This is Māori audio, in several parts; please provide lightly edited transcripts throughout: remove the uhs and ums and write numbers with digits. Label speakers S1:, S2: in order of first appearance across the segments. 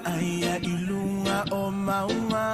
S1: Aia ilunga o maunga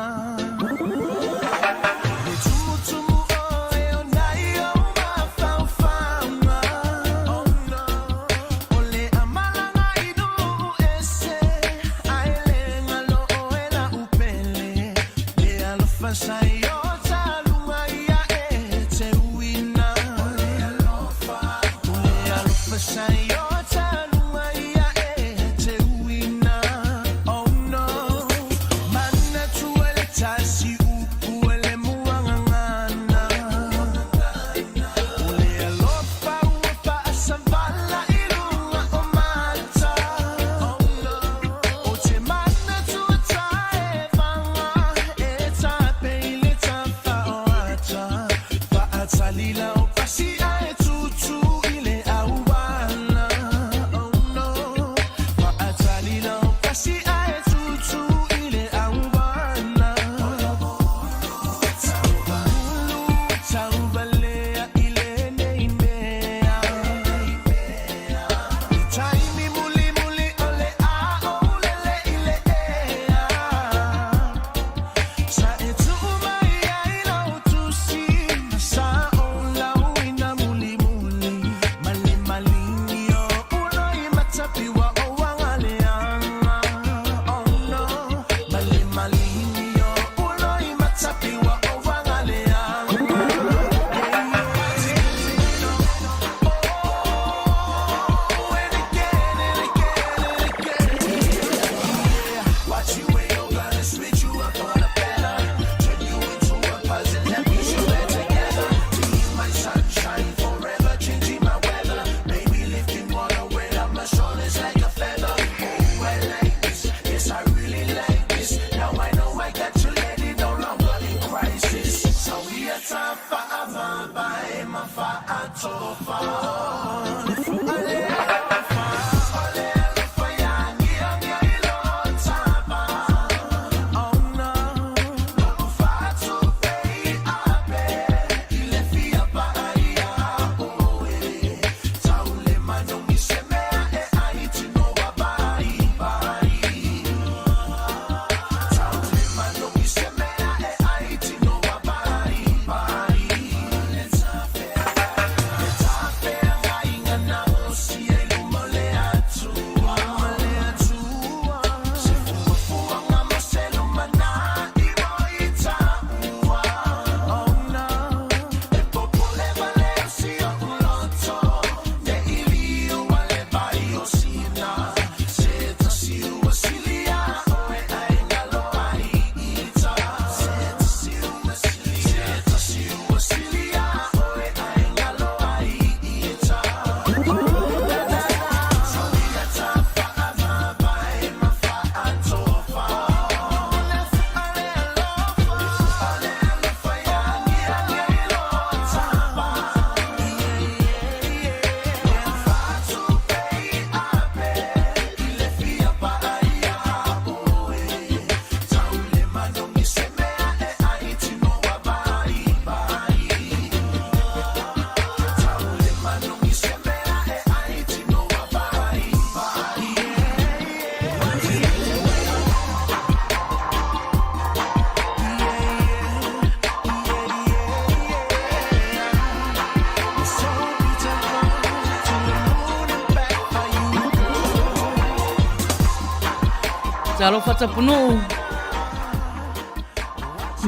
S2: Talo whatapuno.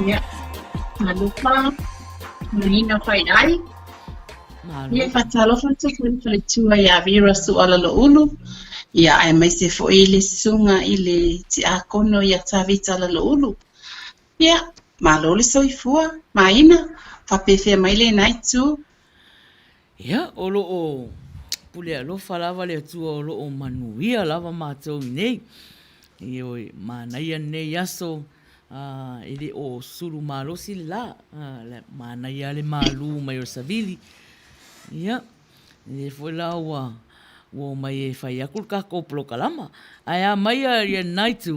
S3: Ia, malupa, marina whaidai. Ia whatalo whatapuno tua ia vira su ala lo ulu. Ia ai mai se fo ile sunga ile ti akono ia tavita ala lo ulu. Ia, malole soifua, maina, whapewhia mai le nai tu.
S2: Ia, olo o pule alofa lava le atua olo o manuia lava mātou nei. I oi, mānaia nei aso, ele o suru mālosi la, mānaia le mālu mai o savili. Ia, e foi la ua mai e whai akul kako plokalama. Ai a mai a ia naitu.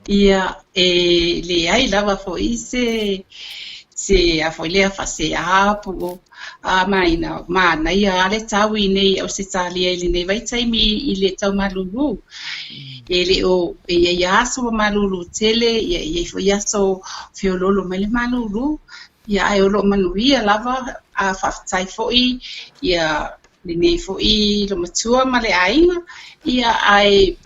S3: Ia, le ai lava fo i se se a foi le fa se a po a mai na mana ia le tau I nei o se tali ele nei vai tai mi I le tau malulu ele o ia so malulu tele ia foi aso fiololo mele malulu ia ai o lo manuia lava a fa tai foi ia le nei foi lo matua male ainga ia ai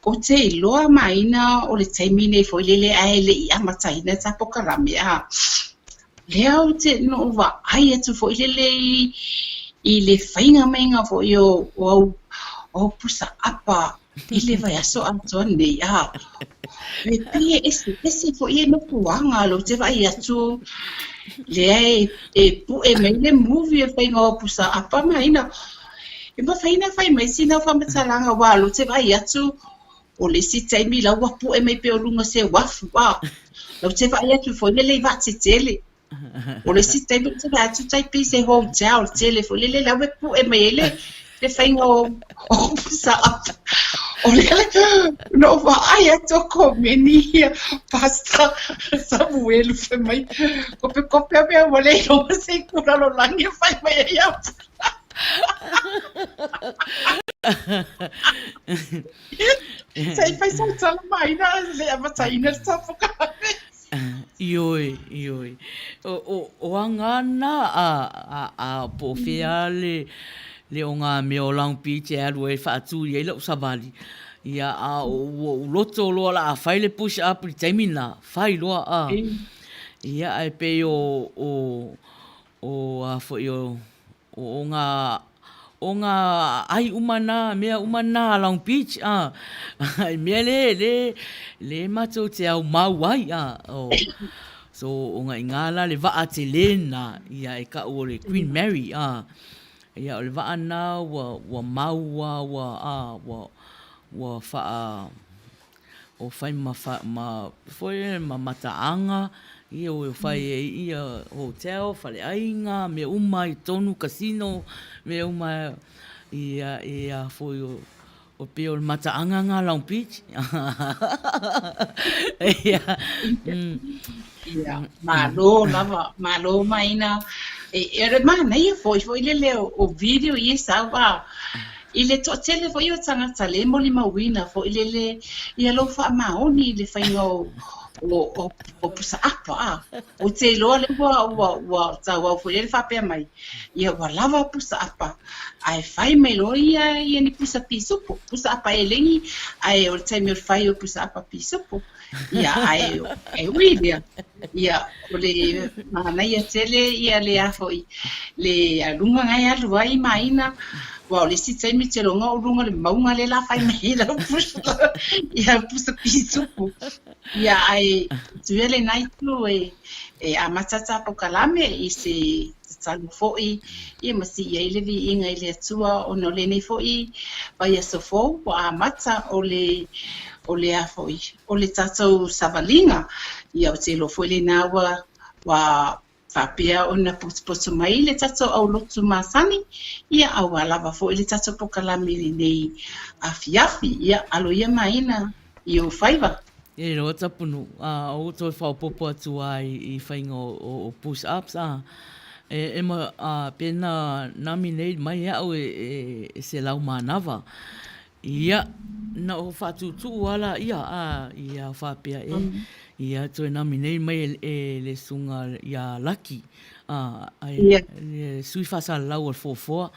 S3: o te iloa maina o le taimi nei foi lele ai le I amataina ta pokarami a lea o te no wa ai atu foi lele I le whainga mainga foi o pusa apa I le vai aso ato nei a me pia ese foi no puanga lo te vai atu lea pu me le movie e whainga o pusa apa maina e ma whaina whai mai sina whamatalanga wa lo te vai atu o le si taimi la wapu e mai pe o lunga se wafu wa lo te vai atu foi lele va te tele o le si taimi te vai atu tai pi se hotel tele foi lele la wapu e mai ele te whainga o pusa apa o le no va ai atu ko meni pasta Samuel fe mai kope me o le no se kura lo langi fai mai ia Sai fai saltando mai na le amataina sa foka.
S2: Ioi. O angana a po fea le o ngā mea o Long Beach e alu e whaatu I lau savali. Ia a o loto loa la a whai le push up I taimina, whai loa a. Ia ai pe o a fo o ngā ai umana, mea umana Long Beach, mea le matou te au mau ai, so o ngā ingala le vaa te lena, ia e ka o le Queen Mary, ia o le vaa na wa mau wa faa, o whai ma mataanga, ia o whai ia hotel, whale ainga, me uma I tonu casino, me uma ia foi o peo mataanga ngā Long Beach.
S3: Ia, malo maina. E mana ia foi lele o video I sawa. Ile to tele foi o tangata le moli mawina foi lele ia lo fa maoni le whainga o pusa apa o te loa le wa tawa foi le fa pe mai ia wa lava pusa apa ai fai mai lo ia ni pusa pisupo pusa apa elengi ai o te me fai o pusa apa pisupo ia ai widia ia o le mana ia tele ia le afoi le alunga ngai alu ai maina wa le si taimi te longa o runga le maunga le la fai mai la pusa ia pusa pisupo ia ai tuele nai tu e a matata po kalame I se talu foi I masi ia le vi inga I le atua o no le nei foi vai a sofo wa mata o le a foi o le tatou savalinga ia o te lo foi le nawa wa Papia ona putu mai le tatou au lotu masani ia au alava foi le tatou po kalame nei afiafi ia alo ia maina I o faiva
S2: E roa tapunu, o toi whaupopo atu ai I whainga o push-ups, e ma pena nami nei mai au e se lau manawa. Ia, na o whatutu ala ia whapea ia toi nami nei mai e le sunga ia laki, le sui whasa lau al fōfoa.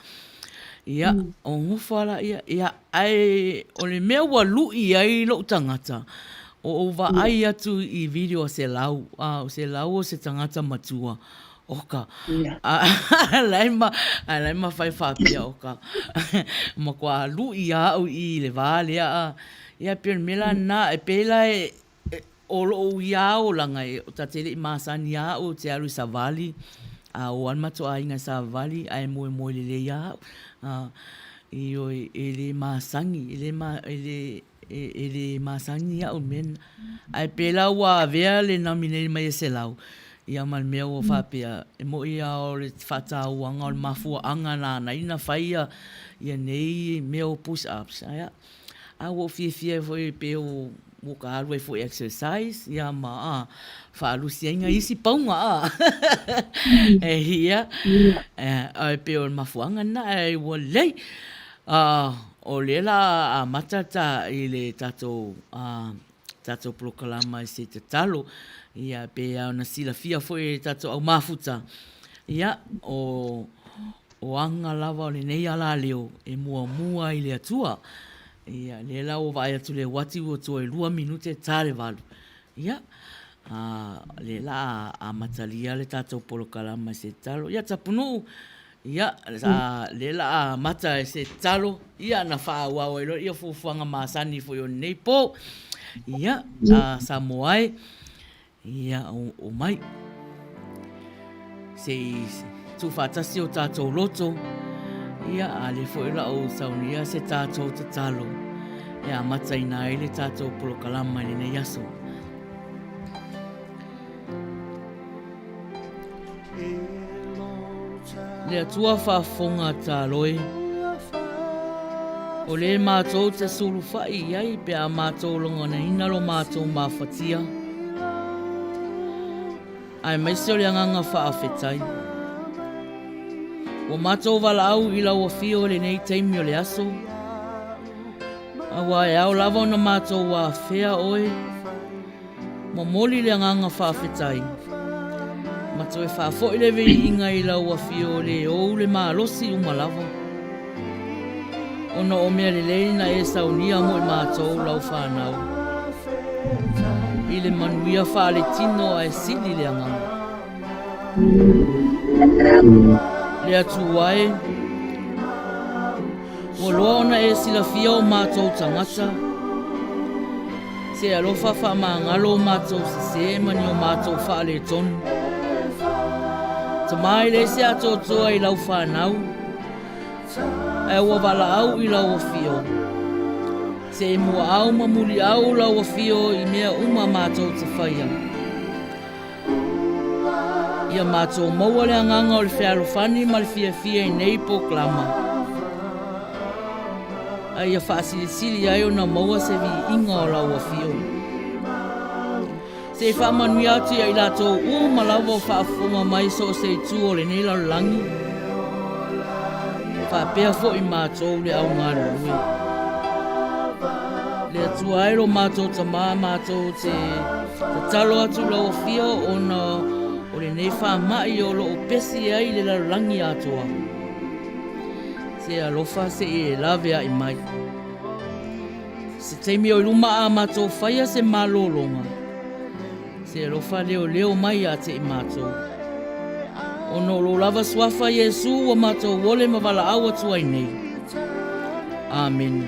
S2: Ia, o ngufala ia ai, o le mea wa lui ai lo tangata. O va ai atu I video o se lau o se tangata matua oka lai ma fai whapia oka ma kua lu ia au I le vale ia pia mela na e pela o lo ia o langa o tatele I masani ia o te alu savali o an matua inga savali ai moe le ia I o ele masangi ele masangi au men ai pela wa vea le namine mai se lau ia mal mea o whapea e mo ia o le whata uanga o le mafua anga na ina whaia ia nei mea o push-ups a o fie foi pe o mo ka alwe fo exercise ia ma fa lusia inga isi paunga hia ai pe o mafuanga na ai wole o le la a matata i le tato proklama i se te talo ia pe na sila fia fo e tato au mafuta ia o anga lava o le nei ala leo e mua i le atua. Ia, le la o vai atu le wati o tue 2 minute tare valu. Ia, le la a matalia le tatou polokalama se talo. Ia, tapunu, ia, le la a mata se talo. Ia, na wha wau ilo, ia fufuanga masani fo yo nei po. Ia, sa moai. Ia, o mai. Se tu fatasi o tatou loto. Ia ale fo ila o saunia se tātou te talo. Ia matai nā ele tātou polokalama ni nei aso. Le atua whaafonga tā loe. O le mātou te sulu whai iai pe a mātou longa na inalo mātou mawhatia. Ai maise o le anganga whaafetai. O mātou wala au i lau a fio le nei teimi o le aso. Awa e au lava na mātou wa whea oe. Mo moli le anganga whaafetai. Mātou e whaafo i lewe i inga i lau a fio le ou le mālosi uma lava. Ona o mea le leina e saunia mo i mātou lau whanau. I le manuia whaale tino a e sili le anganga. Le atu wae. O loa ona e sila fia o mātou tangata. Se alofa wha maangalo o mātou se mani o mātou wha le tonu. Tamai le se ato toa i lau whanau. E ua wala au i lau o fio. Se e mua au mamuli au lau o fio i mea uma mātou te whaia. Ia mātou maua le anganga o le whiarofani ma le fia i nei po klama. A ia whaasili ai o na maua se vi inga o lau a fio. Se whaamanui atu ia i latou ma lawa o whaafonga mai so se tu o le nei lau langi. Whaapea fo i mātou le au ngā rui. Le atu aero mātou ta maa mātou te talo atu lau a fio o na o le nei whaamai o lo o pesi ai le larangi atoa. Se alofa se e lawe ai mai. Se teimi o luma a mātou whaia se malolonga. Se alofa leo mai a te i mātou. O no lo lava swafa Yesu o mātou wole mawala awa tuai nei. Amen.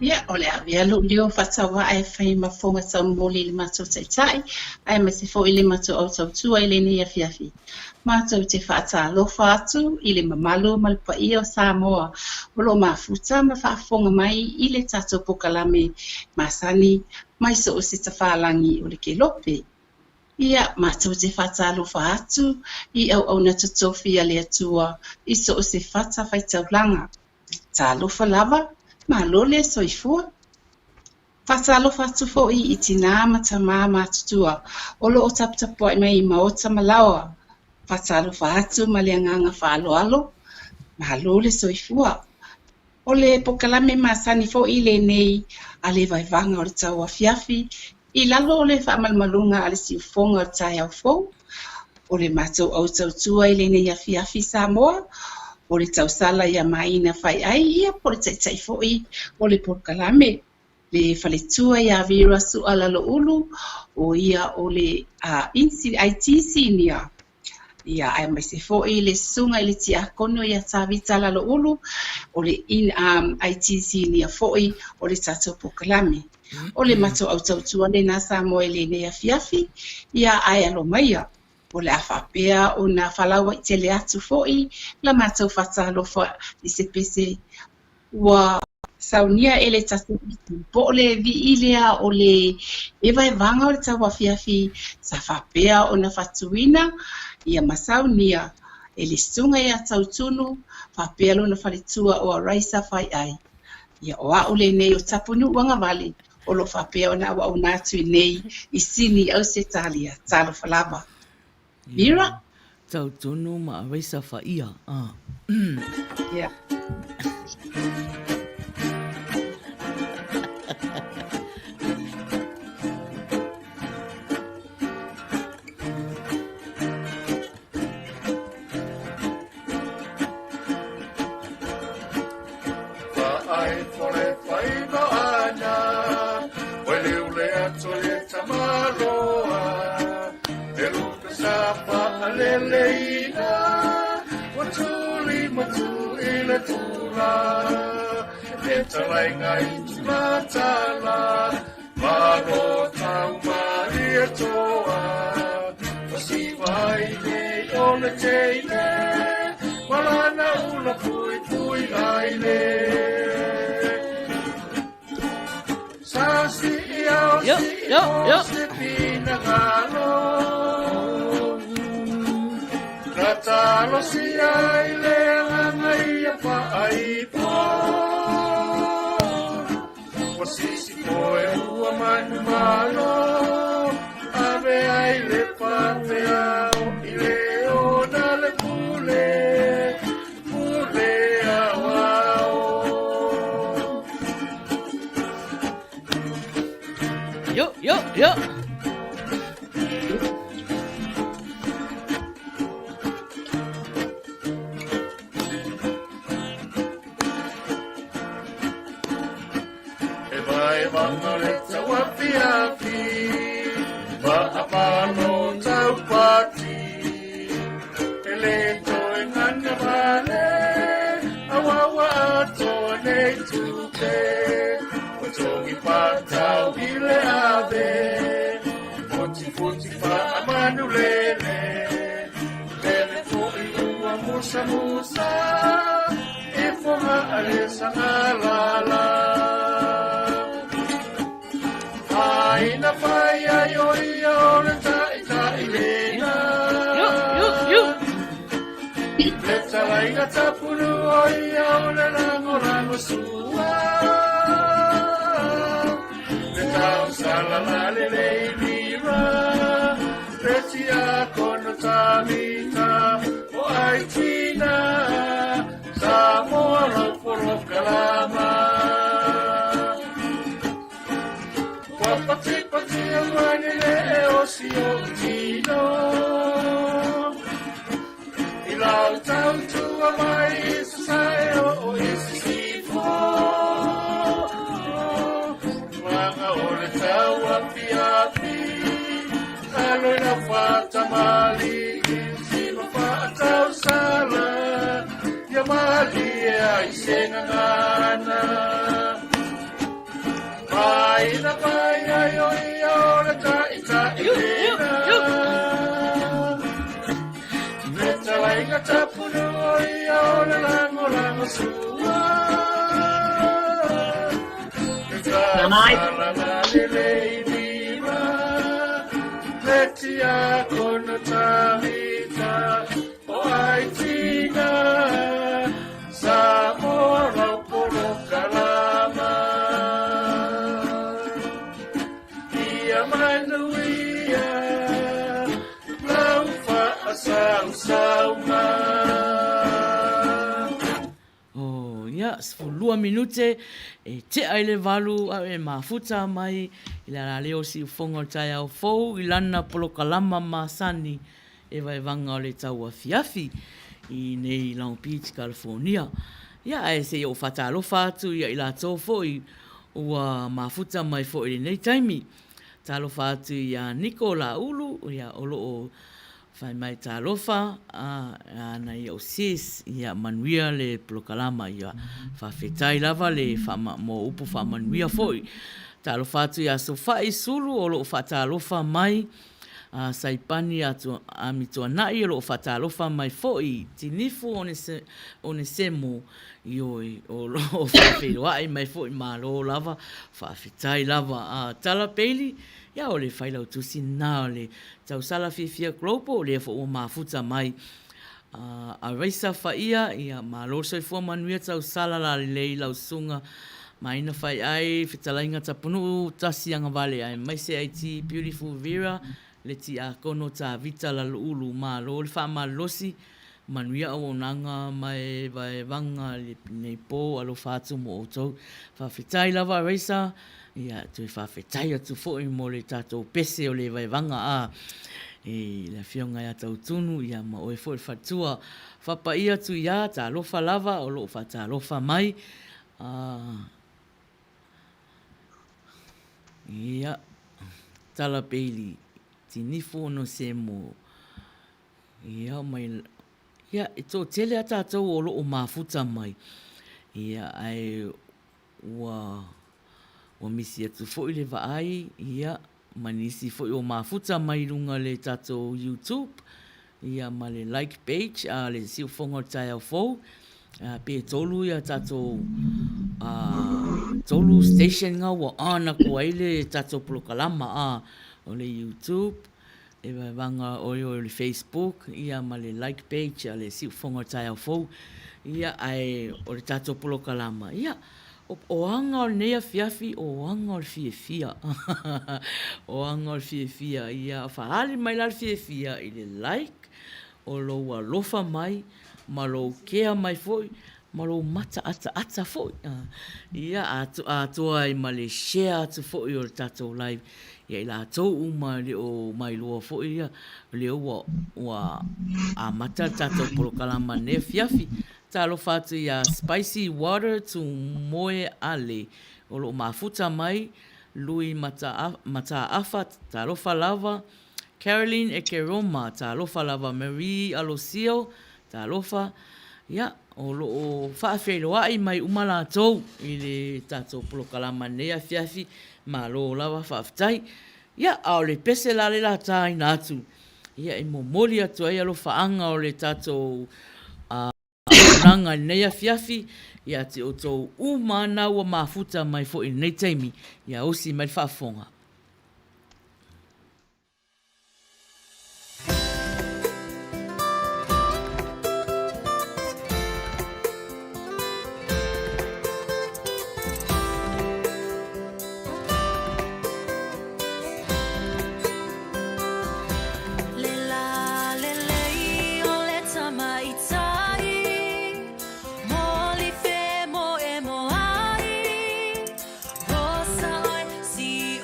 S3: Ia, o le awea lo leo whatawa ai whai mafonga tau moli le mātou taitai, ai me se fo i le mātou au tau tua i le ni afiafi. Mātou te whata alofa atu i le mamalu malpa i o Samoa, o lo mafuta ma whaafonga mai i le tātou pokalame masani, mai so o se tawhalangi o le ke lope. Ia, mātou te whata alofa atu i au na tutofi a le atua i so o se whata whaitau langa. Tā alofa lava, ma lole soifua. Whatalo whatu fo i tina matama matutua. Olo o taputapo ai mai maota malawa. Whatalo whatu maleanganga whalo alo. Ma lole soifua. Ole pokalame masani fo i le nei ale vaivanga o le tau afiafi. I lalo ole whamalmalunga ale siufonga o tai au fo. Ole matou au tautua i le nei afiafi Samoa. O le tausala ia maina whai ai ia po le taitai fo'i o le pokalame. Le whaletua ia vira su ala lo ulu o ia o le ITC nia. Ia ai mai se fo'i le sunga i le tia kono ia tawita ala lo ulu o le ITC nia fo'i o le tatou pokalame. O le matou au tautua le nasa mo e le nea fiafi ia ai alo maia. O le awhapea o na whalawa i tele atu fo'i, la mātou whatalofa i se pese ua saunia e le tatu po o le vi ilea o le ewa vanga o le tau afiafi sa whapea o na whatuina ia masaunia e le sunga ia tautunu whapea lo na whalitua o a raisa whai ai. Ia o a ole nei o tapunu wanga vale o lo whapea o na awa o nātu i nei i sini au se talia, talo whalava. Mira?
S2: Tau tonu ma raisa whaia.
S3: Yeah.
S1: Talai ngai tula tala, maro tau maria toa. Pasi vai ne ona teine, malana ula pui pui aile. Sasi iau si o se pina galo. Natalo si aile angai apa aipo. Sisi koe ua manu malo, ave ai le pate au, i leo na le pule, pule au au.
S2: Yo.
S1: Vai vangaletsa wapiapi, Paapano tau pati, Eleto e ngana vale, Awawa ato nei tuke, Otongi patau ile ave, Foti pa amanu lele, Lele fo iua musa, E foha ale sangalala. Aina pai ai oi ora tai lena.
S2: Yo.
S1: Leta laina tapuru oi ora rango sua. Leta usala la le lira. Leti a kono tamita o ai tina. Samoa foro kalama. Pati amani le osio tino. Ilau tau tu amai isasae o isifo. Wanga ole tau api. Alo na fata mali. Sino fata usala. Yamali e aisenga ngana. Aina pai ai oi ora tai lena. Meta lainga tapunu oi ora lango sua. Meta la lele lima. Metia kono tamita o ai tina. Samoa polo kalama. Manuia, laufa asau-sauma.
S2: Ia, 10 minute, e te aile walu, a e mafuta mai, i la leo si ufonga o tai au fou, i lana polo kalama masani, e vai vanga o le tau a fiafi, i nei Long Beach, California. Ia, e se o whatalofa atu, ia i la tō fōi, ua mafuta mai fōi le nei taimi. Talofa atu ia Nikola Ulu, ia olo o whai mai talofa, na ia o sis, ia manuia le plokalama, ia whawhetai lava le mo upo whamanuia foi. Talofa atu ia so whai sulu, olo o whatalofa mai, saipani atu amitua nai, olo o whatalofa mai foi, tinifu o ne semo, ioi, olo o whawheroai mai foi, malo lava, whawhetai lava, tala peili, ia o le whailau tusi nā o le tau sala whiwhia global, o le fo o mafuta mai. A reisa whaia, ia māloso i fua manuia tau sala la lei lau sunga, maina whai ai, whitalainga tapunu, tasi anga vale ai, mai se ai ti Beautiful Vera, le ti a kono ta vita la luulu, mālo le wha mālosi, manuia o nanga mai vai vanga nei po alo whātu mo o tau, whawhitai lava reisa, ia tu whawhetai atu fōi mo le tātou pese o le vai vanga e la whionga ia tau tunu, ia ma oe fōi whatua, whapa ia tu ia, tā lofa lava, o lo whata lofa mai, ia, tala peili, tinifo no se mo, ia mai, ia, e tō tele a tātou o lo o mafuta mai, ia ai, ua misi atu fōi le vaai, ia, manisi fōi o mafuta mai runga le tātou YouTube, ia ma le like page, le siu whonga tai au fōu, pe tolu ia tātou, tolu station ngā wa ana ko ai le tātou polokalama, o le YouTube, e vai vanga o le Facebook, ia ma le like page, le siu whonga tai au fōu, ia ai o le tātou polokalama, ia, o anga o nea fiafi, o anga o fiefia. O anga o fiefia. Ia whahali mai la fiefia i le like, o lo lofa mai, ma lo kea mai foi, Malo mata ata fo. Ia atua I ma le share atu fo I o le tatou live. Ia I la tau uma le o mai loa fo ia. Le o wa a mata tatou polo kalama ne fiafi. Talo fatu ia spicy water to moe ale. O lo mafuta mai. Lui mata afa talofa lava. Caroline e ke Roma talofa lava. Marie Alosio talofa. Ia, o lo o whaafeiloa I mai umala tau I le tatou polo kalama nea fiafi ma lo lawa whaaftai. Ia, au le pese la le la tai na atu. Ia, I momoli atu ai alo whaanga o le tatou nanga nea fiafi. Ia, te o tau umana ua mafuta mai fo I nei taimi. Ia, osi mai whaafonga.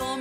S4: O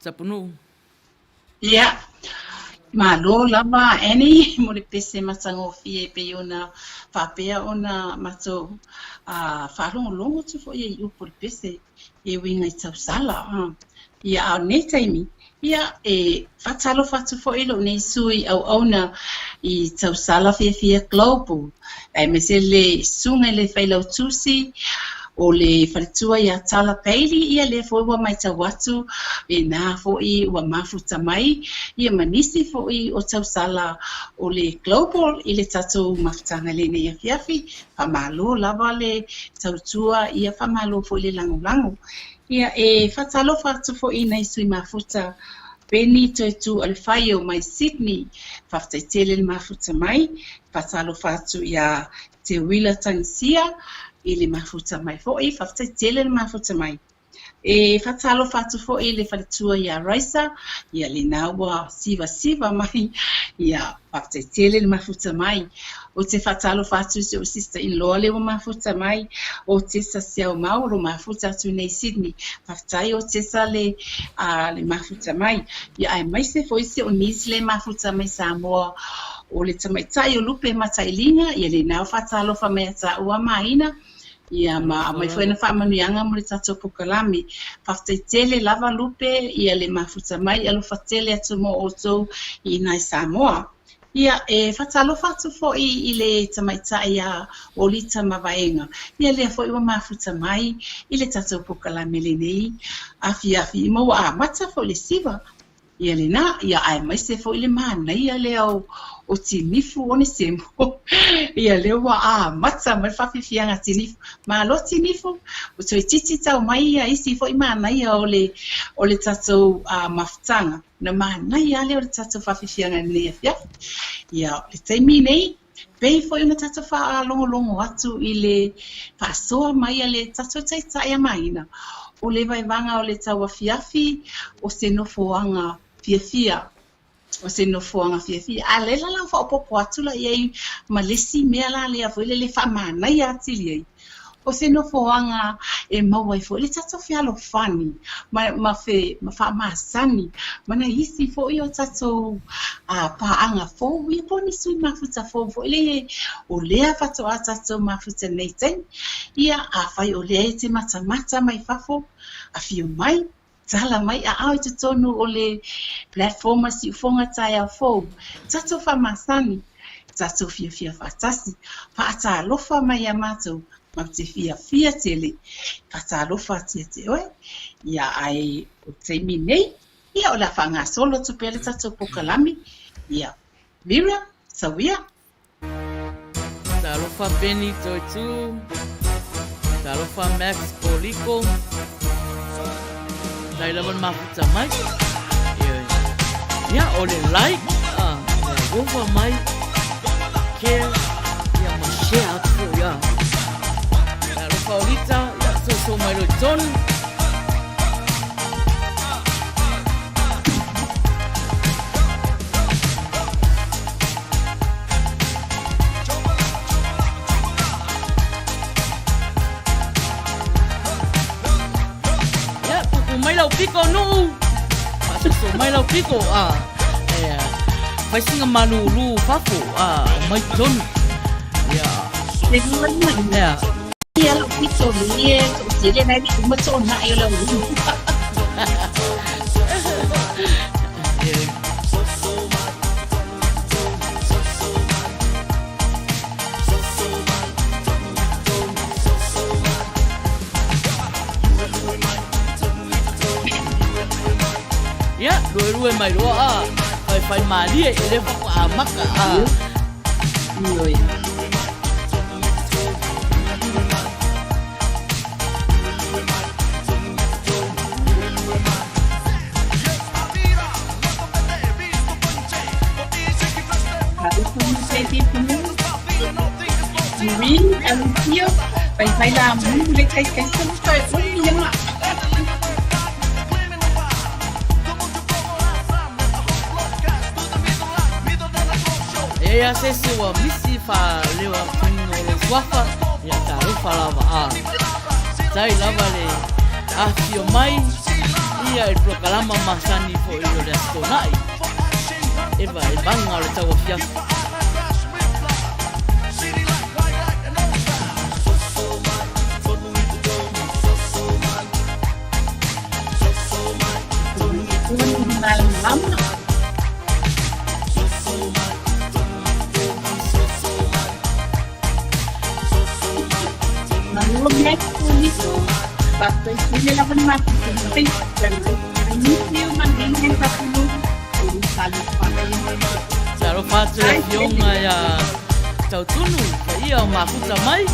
S2: Tapunu.
S3: Ia. Malo lava eni mo le pese matango fie pe ona whapea ona mato whalongo tu fo ia upo le pese e winga I tau sala. Ia au ne taimi. Ia e whatalo whatu fo ilo nei sui au na I tau sala fie global. E me se le sunga le whailau tusi o le whaletua ia tala peili ia le fo ua mai tau watu e nā fo I ua mafuta mai ia manisi fo I o tau sala o le global I le tatou mafutanga le nei afiafi whamalo lava le tautua ia whamalo fo I le lango ia e whatalo whatu fo I nei sui mafuta Penny tu al faio mai Sydney whaftaitele le mafuta mai whatalo whatu ia te wila tangisia I le mafuta mai fo I whaftaitele le mafuta mai. E whatalo whatu fo I le whaletua ia raisa, ia le naua siva mai, ia whaftaitele le mafuta mai. O te whatalo whatu se o sister-in-law le o mafuta mai, o te sa siau mauro mafuta atu nei Sydney, whaftai o te sa le mafuta mai. Ia ai mai se fo I se o nisi le mafuta mai Samoa, o le tamaitai o lupe matailinga, ia le nau whatalo whamea ta ua maina, ia mai foi na whaamanuianga mo le tatou pokalami. Whaftaitele lava lupe ia le mafuta mai alo whatele atu mo o tou I nai Samoa. Ia e whatalo whatu fo I le tamaitai a o lita mawaenga. Ia lea fo I wa mafuta mai I le tatou pokalami le nei. Afi mo a mata fo le siva. Ia le na, ia ai mai se fo I le mana ia le au o tinifu o ne semo. Ia le wa mata mai whawhiwhianga tinifu. Ma lo tinifu, o toi titi tau mai ia isi fo I mana ia o le tatou mafutanga. Na mana ia le o le tatou whawhiwhianga nei afia. Ia le taimi nei, pei fo I na tatou wha-longo atu I le wha-soa mai ia le tatou taitai a maina. O le vaivanga o le tau afiafi, o se nofoanga fiafia. O se nofoanga fiafia. A lela la whaopopo atu la iei malesi mea la lea fo le whamana I atili ei. O se nofoanga e mawai fo le tato fialo fani. Ma whamasani. Mana isi fo I o tato paanga fo. Ia poni sui mafuta fo. Fo le o lea fato a tato mafuta nei ten. Ia a whai o lea e te mata mai fafo. A fio mai. Tala mai a au te tonu o le platforma si ufonga tai a fo. Tato whamasani. Tato fia fatasi. Pa ata alofa mai a matou. Ma te fia tele. Pata alofa tia te oe. Ia ai o te minei. Ia o la whanga solo tu pele tato pokalami. Ia Mira, sawia.
S2: Ta alofa Penny toi tu. Ta alofa Max Poliko. Dai lawan mafuta mai. Ia o le like. Over mai. Care. Ia ma share atu ia. Paulita, ya so mai lo ton. Ya, ku mai lau piko no. So mai lau piko Vai singa manulu fafo mai ton. Ya. Ya.
S3: Ia lo pito lie, ele vai me matou na eu lo.
S2: Ya, dua mai doa fai mali ele fa maka
S3: Oi. Io fai la le kai sono stai un mia.
S2: E a se se wa misi fa le wa pingo le swafa ya ta ro fa lava tai lava le a fio mai ia e prokalama masani fo i o le astonai. Eva e banga o le taua fiafi. Taro fatu e fionga ia tautunu, ka ia o mafuta mai.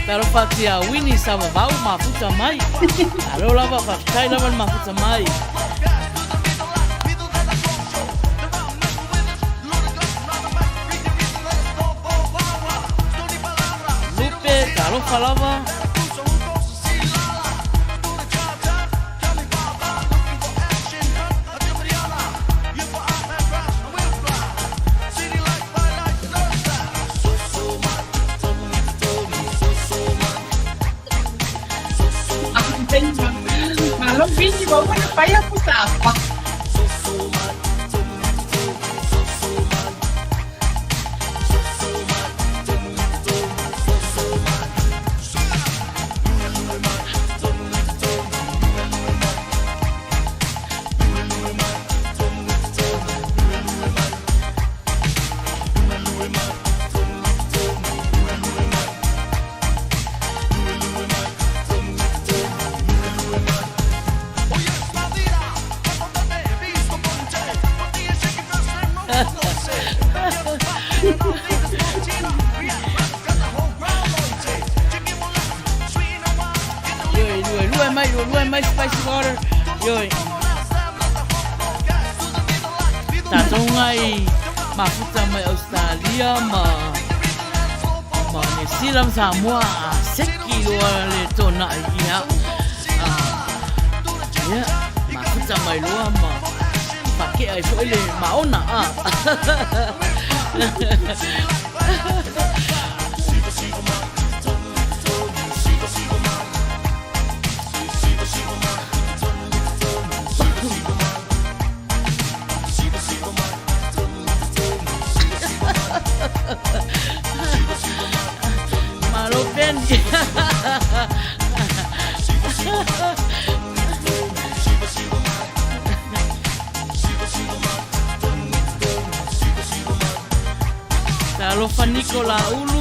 S2: Taro fatu ia Winnie sa vavau mafuta mai. Alo lava whakatai lava mafuta mai. Lupe, taro falava.
S3: Malo vini bawa na paya po sa apa. Lue mai spicy water. Yoi. Tātou ngai mafuta mai Australia ma New Zealand Samoa seki loa le tona ia. Ya, mafuta mai loa ma pake ai fo ele maona Malo pendi. Talo Nicola ulu.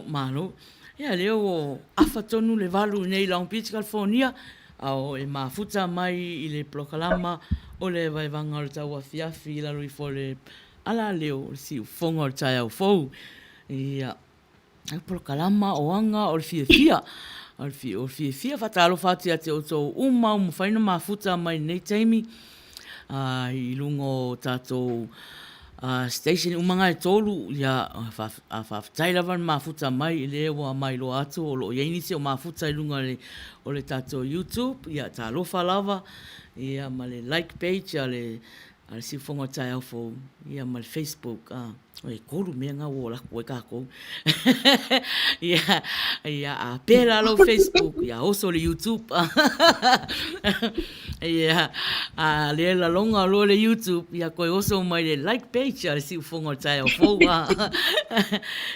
S3: Malo. Ia leo o awhatonu le walu nei Long Beach, California. Ao e mafuta mai i le plokalama o le vaivanga o le taua fiafi i lalo i fo le ala leo si ufonga o le tai au fou. Ia plokalama o anga o le fiafia. O le fiafia whatalo whati a te oto uma o mwhaina mafuta mai nei taimi. I lungo tātou station umanga e tolu ia whaftai lawan mafuta mai i le wa mai lo atu o lo iaini se o mafuta i lunga o le tātou YouTube ia tā lofa lava ia ma le like page a le sifonga tai au fo ia ma le Facebook o e koru mea ngā wola koe kako ia a pera lo Facebook ia oso le YouTube ia le la longa lo le YouTube ia koe oso mai le like page a le sifonga tai au fo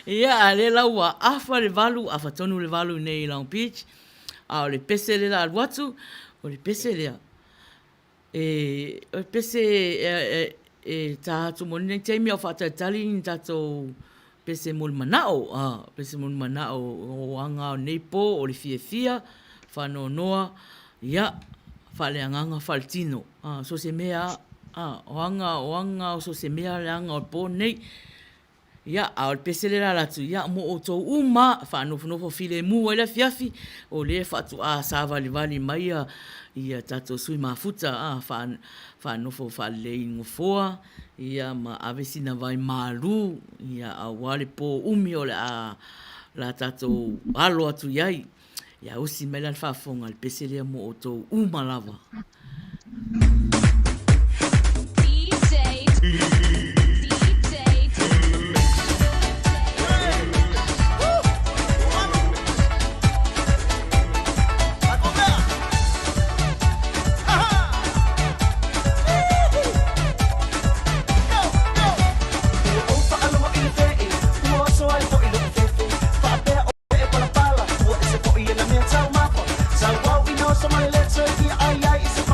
S3: ia le laua afa le valu afa tonu le valu nei Long Beach a le pese le la watu o le pese le o pese tātou moni nei teimi au whātai ni tātou pese mol manao o anga o neipo o le fiafia whanoa noa
S2: ia faleanganga faltino so se mea oanga so se mea leanga o po nei ia a o pesele la latu ia mo o tō uma whanofo file mu o le fiafi o le whatu a sa vali mai ia tato sui mafuta whanofo whale ingofoa ia ma avesina vai malu ia a wale po umi o le a la tato alo atu iai ia usi mele al whafonga le pesele mo o tō uma lava.
S4: So my letter, yeah, I is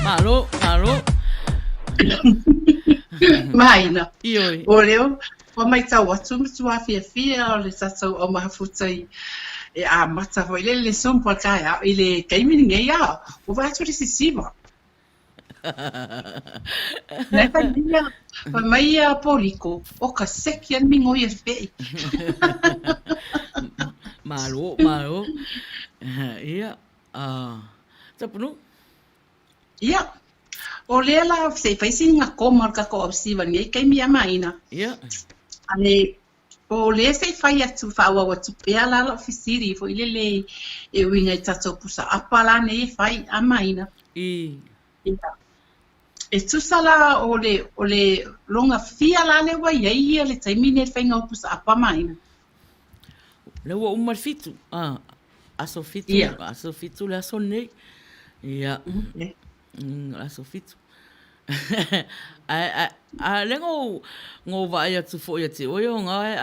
S2: Malo.
S3: Maina.
S2: Ioi.
S3: O leo, o mai tau atu matua fia o le tatau o mahafutai e a mata foi le sompo kai a ile kaimini ngai a o va tu sisiva. Nei pa dia, pa mai a poliko o ka seki an mingo ia fei.
S2: Malo. Ia. Tapunu.
S3: Ia. O lea la se faisi nga ko marka ko obsiva ngai kaimi a maina.
S2: Ia.
S3: Ale o le se fai atu fawa watu pea la la fisiri fo ile le e winga i tato pusa apala ne fai a maina.
S2: I.
S3: E tusala o le longa fia la le wa ia le taimine fenga o pusa apa maina.
S2: Le wa umar fitu. Aso fitu.
S3: Ia.
S2: Aso fitu le aso nei. Ia. Aso fitu. Le ngō vai atu fo ia te oio ngai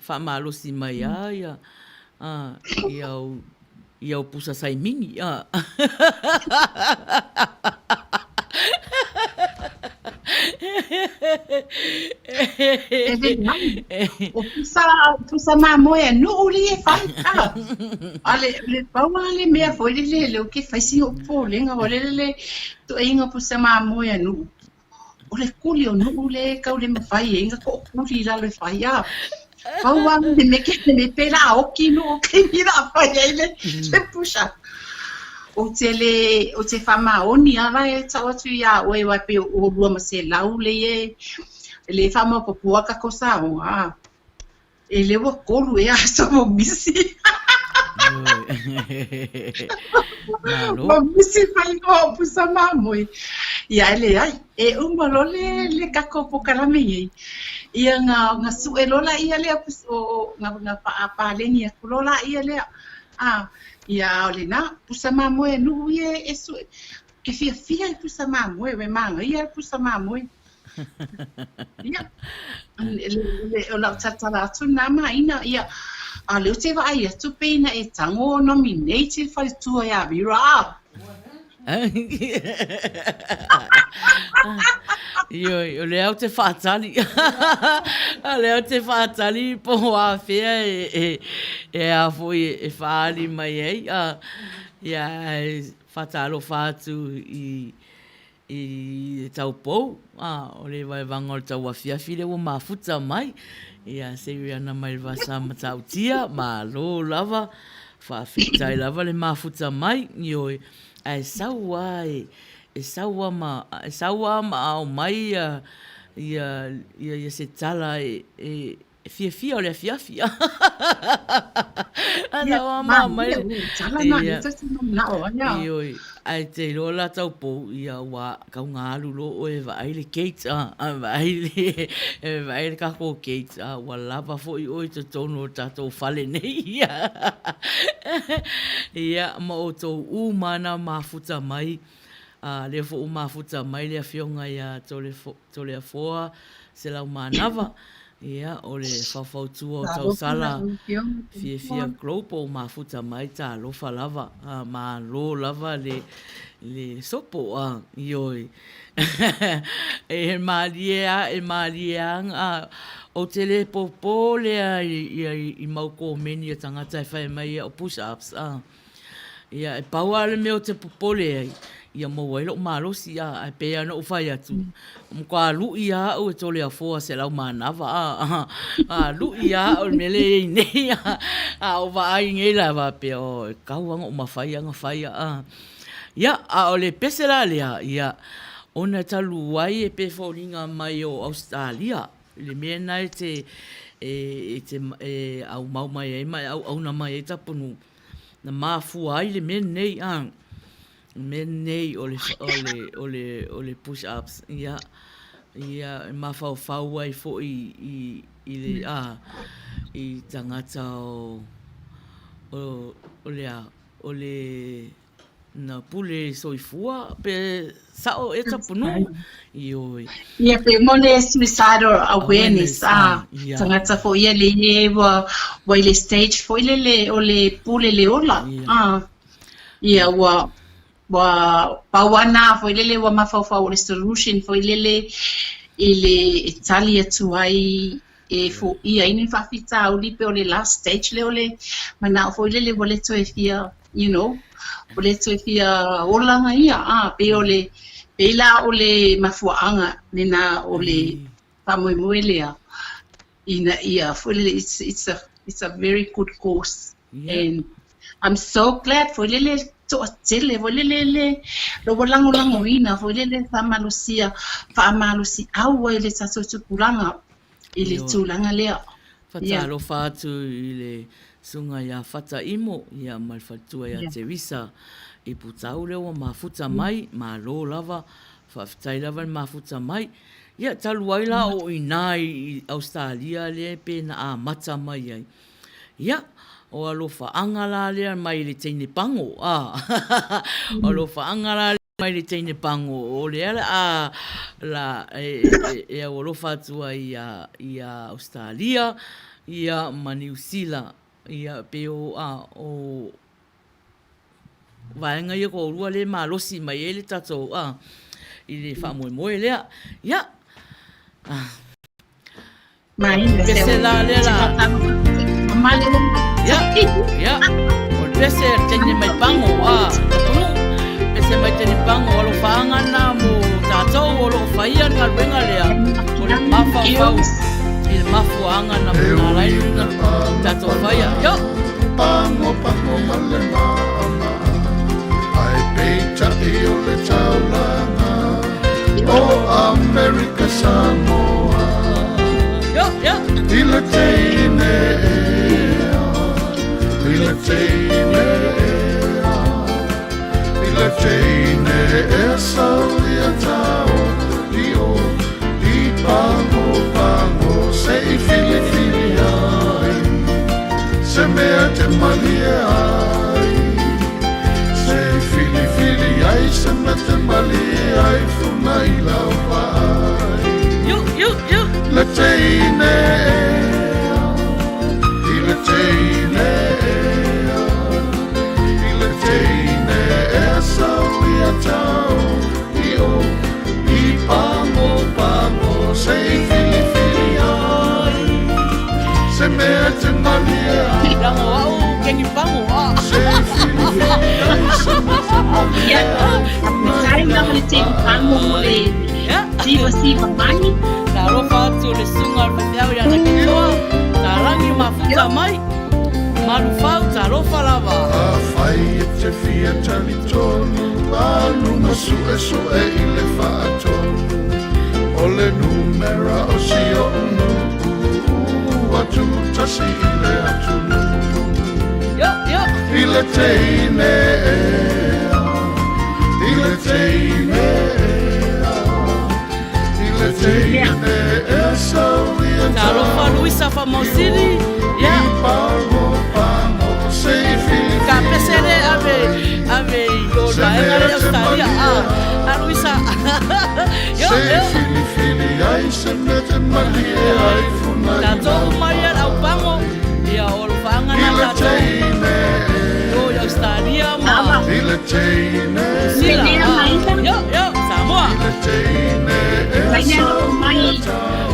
S2: wha malosi mai ia. Ia o pusa sai mingi.
S3: O pusa mamoe no uli e fai ka. Ale le paua le mea foi le o ke fai si o po lenga o le to inga pusa mamoe no. O le kuli o no le ka le mafai inga ko kuli la le fai a. Paua le me ke me pela o ki no ke mira fai le pusa. O te whamaoni ala e tawatu ia oe wape o rua ma se lau le le whama papuaka ko sa o e le wa kolu e asa mo misi. Mo misi fai o pusa mamoi. Ia ele ai e umalo le kako pokalame ye. Ia nga su e lola ia le o nga pa lengi a kulola ia le ia ole na pusa mamoe nu ye eso ke fia pusa mamoe we manga ia pusa mamoe ia le ola tatala tu na maina ia ale te vai tu pena e tango nominated for tu ia vira
S2: Io le au te whaatali. Le au te whaatali po a whea e a fwoi e whaali mai ei. Ia whaatalo whaatu i tau pou. O le vai wangol tau a whiawhi le o mafuta mai. Ia sewi ana mai wasa matau tia. Ma lo lava. Whawhitai lava le mafuta mai. Ioi. Ai saua e saua ma au mai ia se tala e fia o le fiafi. Ana o ma mai
S3: tala na na o nya.
S2: Ioi ai te rola tau po ia wa ka nga lulo o e vai le Kate vai le ka ko Kate wa lava fo i o te tono tato fale nei. Ia ma o tō umana mafuta mai. Le fo mafuta mai le fionga ia tole a foa se lau manava. Ia o le whawhautua o tau sala fia global mafuta mai ta lofa lava. Ma lo lava le sopo ioi. E maria o te le popo lea i mauko meni a tangata e whai mai o push-ups. Ia e paua le meo te popo lea ia mo wailo malosi e pea no whai atu. Mkwa lu ia au e tole a foa se lau manava. Lu ia au mele e nei. O vai ngei la wa pea o kauanga o mawhai anga whai. Ia o le pesela lea ia ona talu wai e pe whoringa mai o Australia. Le mea nai au mau mai e mai au na mai e tapunu. Na mafu ai le mea nei o le push-ups. Ia mawhau ai fo i le i tangata o le na pule soifua pe sao e tapunu ioi
S3: ia pe mole suicidal awareness
S2: yeah.
S3: tangata fo ia le wa le stage fo le o le pule le ola ia wa pawana fo le wa mafafa o le solution fo le Italia tuai e fo ia ini fa fita o li pe o le last stage le ole mana fo le wole to e fia you know wole to e fia olanga ia pe ole pe la ole mafuanga nena ole pamoemoelea ina ia fo le it's a very good course and I'm so glad for le to tele vo le lo lango ina fo le famalusia au le sa so kulanga ile tulanga lea
S2: fata lo fatu ile sunga ya fata imo ya malfatua ya tevisa i putau le wa mafuta mai ma lo lava fa ftai lava mafuta mai ya taluaila o inai Australia le pe na mata mai ai ya o alofa angala le mai le tene pango o alofa angala mai le tene pango o le la e o alofa tua ia Australia ia New Zealand ia pe o vaenga ia ko rua le malosi mai ele tato i le fa moe le ia
S3: mai
S2: se la
S3: male
S2: ya o pese tene mai pango pese mai tene pango o lo faanga na mo tato o lo faia na wenga lea o le mafa il mafuanga na mo lai na tato faia yo
S1: pango male mama ai pecha e o le taulanga o America Samoa
S2: yo
S1: ila teine e saulia tau i pango se i fili ai se mea te malia ai se i fili ai se mea te malia ai funa i laua ai la teine e saulia tau i pango se i fili ai se mea te malia ai
S2: rango au kengi pango
S1: se i fili ai se mea te malia
S3: sai na le te pango le siva mai
S2: na ro fatu le sunga al fatau ya na kitoa na rangi mafuta mai malu fau ta ro falava
S1: fai te fia tali tonu alu masu e i le fatonu o le numera o si o unu atu tasi i le atunu i le teine e saulia
S2: na ro fa Luisa fa mosili ya
S1: pango se i fili
S2: ka pesere ave yo la era Australia Luisa yo
S1: fili ai se mete malia ai funa
S2: ta to mai au pango ya o fanga na ta to yo Australia ma
S1: ile teine
S2: yo Samoa
S1: ile teine
S3: mai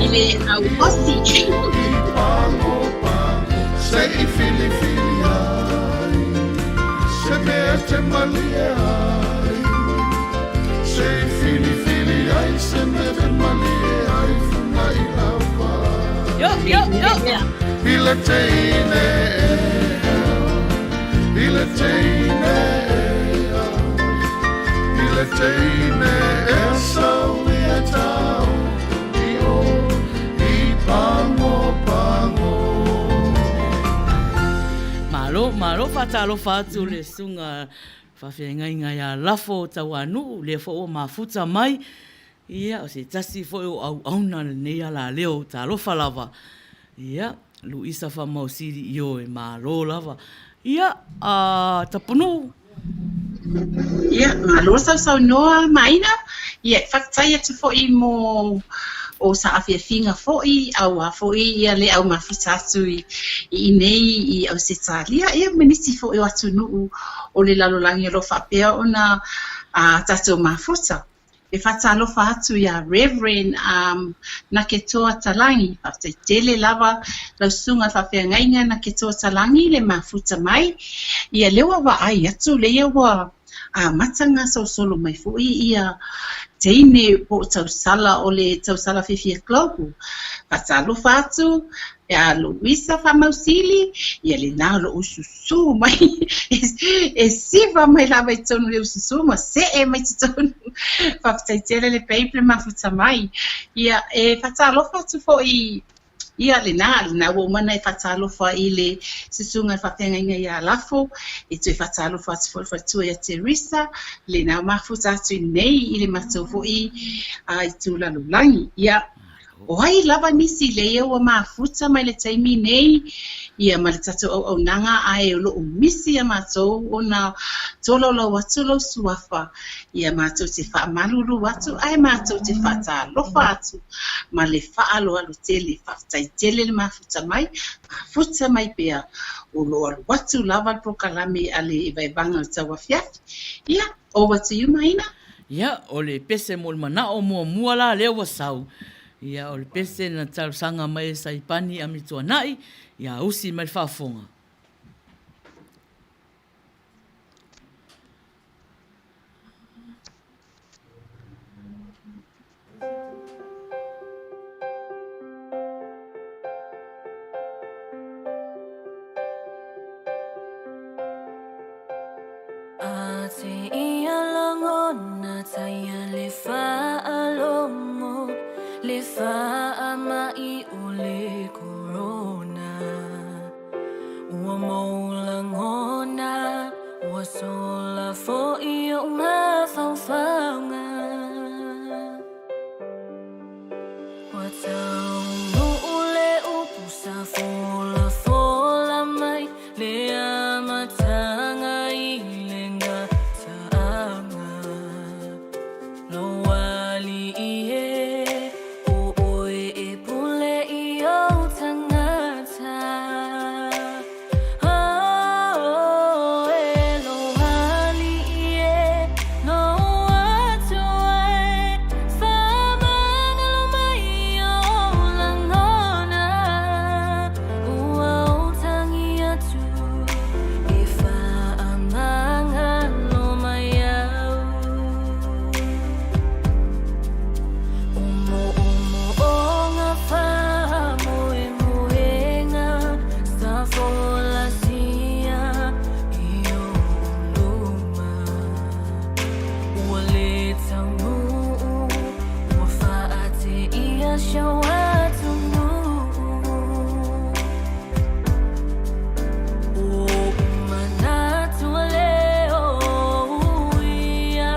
S3: ile Augusti
S1: pango se i fili ai se mete malia ai se i fili ai se mete malia ai funa i laua
S2: yo
S1: ile teine e saulia tau i pango
S2: malo fatalo fatu le sunga fa fenga ya lafo tawanu le fo o mafuta mai ia o se tasi fo au auna ne ala leo talo falava ia Luisa fa mausiri yo e malo lava ia tapunu
S3: Ia, ngalo sau noa maina, ia whaktai atu fo'i mo o sa awhiawhinga fo'i, au a fo'i ia le au mawhita atu i nei i au se talia, ia menisi fo'i o atu nuu o le lalolangi alo whapea o na tatou mawhuta. E whatalofa atu ia Reverend na ke toa talangi, whaftai tele lava lau sunga whawhea ngainga na ke toa talangi le mawhuta mai, ia lewa wa ai atu le ia wa matanga sau solo mai fo'i ia teine po tausala o le tausala Fifia Klopu. Whatalofa atu ia Luisa whamausili, ia le nao lo ususu mai, e siva mai lava i tonu le ususu, ma se e mai tonu whaftaitele le peiple mawhuta mai. Ia e whatalofa atu fo'i ia le na wo mana e whatalofa i le susunga whawhenga ia lafo, e tui whatalofa atu fo'i whatua ia Teresa, le na mawhuta atu i nei i le matou fo'i i tūlalulangi. Ia o hai lava nisi le ia ua mawhuta mai le taimi nei, ia ma le tatou au nanga ai o loo misi a matou o na tololo atu lo suafa, ia matou te whaamalulu atu, ai matou te whatalofa atu, ma le whaalo alo tele, whaftai tele le mawhuta mai pea, o lo alu atu lava prokalame ale i vaivanga o tawa fiafi. Ia, over to you, Maina.
S2: Ia, o le pese mo le mana o mua la leo wa sau. Ia o le pese na tausanga mai sa ipani a mitua nai, ia usi mai whaafonga.
S4: Ate ia langona taya le whaalomo, le whaamai o le corona. Ua maulangona, ua sola fo i o ngā whawhanga. Ua tau nuu le upu sa fola mai, le amatanga i le ngataanga. Lo wali ie, o oe e pule i o tangata. Oh, e lo wali ie, no atu ai, whamanga lo mai o langona. Ua o tangi atu, e whaamanga lo mai au. Umo o ngā whamoe moenga, sa fola sia i o luma. Ua le taunu, ua whaate ia shau atu nuu. O manatu leo ia,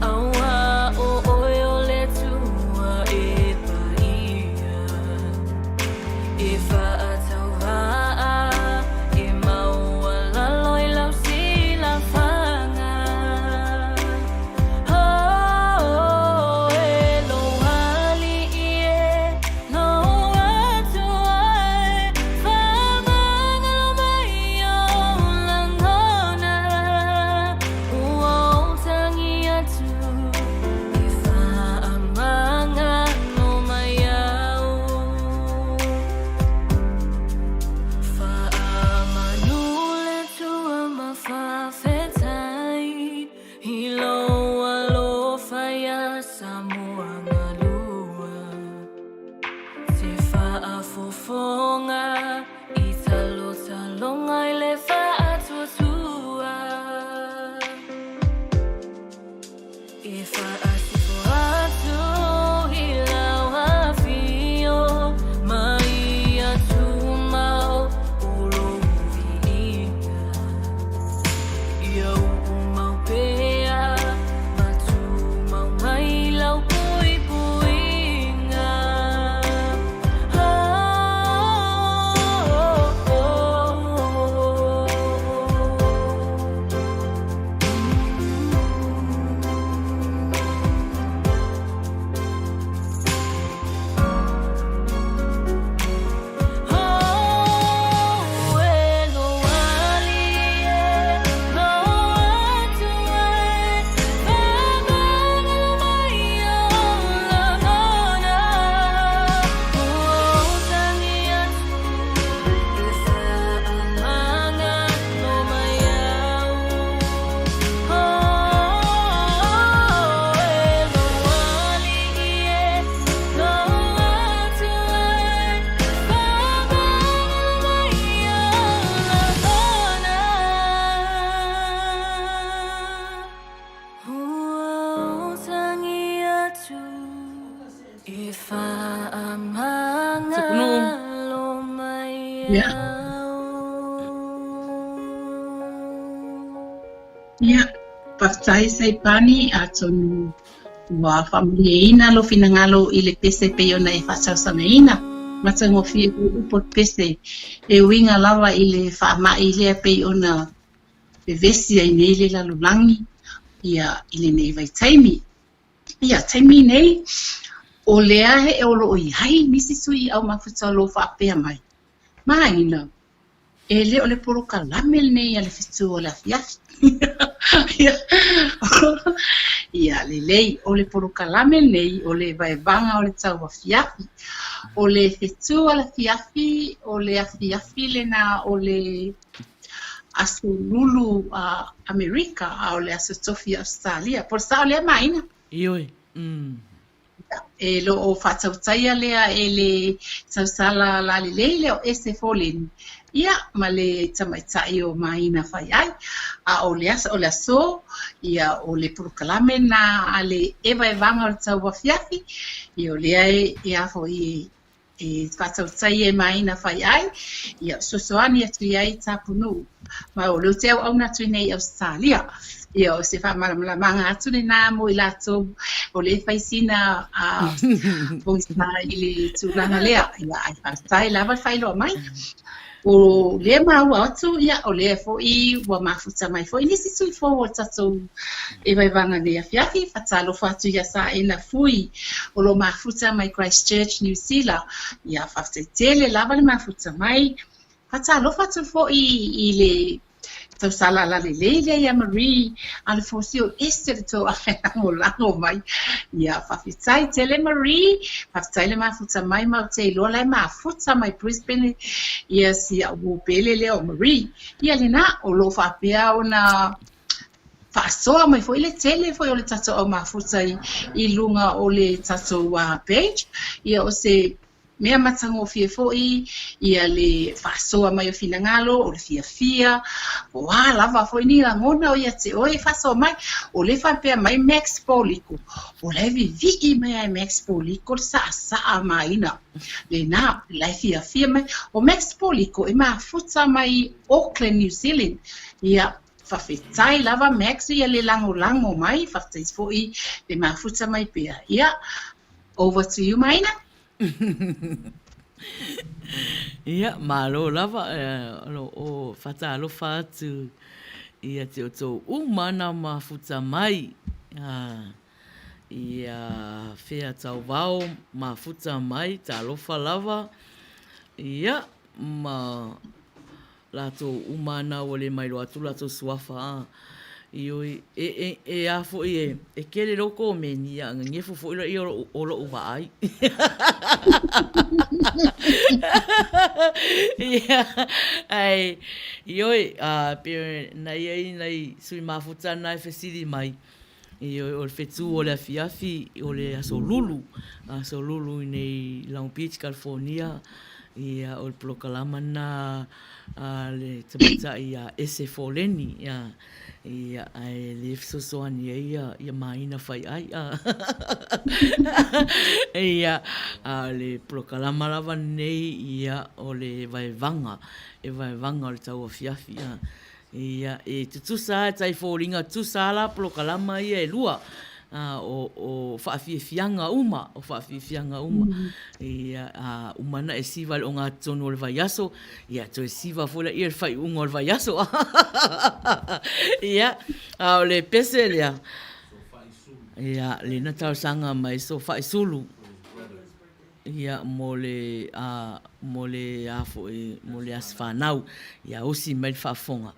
S4: aua o oe o le tua e paia. E whaatau haa, e maua laloi lau sila whanga. Oh, e lo hali ie, no atu ai, whamanga lo mai o langona. Ua o tangi atu, e whaamanga no mai au. Whaamanu le tua ma whawhetai, i loa lo whaia Samoa ngalua. Te whaafofonga, i talonga i le whaatuatua. E whaasifo atu i lau hawhio, mai atu mau o lovi inga. Ia upu mau pea, matu mau mai lau pui puinga. Oh,
S3: Ia. Ia. Paftai sai pani a tonu wa familieina lo finangalo i le pese pe ona e whasausameina. Matango fie upo pese e winga lava i le whaama i lea pe ona e vesi ai nei le lalulangi ia i le nei vai taimi. Ia taimi nei o lea he e olo i hai nisi sui au mafuta lo whaapea mai. Maina e le o le poro kalamel nei a le fitu o le afiafi. Ia le lei o le poro kalamel nei o le vaevanga o le tau afiafi. O le fitu o le afiafi o le afiafi le na o le aso lulu a Amerika a o le aso tofi Australia. Por sa o lea maina.
S2: Ioi.
S3: E lo o whatautaia lea e le sausala la le leile o ese folin. Ia, ma le tamaitai o maina whai ai. A o le aso, ia o le purukalame na a le ewa e vanga o le tau wafiafi. I o lea e afo i e whatautai e maina whai ai. Ia, sosoani atu iai tapunu. Ma o leo te au au natu nei Australia. Ia o se whamalamanga atu ne nā mo i lato o le whaisina a poisa i le tūlanga lea. Ia ai whatai lava whailo mai. O le mau atu ia o le fo I wa mafuta mai fo nisi sui fo o tatou e vai vanga le afiafi fatalo fatu ia sa e na fui o lo mafuta mai Christchurch New Zealand ia faftele lava le mafuta mai fatalo fatu fo I le tau sala la le leile ia Marie ale fosio este to a mo lango mai ia fafitai tele Marie fafitai le mafuta mai ma te lo le mafuta mai Brisbane ia si a pele le o Marie ia le na o lo fa pea ona fasoa mai foi le tele foi o le tato o mafuta I lunga o le tato wa page ia o se mea matango fie foi ia le fasoa mai o finangalo o le fia o lava foi ni ngona o ia te oi fasoa mai o le fa mai Max Polico o le vivi mai Max Polico sa maina le na le fia mai o Max Polico e mafuta mai Auckland New Zealand ia fafetai lava Max ia le lango mai fafetai foi le mafuta mai pea ia over to you maina.
S2: Ia, malo lava o whatalo whatu ia te o tō umana mafuta mai. Ia whea tau wao mafuta mai, tā lofa lava. Ia, ma lato umana o le mai loatu lato suafa. Ioi, e afo e kere roko o meni a ngefu fo ira I olo uwa ai. Ia, ai, ioi, pere nei sui mafuta nai fesiri mai. Ioi, o le fetu o le afiafi, o le aso lulu nei Long Beach, California. Ia, o le plokalama na le tamata ia ese foleni, ia. Ia ai le sosoani ia maina whai ai ia le prokalama lava nei ia o le vaevanga o le tau afiafi ia e tutusa tai fōringa tusala prokalama ia e lua o whaafiafianga uma ia umana e siva o ngā tono o le vaiaso ia to e siva fōla ia le whai unga o le vaiaso ia o le pese lea ia le natau sanga mai so whai sulu ia mo le afo mo le aswhanau ia osi mai le whaafonga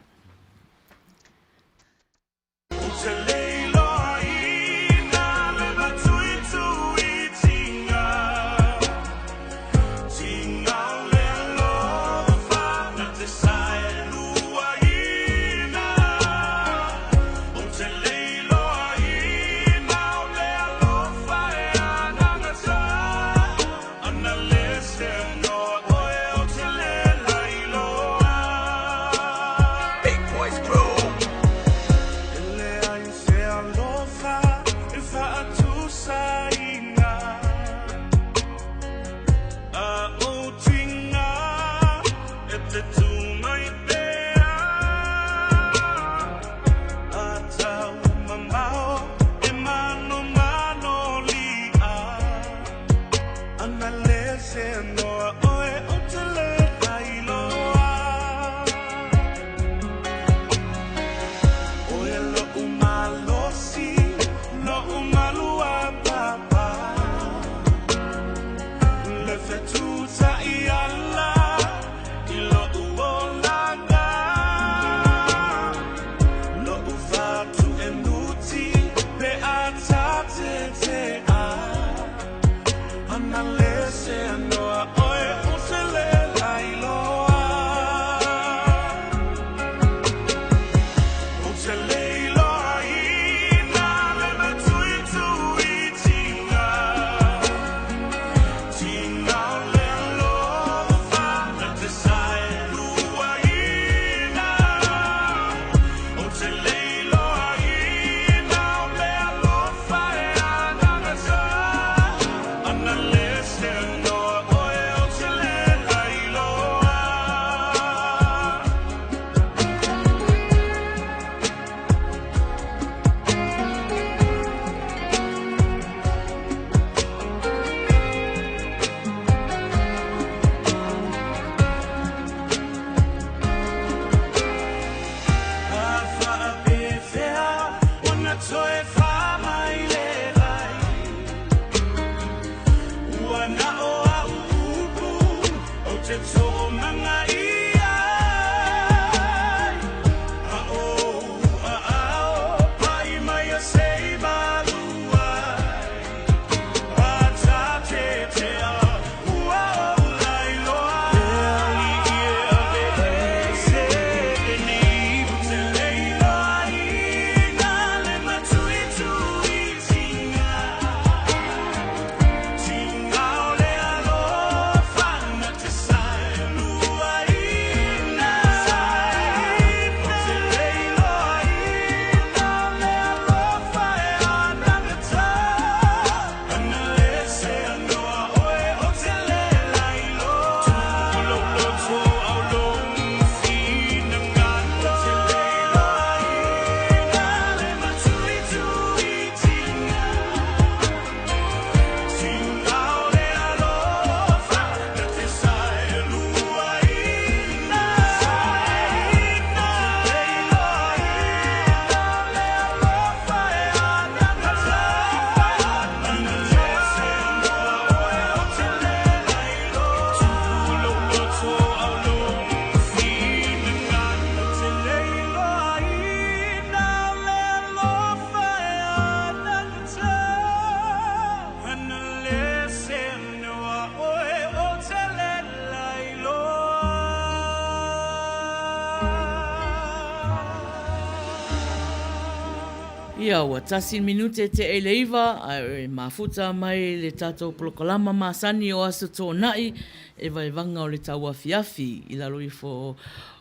S2: Ia, ua tasi minute te e leiva, e mafuta mai le tātou polokalama māsani o aso tō nai, e vai vanga o le tau afiafi, i lalo i fo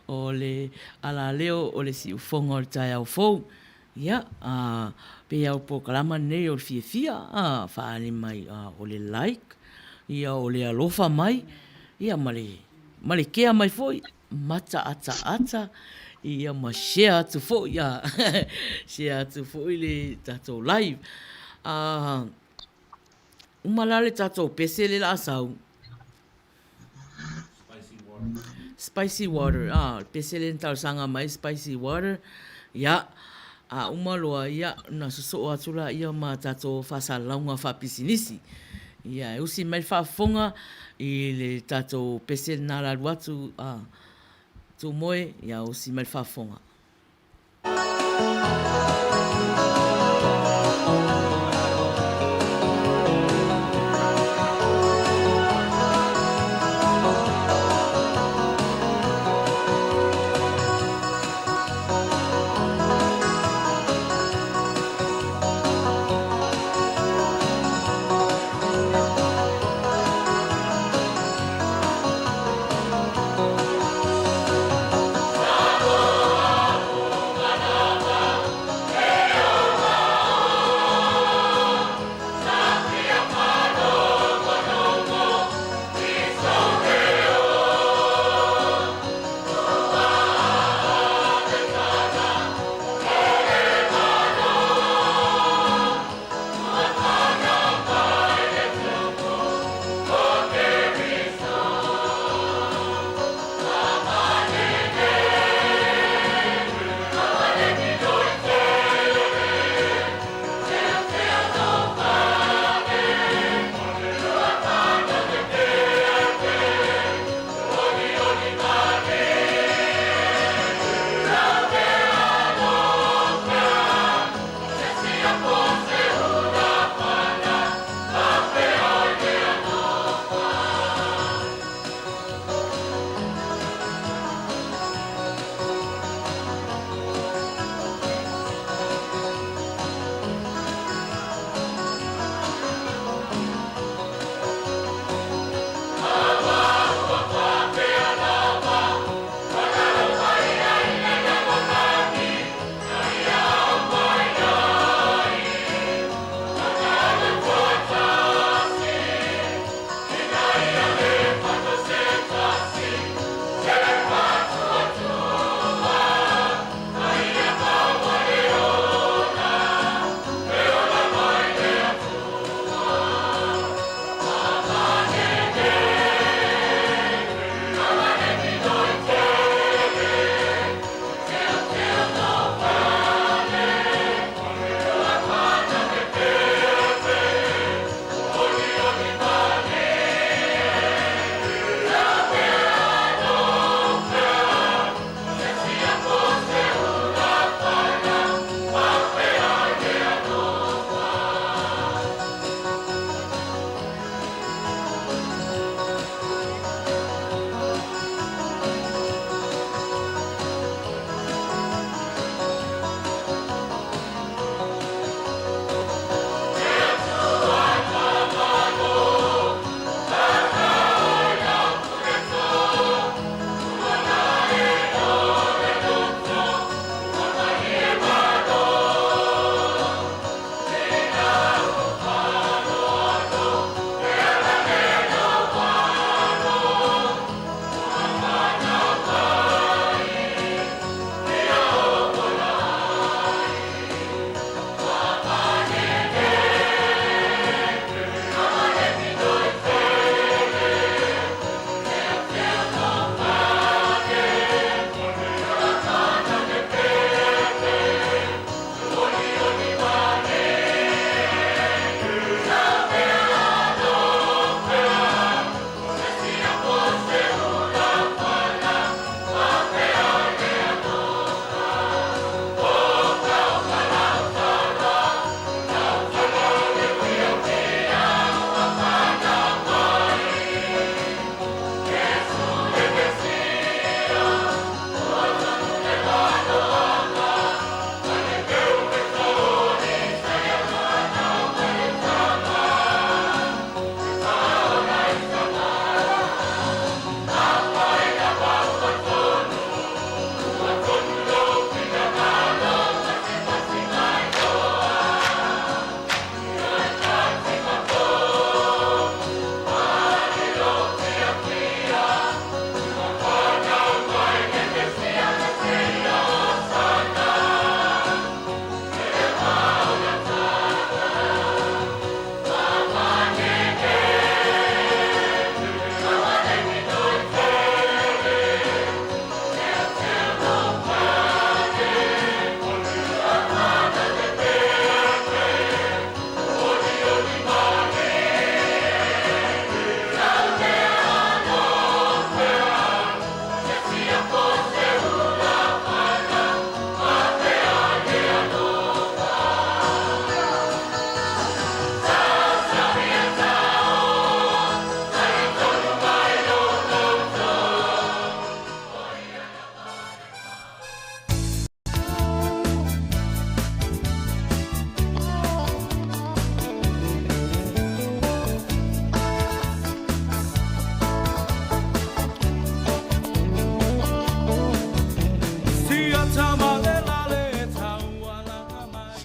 S2: o le ala leo o le si ufonga o le tai au fou. Ia, pe au polokalama nei o le fia, whaani mai o le like, ia o le alofa mai, ia male kea mai foi, mata ata, ia ma share atu fo ia share atu fo ile tato live umalale tato pesele la sau spicy water pesele tal sanga mai spicy water ia umaloa ia na so atu la ia ma tato fasa launga fa pisinisi ia usi mai fa fonga ile tato pesele na la watu tu moe ia o si mai fafonga.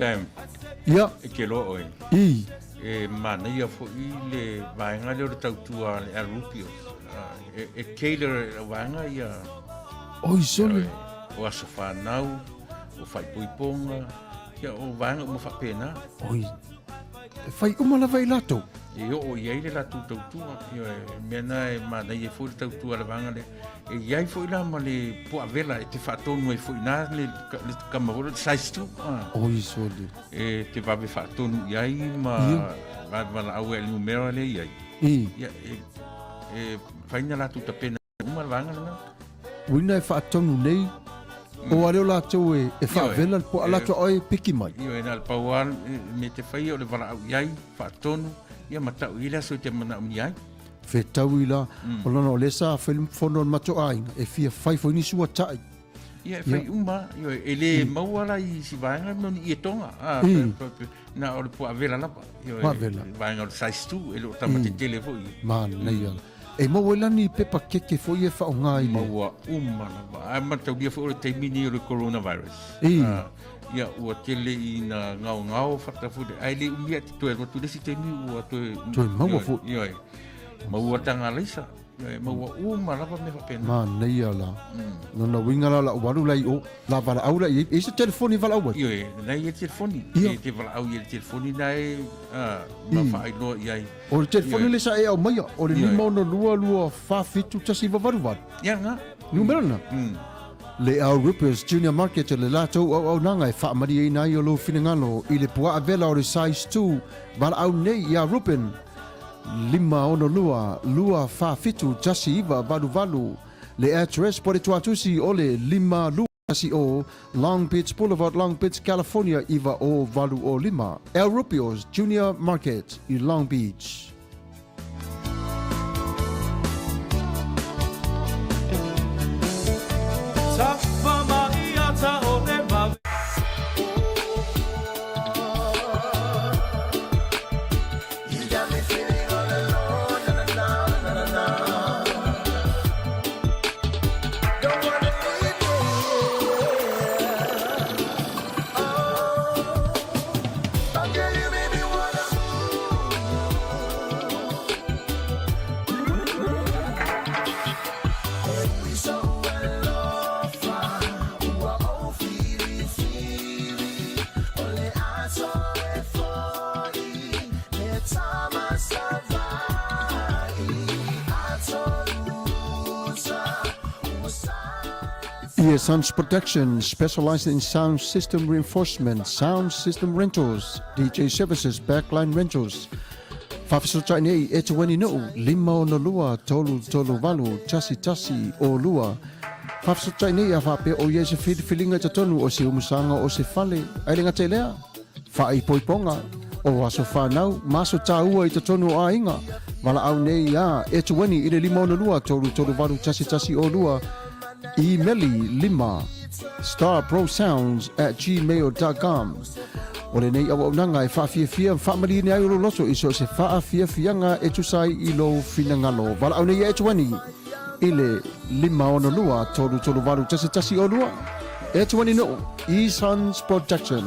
S5: Sam.
S6: Ia.
S5: E ke loa oe.
S6: I.
S5: E mana ia fo I le vaenga leo tautua le arupio. E cater e vaenga ia.
S6: Oi sole.
S5: O asa whanau, o whai puiponga, ia o vaenga o mawhapena.
S6: Oi. E whai umala vai lato.
S5: E o iei le latu tautua. Mena e mana ia fo le tautua le vaenga le. E iai fo ila ma le pua vela e te whaatonu e fo ina le kamahora saistu.
S6: Oi sole.
S5: E te wawe whaatonu iai ma wala au e numera le iai. Ia e whaina latu tapena uma le vaenga le nga.
S6: Wina e whaatonu nei. O areo lātou e whaavela le po alatua oe piki mai.
S5: Io e nā le pauar me te whai o le wala au iai, whaatonu, ia matau i la so te mana umi iai.
S6: Whetau i la, o lana o lesa whono mato ainga, e fia whai fwini sua tai.
S5: Ia e whai uma, e le mauala I si vaenga noni I e tonga. Nā o le po avela lapa. Vaenga o le saistu, e lo tamate tele fo I.
S6: Man, nei ala. E mau elani pepa keke fo I e whao ngā I le.
S5: Maua uma lapa. A matau dia fo o le teimini o le coronavirus. Ia ua tele I na ngao whatafude. Ai le umia te toe rotu lesi teimi ua toe.
S6: Toe maua fo.
S5: Ia e. Maua tanga leisa. Maua uma lapa me whapena.
S6: Man, nei ala. Nona wingala la waru lai o. La wala au lai. E se telefoni wala au.
S5: Ia e. Nei e telefoni. E te wala au I le telefoni nai. Ma whaai loa iai.
S6: O le telefoni le sa e au maia. O le lima ono lua whawhitu tasi wavaru waru.
S5: Ia ngā.
S6: Numerana. Le au Rippers Junior Market le lātou au nanga e whaamari e nai o lo finangalo I le pua avela o le size 2 wala au nei ia Rupen lima ono lua whawhitu tasi iwa valu le address po le tuatusi o le lima lua tasi o Long Beach Boulevard, Long Beach, California iwa o valu o lima El Rippers Junior Market I Long Beach. Sons Protection, specialized in sound system reinforcement, sound system rentals, DJ services, backline rentals. Whawhisotai nei e te wani nuu, lima o na lua, tolu walu, tasi o lua. Whawhisotai nei a whape o iese whilinga te tonu o se umusanga o se whale, ailinga te lea. Whaai poiponga, o aso whanau, maso tā ua I te tonu a inga. Wala au nei a e te wani I le lima o na lua, tolu walu, tasi o lua. Emaili lima starprosounds@gmail.com. O le nei awa unanga e whaafiafia whaamari ni ai uro loso iso se whaafiafianga e tusai I lo finangalo. Wala au nei e tuani I le lima ono lua tolu walu tasi o lua. E tuani no Sons Protection.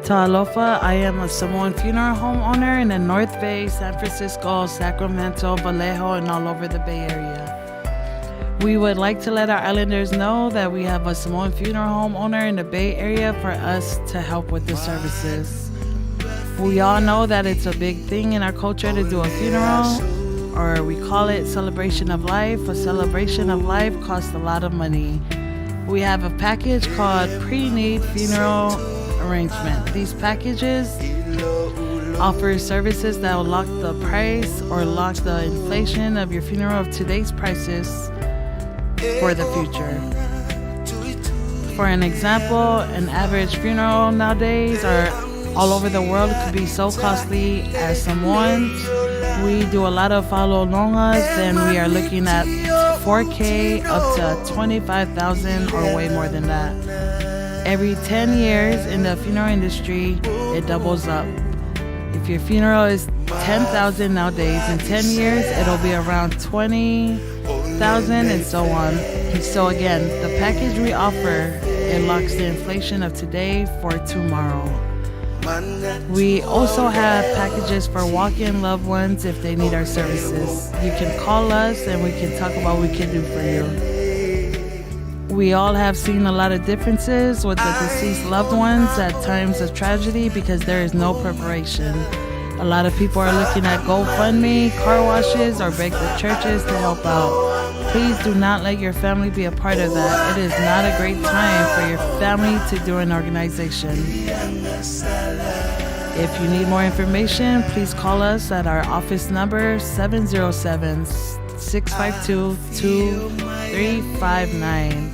S2: Ta'alofa, I am a Samoan funeral home owner in the North Bay, San Francisco, Sacramento, Vallejo, and all over the Bay Area. We would like to let our islanders know that we have a Samoan funeral home owner in the Bay Area for us to help with the services. We all know that it's a big thing in our culture to do a funeral, or we call it celebration of life. A celebration of life costs a lot of money. We have a package called pre-need funeral arrangement. These packages offer services that will lock the price or lock the inflation of your funeral of today's prices for the future. For an example, an average funeral nowadays or all over the world could be so costly. As Samoans, we do a lot of falolongas, and we are looking at 4K up to 25,000 or way more than that. Every 10 years in the funeral industry, it doubles up. If your funeral is 10,000 nowadays, in 10 years, it'll be around 20,000 and so on. So again, the package we offer, it locks the inflation of today for tomorrow. We also have packages for walk-in loved ones if they need our services. You can call us and we can talk about what we can do for you. We all have seen a lot of differences with the deceased loved ones at times of tragedy because there is no preparation. A lot of people are looking at GoFundMe, car washes, or beg the churches to help out. Please do not let your family be a part of that. It is not a great time for your family to do an organization. If you need more information, please call us at our office number 707-652-2359.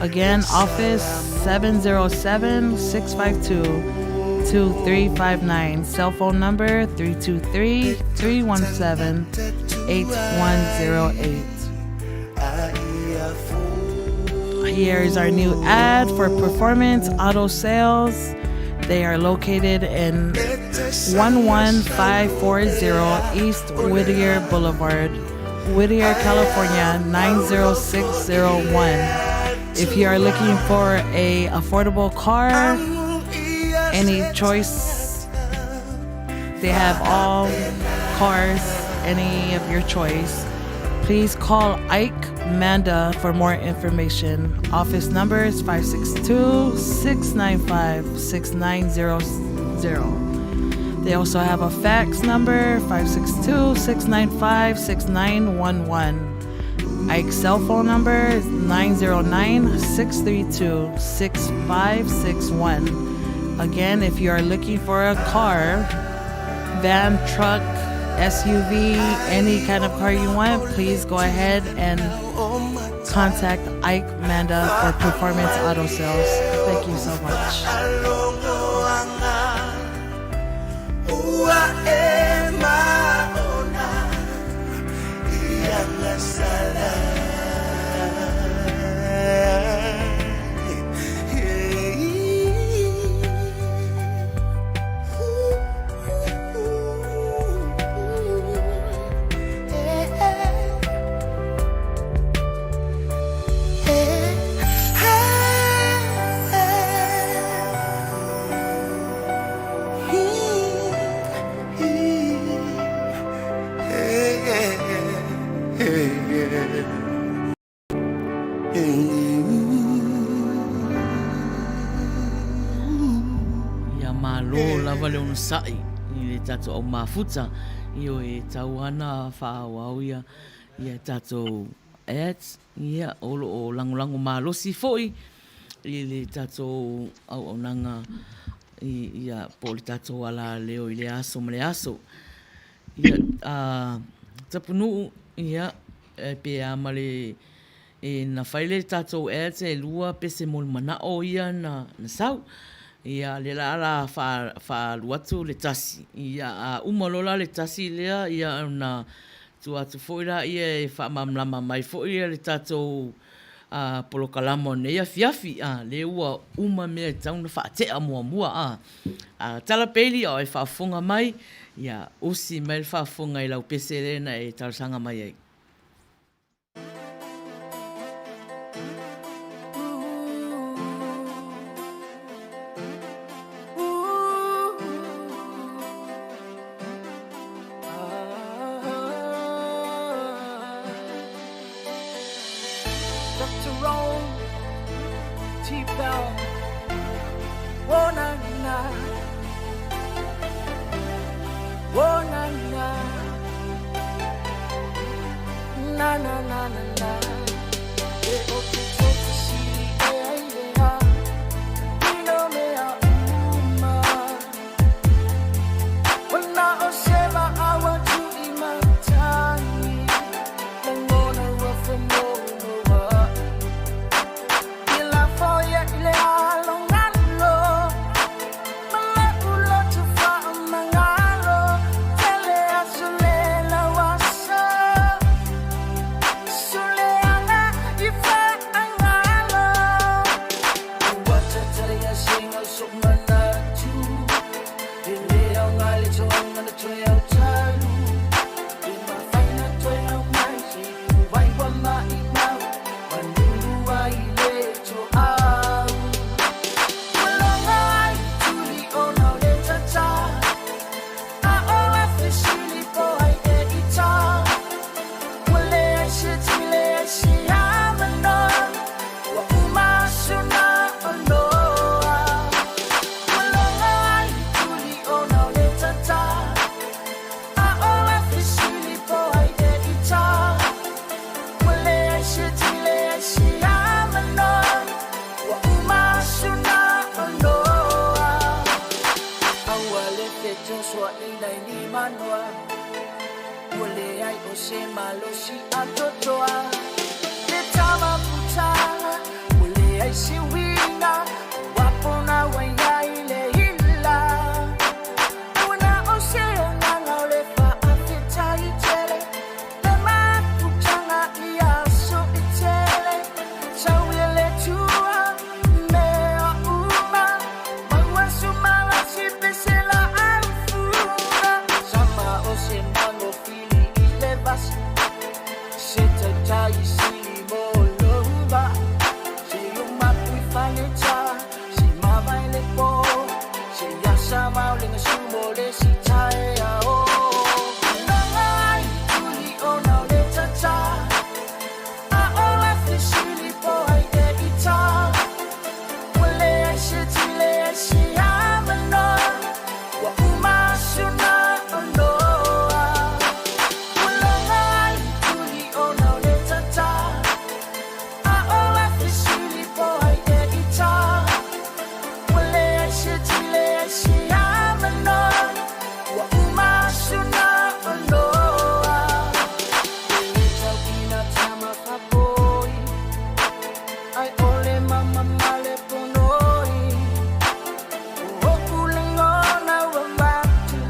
S2: Again, office 707-652-2359. Cell phone number 323-317-8108. Here is our new ad for Performance Auto Sales. They are located in 11540 East Whittier Boulevard, Whittier, California 90601. If you are looking for a affordable car, any choice, they have all cars, any of your choice. Please call Ike Manda for more information. Office number is 562-695-6900. They also have a fax number, 562-695-6911. Ike's cell phone number is 909-632-6561. Again, if you are looking for a car, van, truck, SUV, any kind of car you want, please go ahead and contact Ike Manda for Performance Auto Sales. Thank you so much. Sai I le tatou au mafuta I o e tauana whaawau ia tatou ads ia olo o langolango malosi foi I le tatou au nanga ia po le tatou ala leo I le aso ma le aso ia tapunu ia pe amale na whaile tatou ads e lua pese mol manao ia na sau Ia le la fa luatu le tasi ia umalola le tasi lea ia na tu atu foira ia fa mamlama mai foira le tatou polokalamo ne ia fiafi le ua uma me tau na fa te mua tala peli o e fa fonga mai ia usi mai fa fonga I lau pesere na e tarsanga mai ai
S7: manoa Ole ai o se malosi atotoa Te tama puta Ole ai se wina Wapona waiai le hila Awana o se onanga ole fa afeta I tele Le matutanga ia so I tele Tawile tua mea uma Maua sumala si pesela alfuna Sama o se mango fili ilevas Se te tai sili molomba Se yuma pui faneta Si mama ele po Se yasa maulinga sumole si tae a o Nangai tuli o na le tata A ola fisili po ai e ita Wale ai se tile ai si amano Wa umasuna onoa Nangai tuli o na le tata A ola fisili po ai e ita Wale ai se tile ai si amano Wa umasuna onoa Tau ina tama kapoi Ai ole mama male ponoi O kulengona wambatu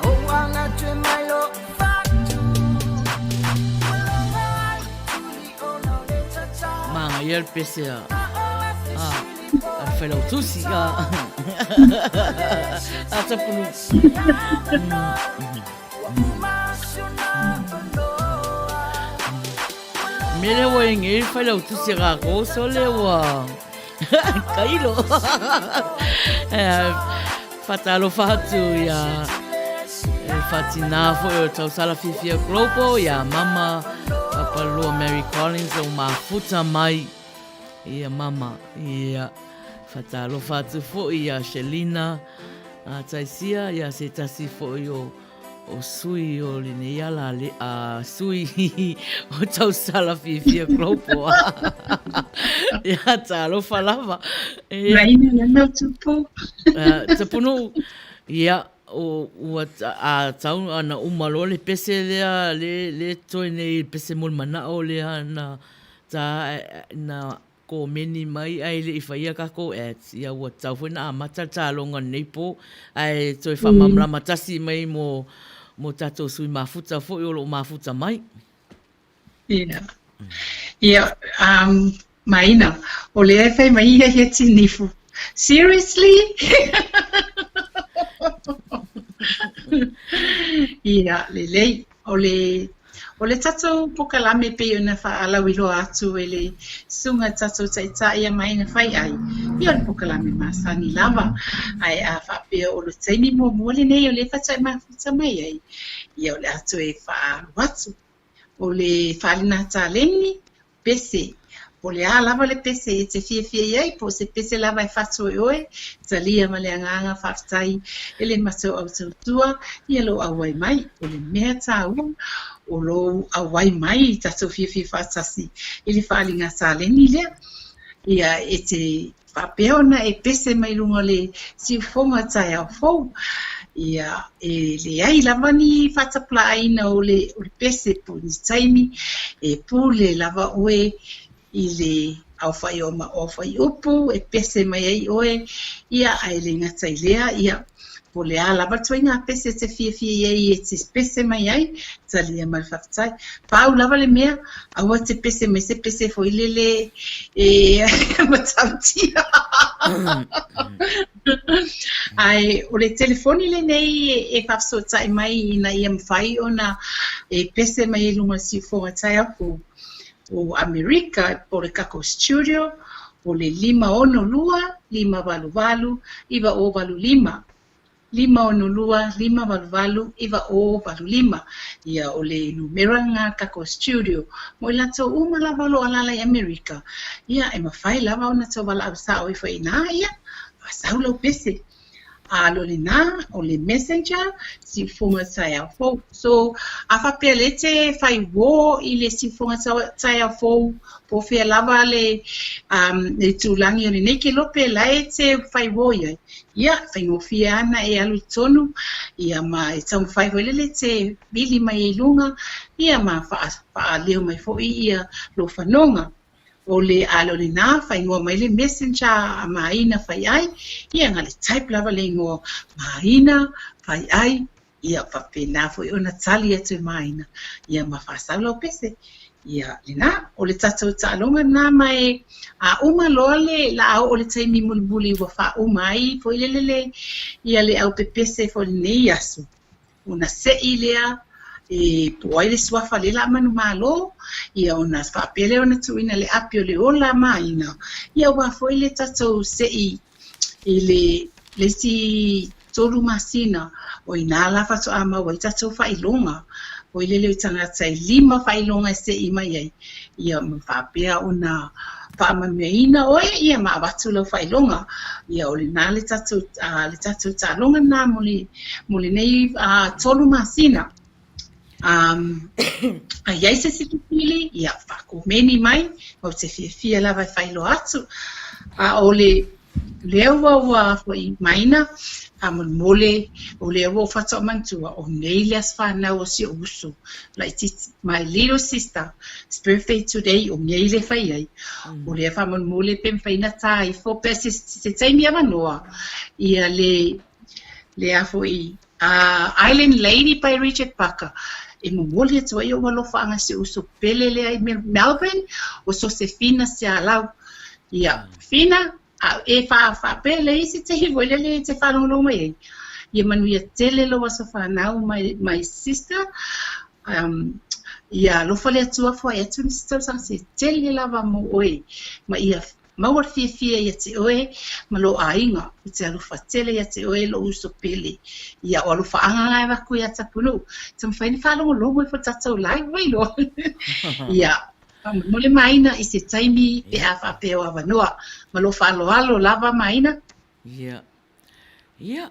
S7: O anga tue mailo fatu Walangai tuli ona le tata
S2: Manga ia le pese a whalau tusi a tapunu. Mele wa inge whalau tusi a ko so le wa kailo. Fatalo fatu ia fatina fo o tau sala fifia globo ia mama papalo Mary Collins o mafuta mai ia mama ia fatalo fatu fo ia Shelina a taisia ia se tasi fo o sui o lini ala le a sui o tau sala fifia globo ia talo falava
S3: Raina yana tupu.
S2: tapunu ia o a tau ana umalo le pese le toine pese mol mana o le ana ta na ko meni mai ai le ifaia ka ko ia o tau foi na mata talonga nei po ai toi fa mamla matasi mai mo tato sui mafuta fo o lo mafuta mai
S3: Yeah. Yeah. Maina. Ole e fai mai ia he tinifu. Seriously? Ia, lelei. Ole tato pokalame pe ona fa ala wilo atu ele sunga tato taita ia mai na fai ai. Ia ole pokalame masani lava. Ai a fa pe o lo taimi mo mole nei ole fa tai mafuta mai ai. Ia ole atu e fa watu. Ole falina taleni pese. Ole a lava le pese e te fia iai po se pese lava e fatu e oe. Talia ma le anganga whaftai ele maso au tautua ia lo awai mai. Ole mea tau o lo awai mai tato fia fatasi. Ele whalinga taleni lea. Ia e te whapeona e pese mai lunga le siufonga tai au fou. Ia e le ai lava ni whatapla aina o le pese po ni taimi e pu le lava oe I le au whai o ma o whai upu e pese mai ai oe ia ai le ngata I lea ia po le a lava tui ngā pese te fia ai e te pese mai ai talia mai whaftai pau lava le mea aua te pese mai se pese fo ilele e matautia ai o le telefoni le nei e whafsotai mai ina ia mwhai o na e pese mai e lunga si fonga tai aku o Amerika po le kako studio o le 512 iwa o 5 512 iwa o 5 ia o le numero ngā kako studio mo I lato uma lava lo alala I Amerika ia e mawhai lava o na tau wala au sao I whaina ia a saulau pese lo le nā o le messenger si funga tai au fou. So a whapea le te whai wō I le si funga tai au fou po whea lava le tūlangi o le nei ke lope lai te whai wō iai. Ia, whai ngofia ana e alu tonu, ia ma e tau whai wele le te bili mai e lunga, ia ma wha leo mai fo ia lo whanonga. O le alo le nā, whai ngoa mai le messenger a maina whai ai, ia ngā le type lava le ngoa maina whai ai, ia whapena fo I ona tali atu maina, ia ma whasalo pese. Ia le nā, o le tatou ta'alonga nā mai a uma loa le la au o le taimi mulibuli wa wha uma ai, fo I le ia le au pepese fo le nei asu. Una se'i lea, po ai le suafa le la manu malo, ia ona whapele ona tuina le api o le ola maina. Ia wa fo I le tatou se'i I le si toru masina, o I nā lafa to ama wa I tatou whailonga. O I lele tangata I 5 whailonga se I mai ai. Ia ma whapea ona whaamameina oe, ia ma watu lau whailonga. Ia o le nā le tatou tālonga nā mole nei tolu masina. A iai se sikipili, ia whako meni mai, o te fia lava whailo atu. A o le lewa wa I maina, mole o le wo fata mantua o nei les whanau o si usu. Like my little sister, spirit faith today o nei le whai ai. O le whamon mole pen whaina tai, fo pe se taimi amanoa. Ia le afo I Island Lady by Richard Parker. E mole atu ai o walofa anga si usu pele le ai Melbourne, o so se fina se alau. Ia, fina, e fa pele isi te hiwele le te whanolo mai ei. Ia manuia tele lo waso whanau my sister. Ia lofa le atua fwa e atu nisi tau sang se tele lava mo oe. Ma ia maua fia ia te oe, ma lo ainga. I te alufa tele ia te oe lo uso pele. Ia o alufa anga ngai waku ia tapunu. Tam whaini whanongo lomo e fo tatau lai wai lo. Ia. Mole maina I se taimi pe a whapeo awa noa. Ma lo whalo lava maina.
S2: Ia. Ia.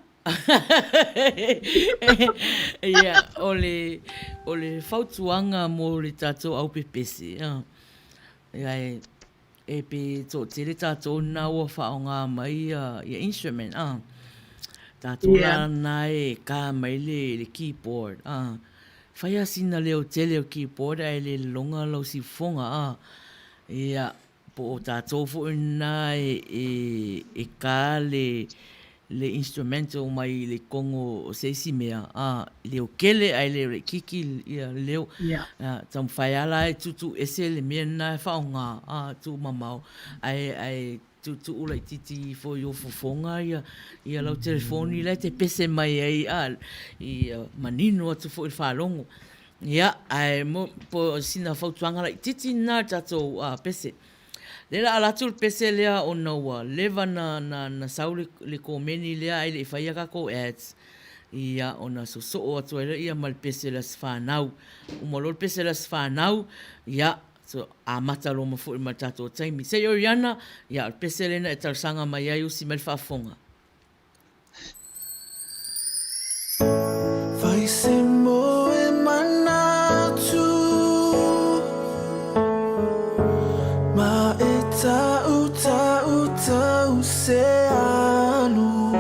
S2: Ia, o le whautuanga mo le tātou au pepese. Ia e pe tō tere tātou nā ua whaonga mai ia instrument. Tātou nā e kā mai le keyboard. Whai asina leo tele o keyboard ai le longa lau si fonga. Ia, po o tātou fo nā e kā le instrumento mai le kongo o seisi mea. Leo kele ai le kiki ia leo. Tam whai ala e tutu ese le mea nā e whaonga. Tu mamau. Ai tu ula I titi fo yo fofonga ia lau telefoni lai te pese mai ai ia manino atu fo I whalongo. Ia, ai mo po sina whautuanga lai titi nā tatou pese. Lela alatu le pese lea o naua, leva na sau le komeni lea ai le whaia kako ads. Ia o na so atu ai ia mal pese las whanau. Umalol pese las whanau, ia so a mata lo mafu I matato taimi. Se yo yana, ia pese lena e tarsanga mai ai usi mal whafonga.
S7: Vai se mo e manatu ma e tau se anu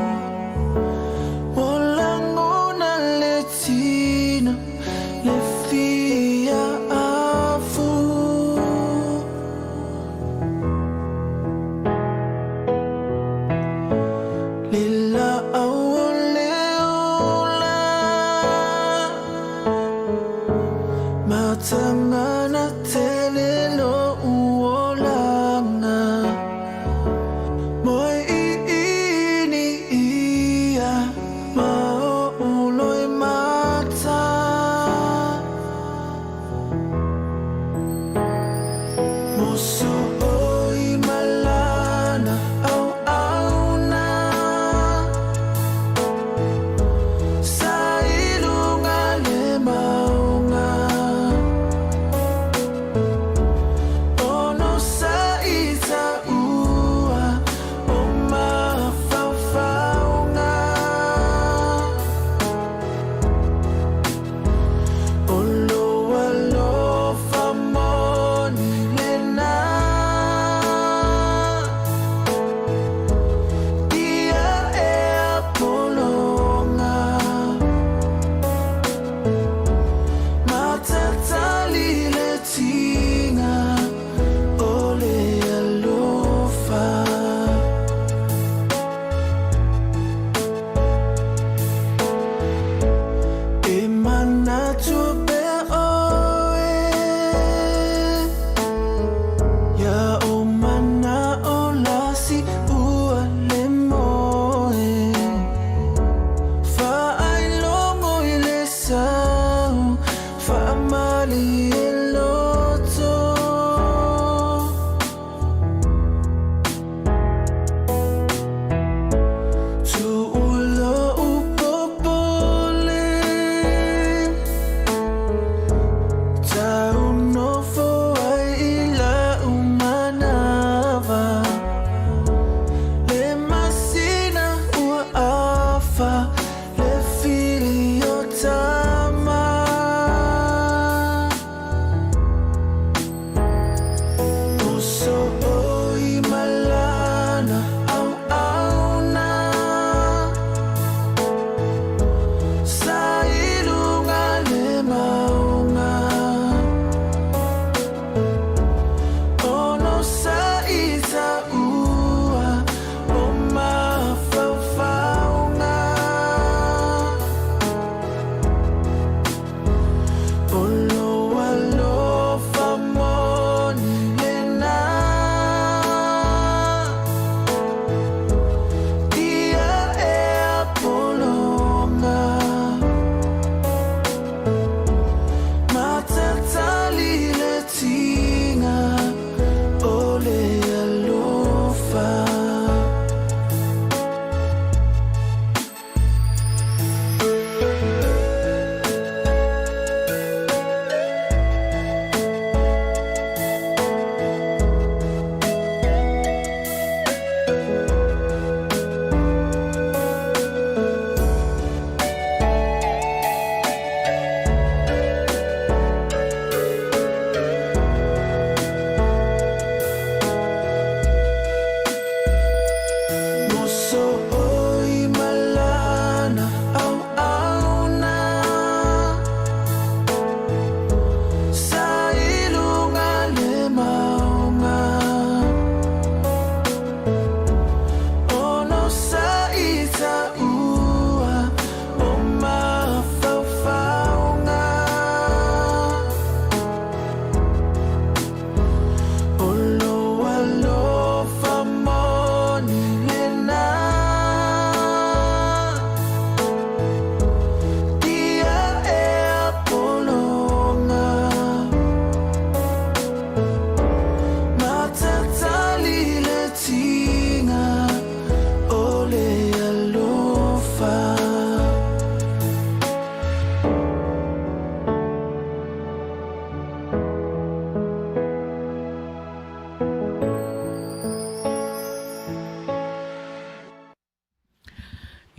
S7: molangona le tina le fia afu lila awole ola matangana tele lo uolanga moi ini ia mau uloi mata musu oi malana au auna sailunga le maunga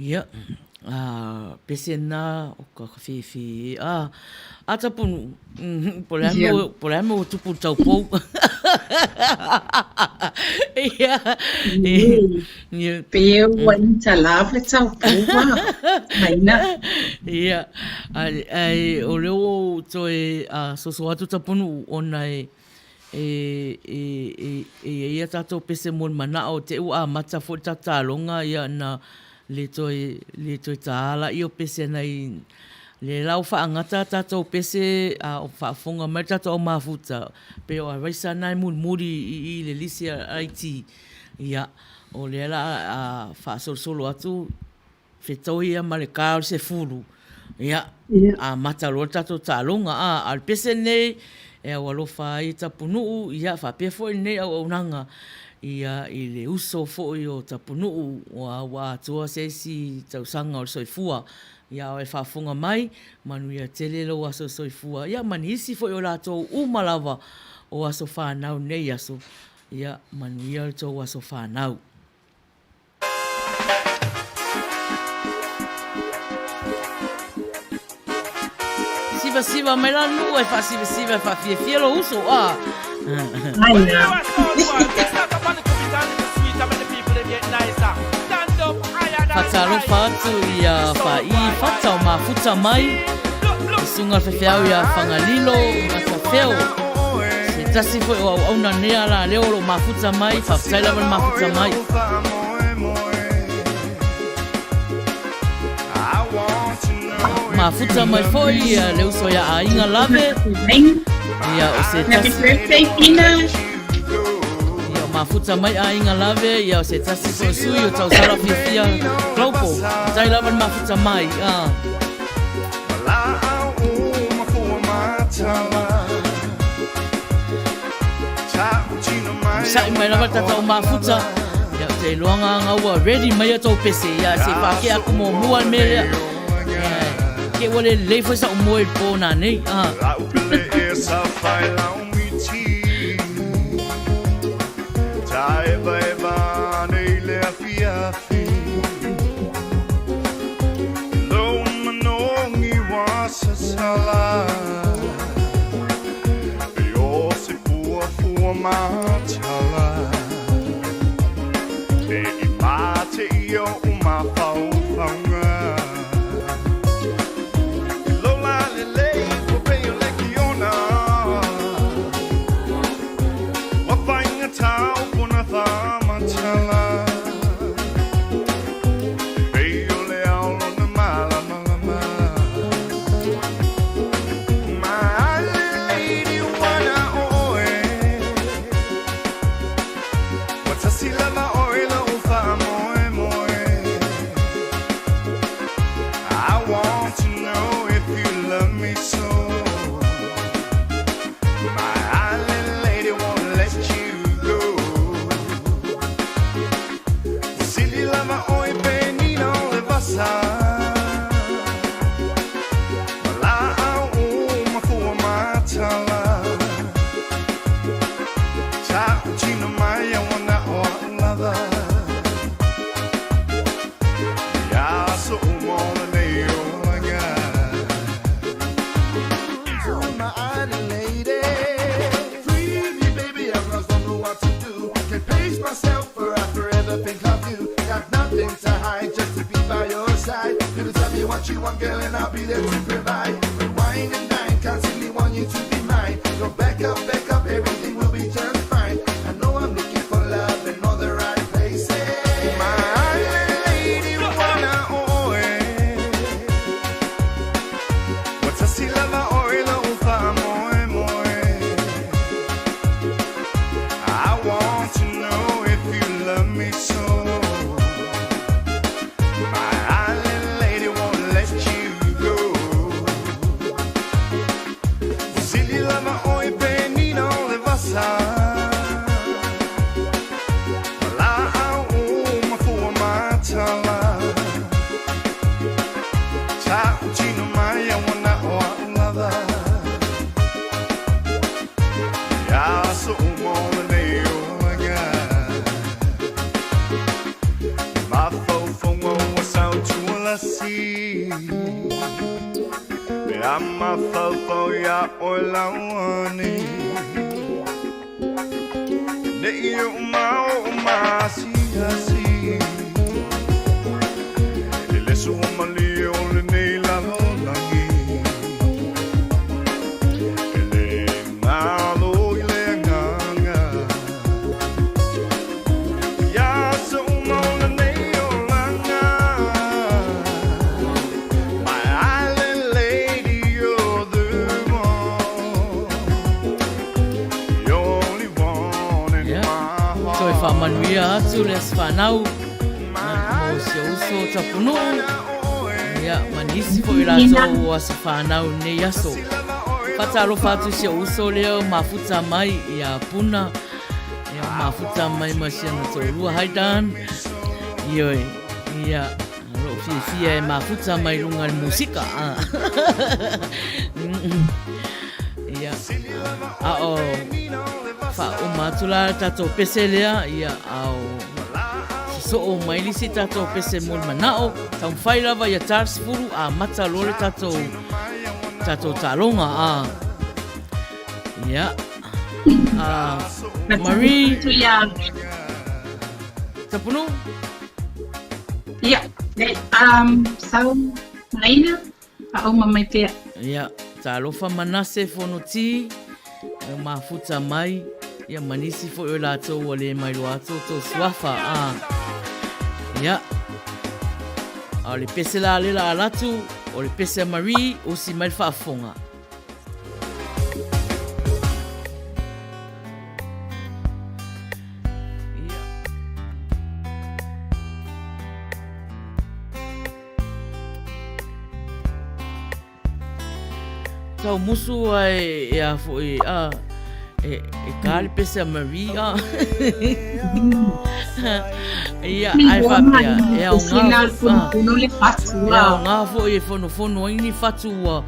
S2: Ia. Pesena o ka whi. Atapunu. Por amo tupu tau pou. Ia.
S3: Peo wan talawa tau pou. Maina.
S2: Ia. Ai o leo toi soso atu tapunu ona ia tatou pese mon mana o te ua mata fo tatalonga ia na le toi taala io pese nei le lau whaangata tatou pese o whaafonga mai tatou mafuta pe o raisa nai muri i le lisi aiti ia o le ala whaasolo atu whetau ia ma le kao se furu ia a mata lo tatou talonga al pese nei e walofa i tapunuu ia whapea foi nei au nanga ia i le uso foi o tapunuu wa atua sesi tausanga o soifua ia o e whafonga mai manu ia telelo aso soifua ia manisi foi o latou umalawa o aso whanau nei aso ia manu ia o tau aso whanau. Siva mai la nu e fa siva fa fie lo uso Fatalo fatu ia fa I fata o mafuta mai sunga fefeau ia fangalilo mata feo se tasi foi o ona nea la leo lo mafuta mai fa taila mafuta mai mafuta mai foi ia leo so ia ainga lave ia o se tasi ia mafuta mai ainga lave ia o se tasi so sui o tau sala fifia klopo tai lava mafuta mai sai mai lava tatau mafuta ia te luanga ngaua ready mai tau pese ia se pake aku mo muan me ke wale le foi sa moi pona nei esa fai la umiti tai vai va nei le afia fi lo manongi wasa sala yo se fu matala e mate io uma pau
S1: Ama fafau ya olawani Ne iyo umasi Ele sumali ole neila lonangi Ele malo ile nganga Ya sumala neolanga My island lady, you're the one The only one in my heart
S2: So if Manuia atu le asfanau mo se uso tapunu ya manisi fo ila so asfanau ne yaso fatalo fatu se uso leo mafuta mai ya puna ya mafuta mai masiana to lua haidan yo ya lo fia mafuta mai lunga musika ya ao fa o matula tato peselea ya ao so o maili si tato pese mol manao tam fai lava ya tars furu a mata lore tato talonga ya Marie tapunu
S3: ya sau maina au mamai pea
S2: ya talofa manase fonoti mafuta mai ya manisi fo yo lato wale mai loato to swafa ya ole pese la le la latu ole pese Marie o si mai fa fonga tau musu ai ya fo e kali pese Marie ia ai fa pia e o
S3: no le fatu
S2: nga fo e fono ini fatu wa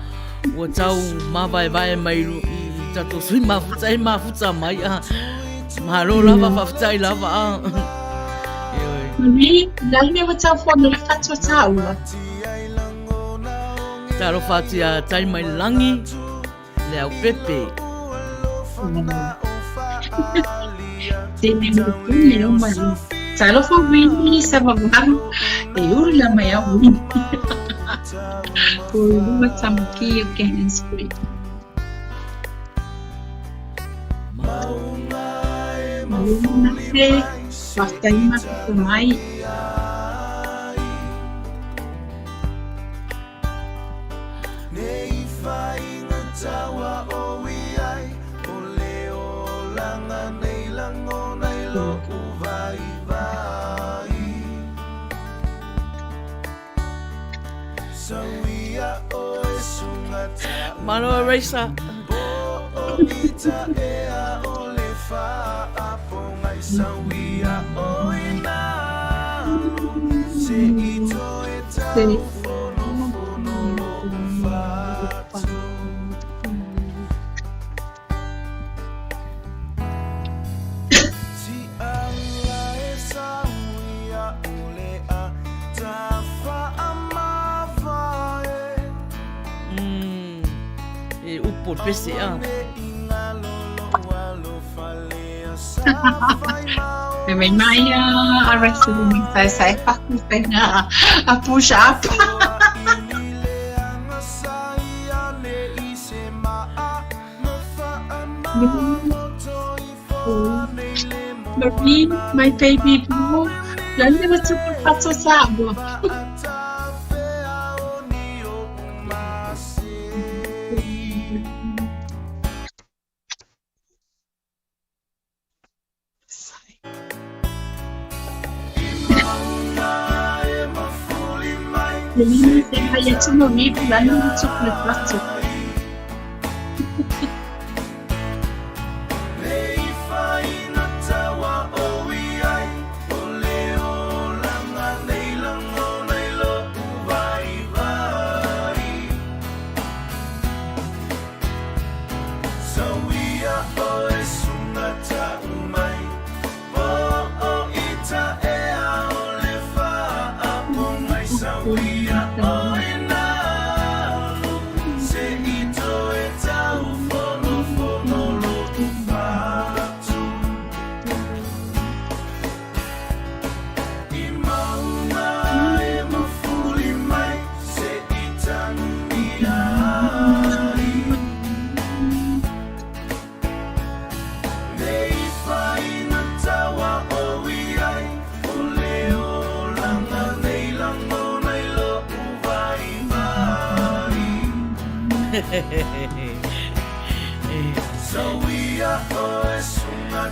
S2: tau ma vai mai tato sui mafuta mai malo lava fafuta lava
S3: Marie dai me wa tau fono le fatu tau
S2: taro fatu ya tai mai langi le au pepe
S3: Tene mo le o mai talo fo wini sa vagaru e urla mai au ko luma tamki o Cannon Street Maluma se basta ima mai
S2: Malo Raisa por PCA.
S3: May maya arrested me sa faculty na a push up. Marie, my baby blue, yan naman super pato sa abo. Lili se haya chumo mi plano de chocolate plato. We are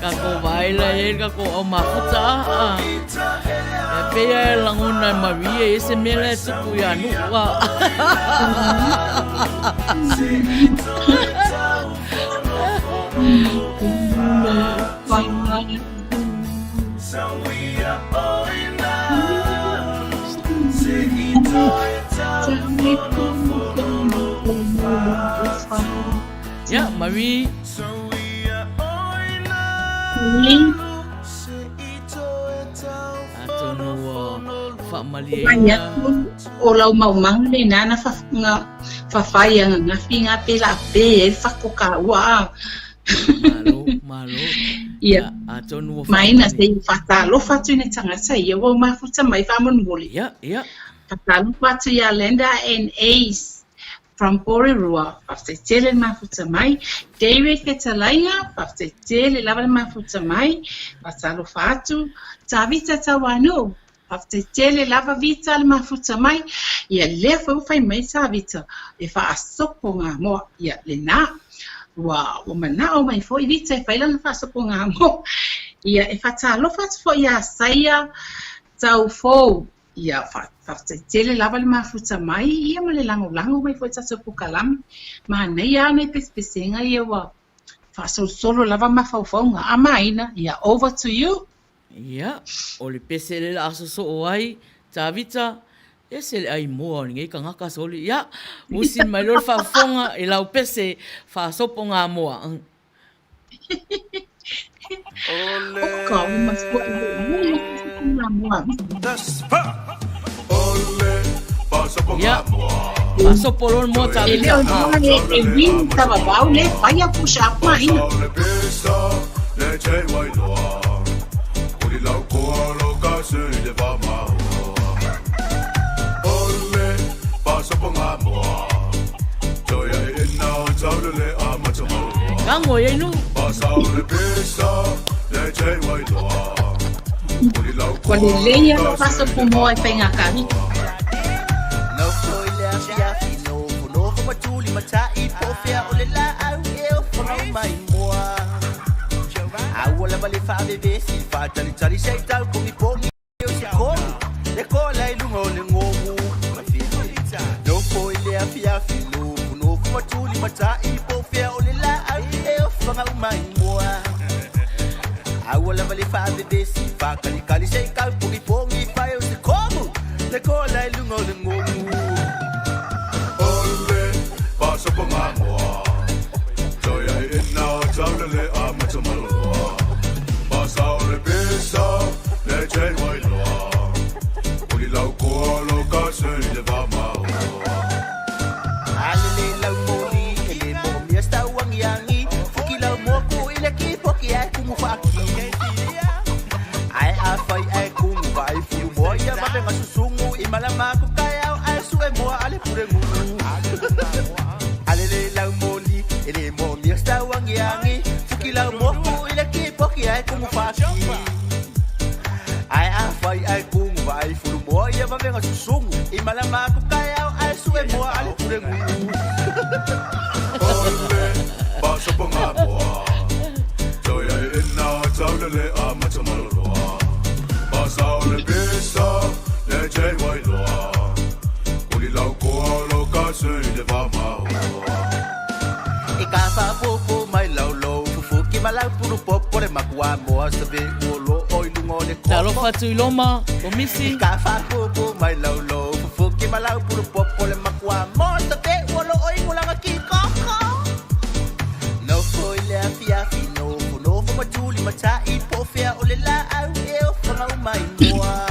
S2: Kako baila kako o mafuta pea languna Maria ese mele tuku ya nuwa Ya, Marie.
S3: Banyak olau mau mang le nana fa yang ngafinga pela pe fa ko ka wa
S2: Malo.
S3: Ya.
S2: Atonu
S3: Mai na sei fa ta lo fa tu ne tanga sai yo ma fu ta mai fa mon moli.
S2: Ya.
S3: Fa ta lo fa tu ya lenda and Ace from Porirua. Fa te tele ma fu ta mai. David Ketalainga fa te tele lava ma fu ta mai. Fa ta lo fa tu ta vita ta wano. Tele lava vita le mafuta mai ia le fai mai sa vita e fa asopo nga mo ia le na wa o mana o mai foi vita e fai la fa asopo nga mo ia e fa lo fa fo ia saia tau fo ia fa tele lava le mafuta mai ia mo le lango mai foi sa sopo kalam ma nei ana pespesenga ia wa fa solo lava ma fa nga amaina ia over to you.
S2: Ya, ole pese le aso so oai, tavita, ese le ai moa ninguei ka ngaka soli. Ya, usin mai lor fa fonga e lau pese fa sopo ngā moa.
S1: Ole.
S2: Ya, fa sopo lor moa tavita.
S3: E win tava bau le fai a puxa mai.
S2: Kango ye nu.
S3: Quando leia não passa por moi penga kami.
S7: No foi le afia fino no como tuli mata I pofia olela au eu for mai moa. Awala vale fa bebe si fa tali tali sei tal con I poni eu se como le cola I lungo le ngomu. No foi le afia fino no como tuli mata I pofia olela au eu for mai moa. Awala vale fa bebe si fa tali tali sei tal con I poni fa eu se como le cola I lungo le ngomu.
S1: Ole, pasa por amor. Joy in now, totally I'm a tomorrow. Pasa ole pesa, le chei wai loa. Uli lau koa lo ka se le va mau.
S7: Ale lau moli, ele mo mi esta wang yangi. Fuki lau mo ku ile ki poki ai kumu faki. Ai afai ai kumu vai fu mo ya ba benga susungu imalama ku kaya ai su e mo ale purengu. Ale lau moli, ele mo mi esta wang yangi. Fuki lau mo ku ile ki poki ai kumu faki. Ai afai ai kumu vai fu mo ya ba benga susungu imalama ku kaya ai su e mo ale purengu.
S1: Ole, pasa por amor. Joy in now, totally I'm a tomorrow. Pasa ole pesa, le chei wai loa. Uli lau koa lo ka se le va mau.
S7: Ika fa popo mai lau lo fuki malau puru popo le makua moa sabe olo oi lungo le ko.
S2: Talo fatu iloma, komisi.
S7: Ika fa popo mai lau lo fuki malau puru popo le makua moa sabe olo oi ngulanga ki koko. No foi le afia fino no fo matuli mata I pofia ole la au eu fa mai moa.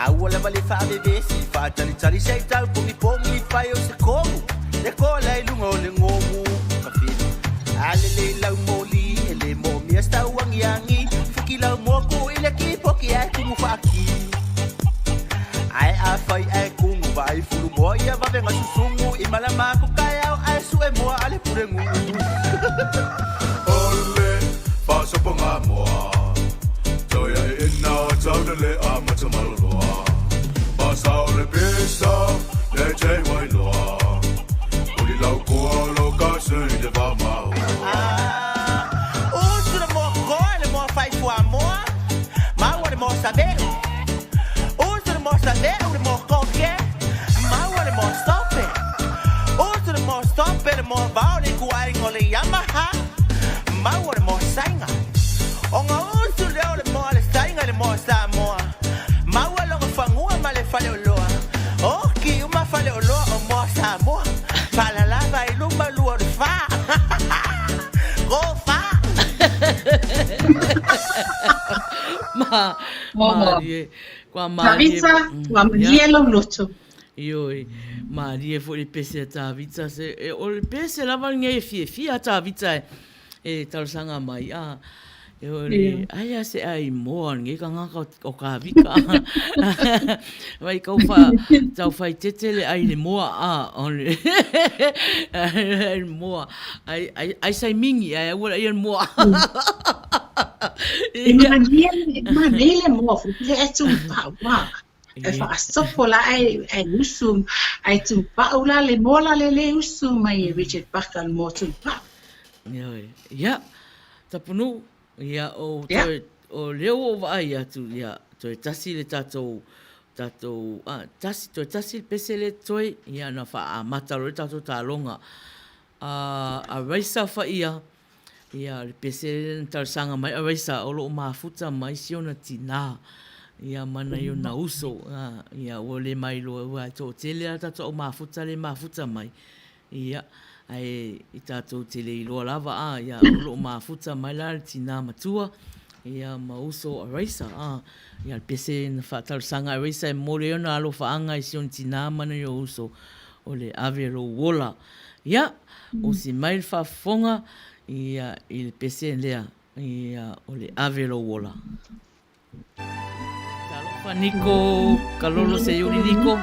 S7: Awala vale fa bebe si fa tali tali sei tal con I pongi fa eu se como. Le cola I lungo le ngomu kafiri. Ale le lau moli ele mo mi esta wang yangi. Fuki lau mo ku ile ki poki ai kumu faki. Ai afai ai kumu vai furu mo ia va venga susungu imalama ku kaya ai su e mo ale purengu.
S1: Ole, pasa por amor. Joy in now, totally I'm a tomorrow. Pasa ole pesa, le chei wai loa. Uli
S8: mo vao le kuai ngole Yamaha mau le mo sainga o nga usu leo le mo le sainga le mo Samoa mau lo ngafangua ma le fale oloa o ki uma fale oloa o mo Samoa fala lava I lumba lua le fa go fa
S2: Marie qua
S3: Marie qua Marielo Lucho
S2: Ioi, Marie fu le pese a tavita se e o le pese lava ngai fia tavita e talsanga mai a e o le ai se ai mo ngai ka ngaka o ka vika vai ka fa tau fai tetele ai le mo a on le mo ai sai mingi ai o ai mo
S3: Manele mo fu le etu pa e fa sopo la ai usum ai tu pa ula le mola le usum mai Richard Bakal mo tu pa
S2: ya tapunu ya o leo vai atu ya to tasi le tato tasi pesele toi ya na fa mata ro tato talonga a raisa fa ia le pesele tar sanga mai a raisa o lo mafuta mai siona tina ia mana yo na uso ia ole mai lo wa to tele ata to mafuta le mafuta mai ia ai itato tele lo lava ia lo mafuta mai la tina matua ia mauso eraser ia pese na fatal sanga eraser mole ona lo faanga ision tina mana yo uso ole avelo wola ia o si mai fa fonga ia il pese lea ia ole avelo wola Nico, Kalolo se yuri Nico.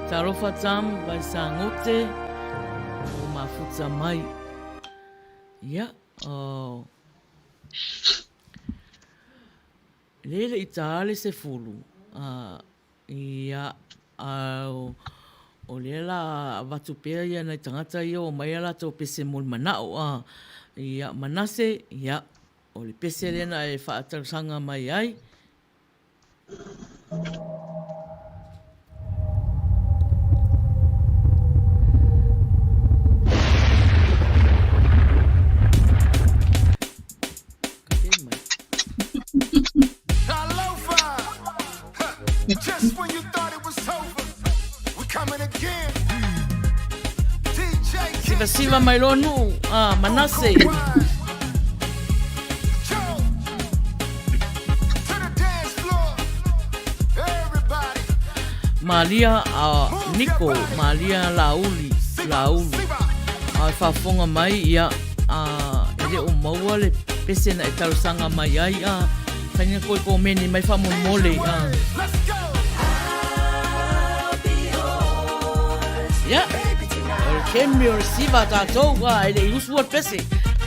S2: Tarofa tam vai sangote o mafuta mai. Ia, lele i tāle se fulu. Ia, o lela watupea ia nei tangata ia o mai ala tō pese mol manao. Ia, manase, ia, o le pese lena e whaatarusanga mai ai.
S9: Just when you thought it was over, we're coming again. DJ
S2: Siva mai lonu, manase. Malia Nico, Malia Laulu. Ai whafonga mai ia ele o maua le pese na e tarusanga mai ai kainga koe ko meni mai whamomole ia o kemi o siva tātou ele i usu o pese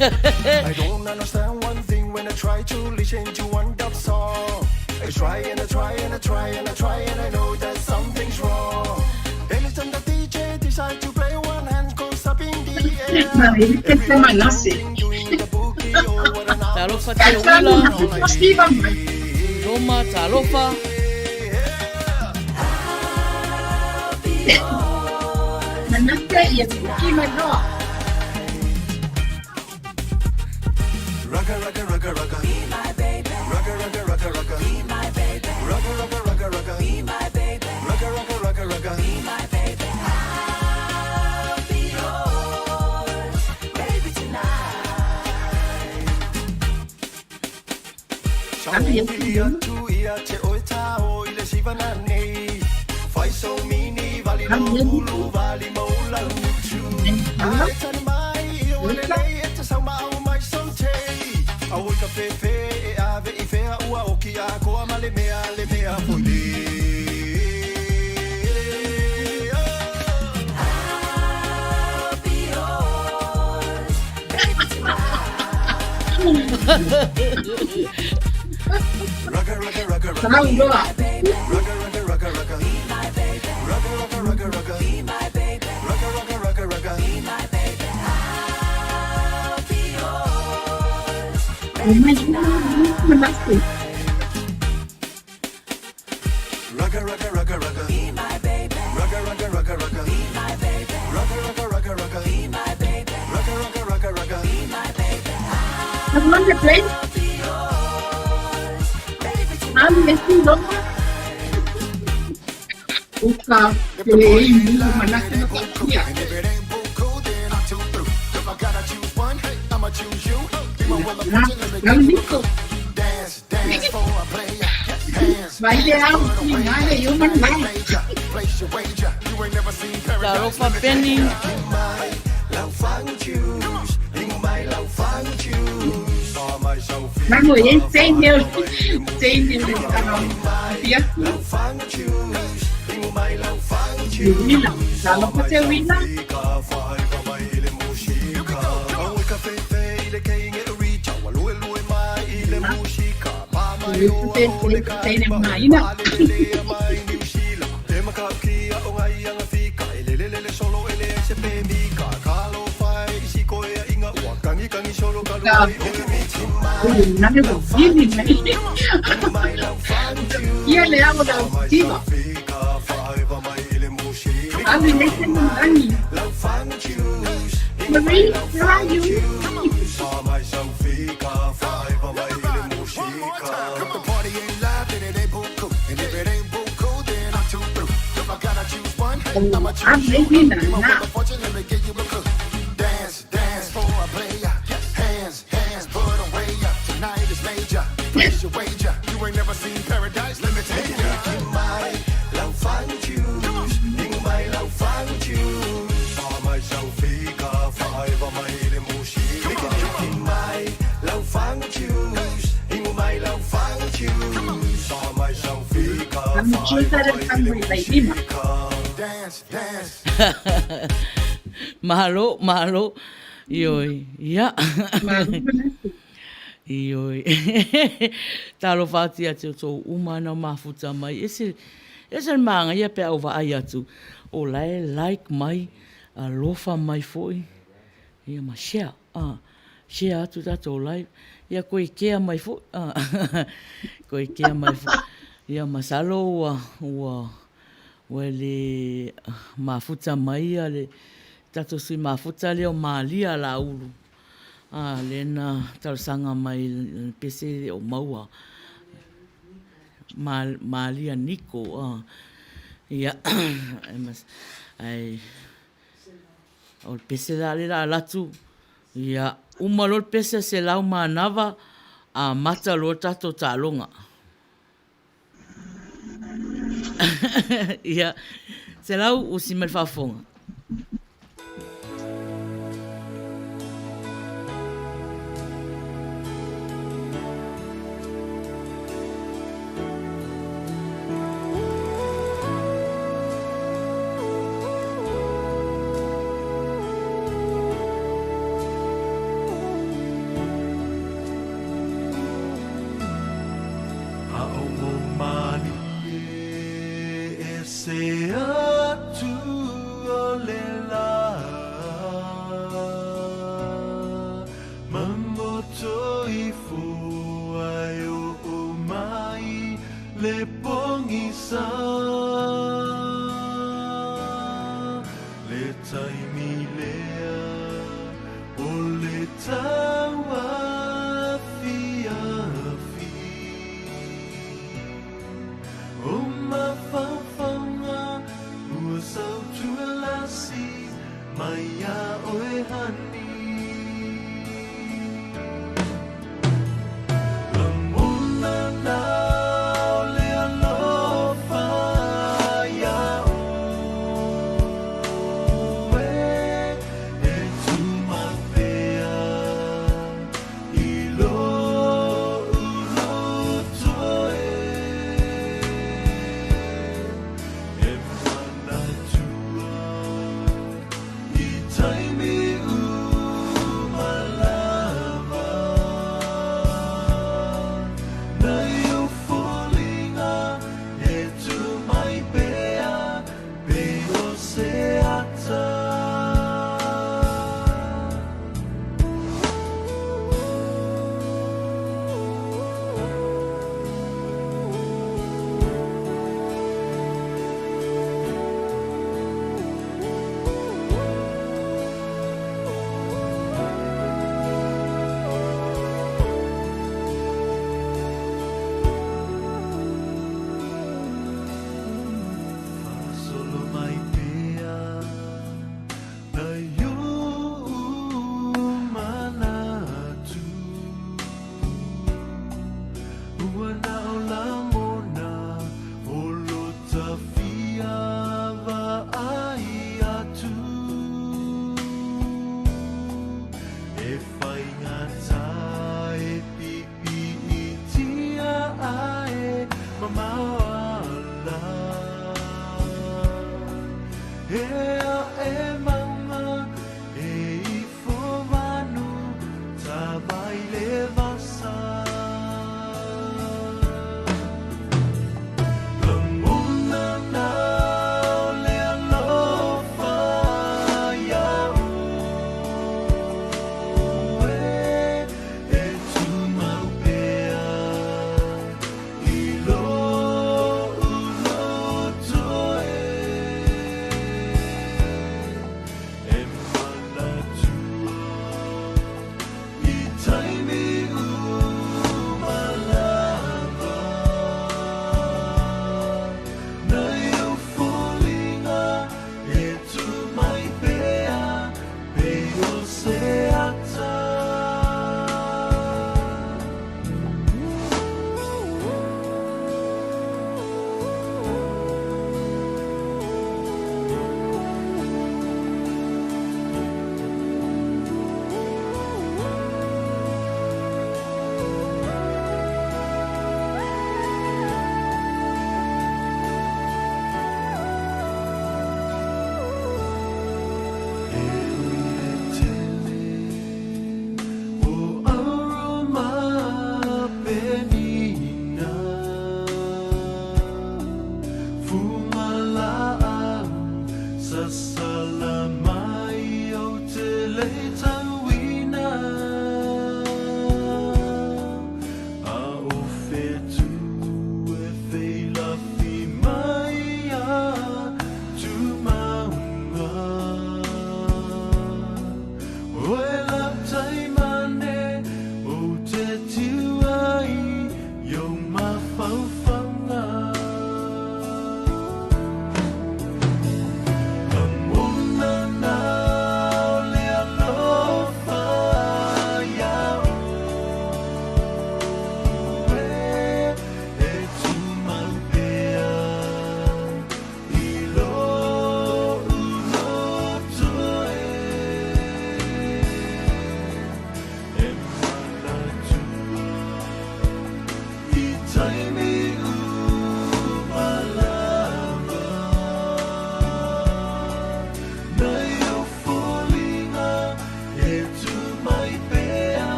S9: I don't understand one thing when I try to listen to one dub song. I try and I try and I try and I try and I know that something's wrong. Anytime the DJ decides to play one hand goes up in the air. Everything doing the boogie or what an
S2: Talofa te wila Roma talofa
S3: Manase ia kuki mai roa.
S9: Rugga, rugga, rugga, rugga. Be my baby. Rugga, rugga, rugga, rugga. Be my baby. Rugga, rugga, rugga, rugga. Be my baby. Rugga, rugga, rugga, rugga. Be my baby. I'll be yours, baby tonight. Ia tu ia te oita o ile sivana nei. Fai so mini vali no ulu vali moula uchu. Ai tani mai o le lei e te saumau mai sonte. Aoi ka fefe e ave I fea ua o ki a koa ma le mea poile. I'll be yours, baby tonight. Rugga, rugga, rugga, rugga.
S3: Sanau roa.
S9: Rugga, rugga, rugga, rugga. Be my baby. Rugga, rugga, rugga, rugga. Be my baby. Rugga, rugga, rugga, rugga. Be my baby. I'll be yours, baby tonight.
S3: Manase.
S9: Rugga, rugga, rugga, rugga. Be my baby. Rugga, rugga, rugga, rugga. Be my baby. Rugga, rugga, rugga, rugga. Be my baby. Rugga, rugga, rugga, rugga. Be my baby.
S3: Have one the plate.
S9: I'll be yours, baby tonight.
S3: Ami esi roa. Uka ele imu manase no kakia.
S9: And if it ain't buku, then I'm too through. If I gotta choose one, hey, I'ma choose you. Be my will of fortune, let me
S3: Não
S9: get you.
S3: nico.
S9: Dance, dance for a player. Hands,
S3: Vai lear o final e eu mandar.
S9: major. Place your wager. You ain't never seen paradise.
S2: Tarofa Penny
S9: Mai, lau fang choose. Ing mai lau fang choose. Saw myself
S3: Vamos, ele tem Deus. Tem Deus. Ia.
S9: lau fang choose. Ing mai lau fang choose.
S3: Wina. Lalo pa te wina. Tem mai na. Nani ko gini mai. Ia le amo da tiva. Ami listen nani. Marie, where are you? I'm leaving now.
S9: Dance, dance for a player. Hands, hands, put away. Tonight is major. Place your wager. You ain't never seen paradise. Let me take you. My love fun choose. My love fun choose. For myself, five of my emotion. My love fun choose. My love fun choose. For myself,
S3: I'm choosing that I'm with my team.
S9: dance, dance, dance.
S2: Mahalo. Ioi, ia. Ioi. Talo whāti atu tō umana mafuta mai. Ese maanga ia pe au wa ai atu. O lai like mai, lofa mai foi. Ia ma share. Share atu tato live. Ia koe kea mai foi. Koe kea mai foi. Ia masalo ua le mafuta mai le tato sui mafuta leo maalia la ulu. Lena tausanga mai pese o maua. Maalia niko. Ia, o pese la le la latu. Ia, umalol pese se lau manava a mata lo tato talonga. Ia, se lau usi mel fafonga.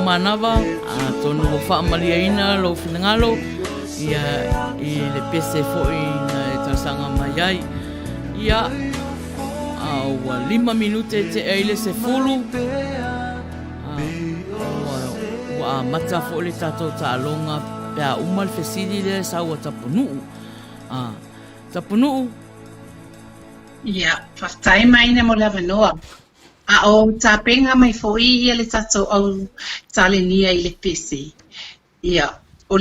S2: Manava tonu o whaamaliaina lo whinangalo ia I le pese fo'i na e tasanga mai ai ia ua 5 minute te eile se fulu ua mata fo'i le tatou ta'alonga pea umal fesidi le saua tapunuu tapunuu
S3: ia whaftai mai na mo lava noa a o tapenga mai fo'i ia le tatou au talenia I le pese ia o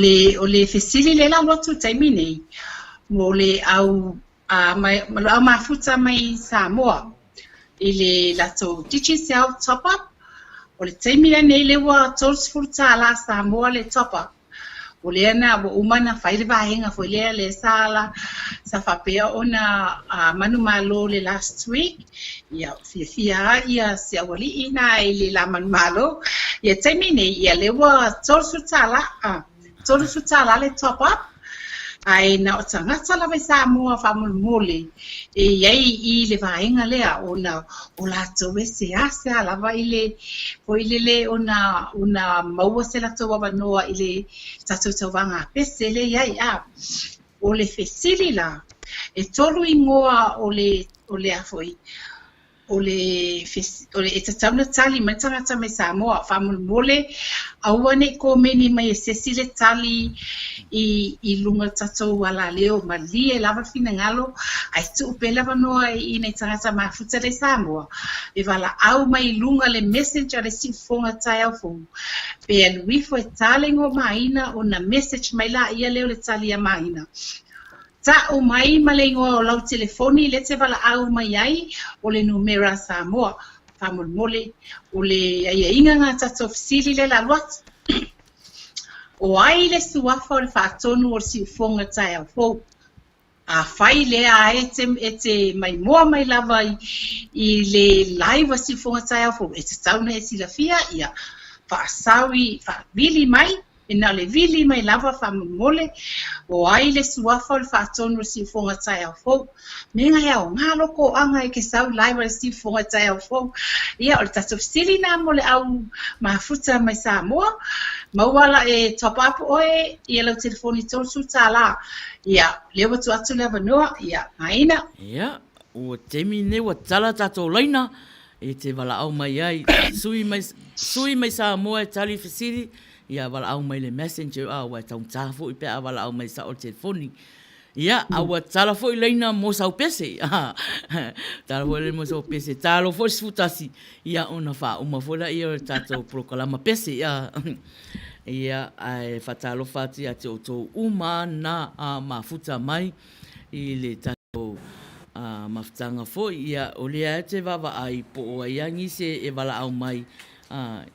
S3: le fesili le la lotu taimi nei mo le au au mafuta mai Samoa I le lato digital top up o le taimi nei le wa tolls futa la Samoa le top up o le ana o umana whaile vahenga fo le sala sa whapea ona manu malo le last week ia fia ia se awali ina I le la manu malo ia taimi nei ia le wa tolls futa la le top up ai na o tangata la mai Samoa whamulmole iai I le vahenga lea ona o lato se ase ala va ile le ona maua se lato wawanoa I le tatou tauwanga pese le iai o le fesili la e tolu ingoa o le afoi o le e tatauna tali mai tangata mai Samoa whamulmole aua nei ko meni mai e sesile tali I lunga tatou ala leo ma lie lava finangalo ai tu pela vanoa I nei tangata mafuta le Samoa e wala au mai lunga le messenger le sifonga tai au fongu pe alui fo e talengo maina o na message mai la ia leo le tali a maina ta o mai malengo o lau telefoni le te wala au mai ai o le numera Samoa whamulmole o le ia inga ngā tatou fisili le la luat o ai le suafa o le whaatonu o le siufonga tai au fou a whai lea e te mai moa mai lava I le live o siufonga tai au fou e te tauna e silafia ia whaasawi whaavili mai ina le vili mai lava whamulmole o ai le suafa o le whaatonu o siufonga tai au fou nenga ia o ngā loko anga e ke sau live o le siufonga tai au fou ia o le tatou fisili na mo le au mafuta mai Samoa mauala e top up oe ia lau telefoni tolsu tala ia lewa tu atu lewa noa ia haina
S2: ia o temi ne wa tala tatou laina e te wala au mai ai sui mai Samoa e tali fisili ia wala au mai le messenger wa taun tafu I pe wala au mai sa o telefoni Ia, aua tala fo i leina mo sau pese. Tala fo i leina mo sau pese. Tala fo i sfutasi. Ia, ona wha uma fo la ia tātou prokalama pese. Ia, ai whatalo whati a te o tō uma na mafuta mai i le tātou mafutanga fo. Ia, o lea te wawa ai po o aiangi se e wala au mai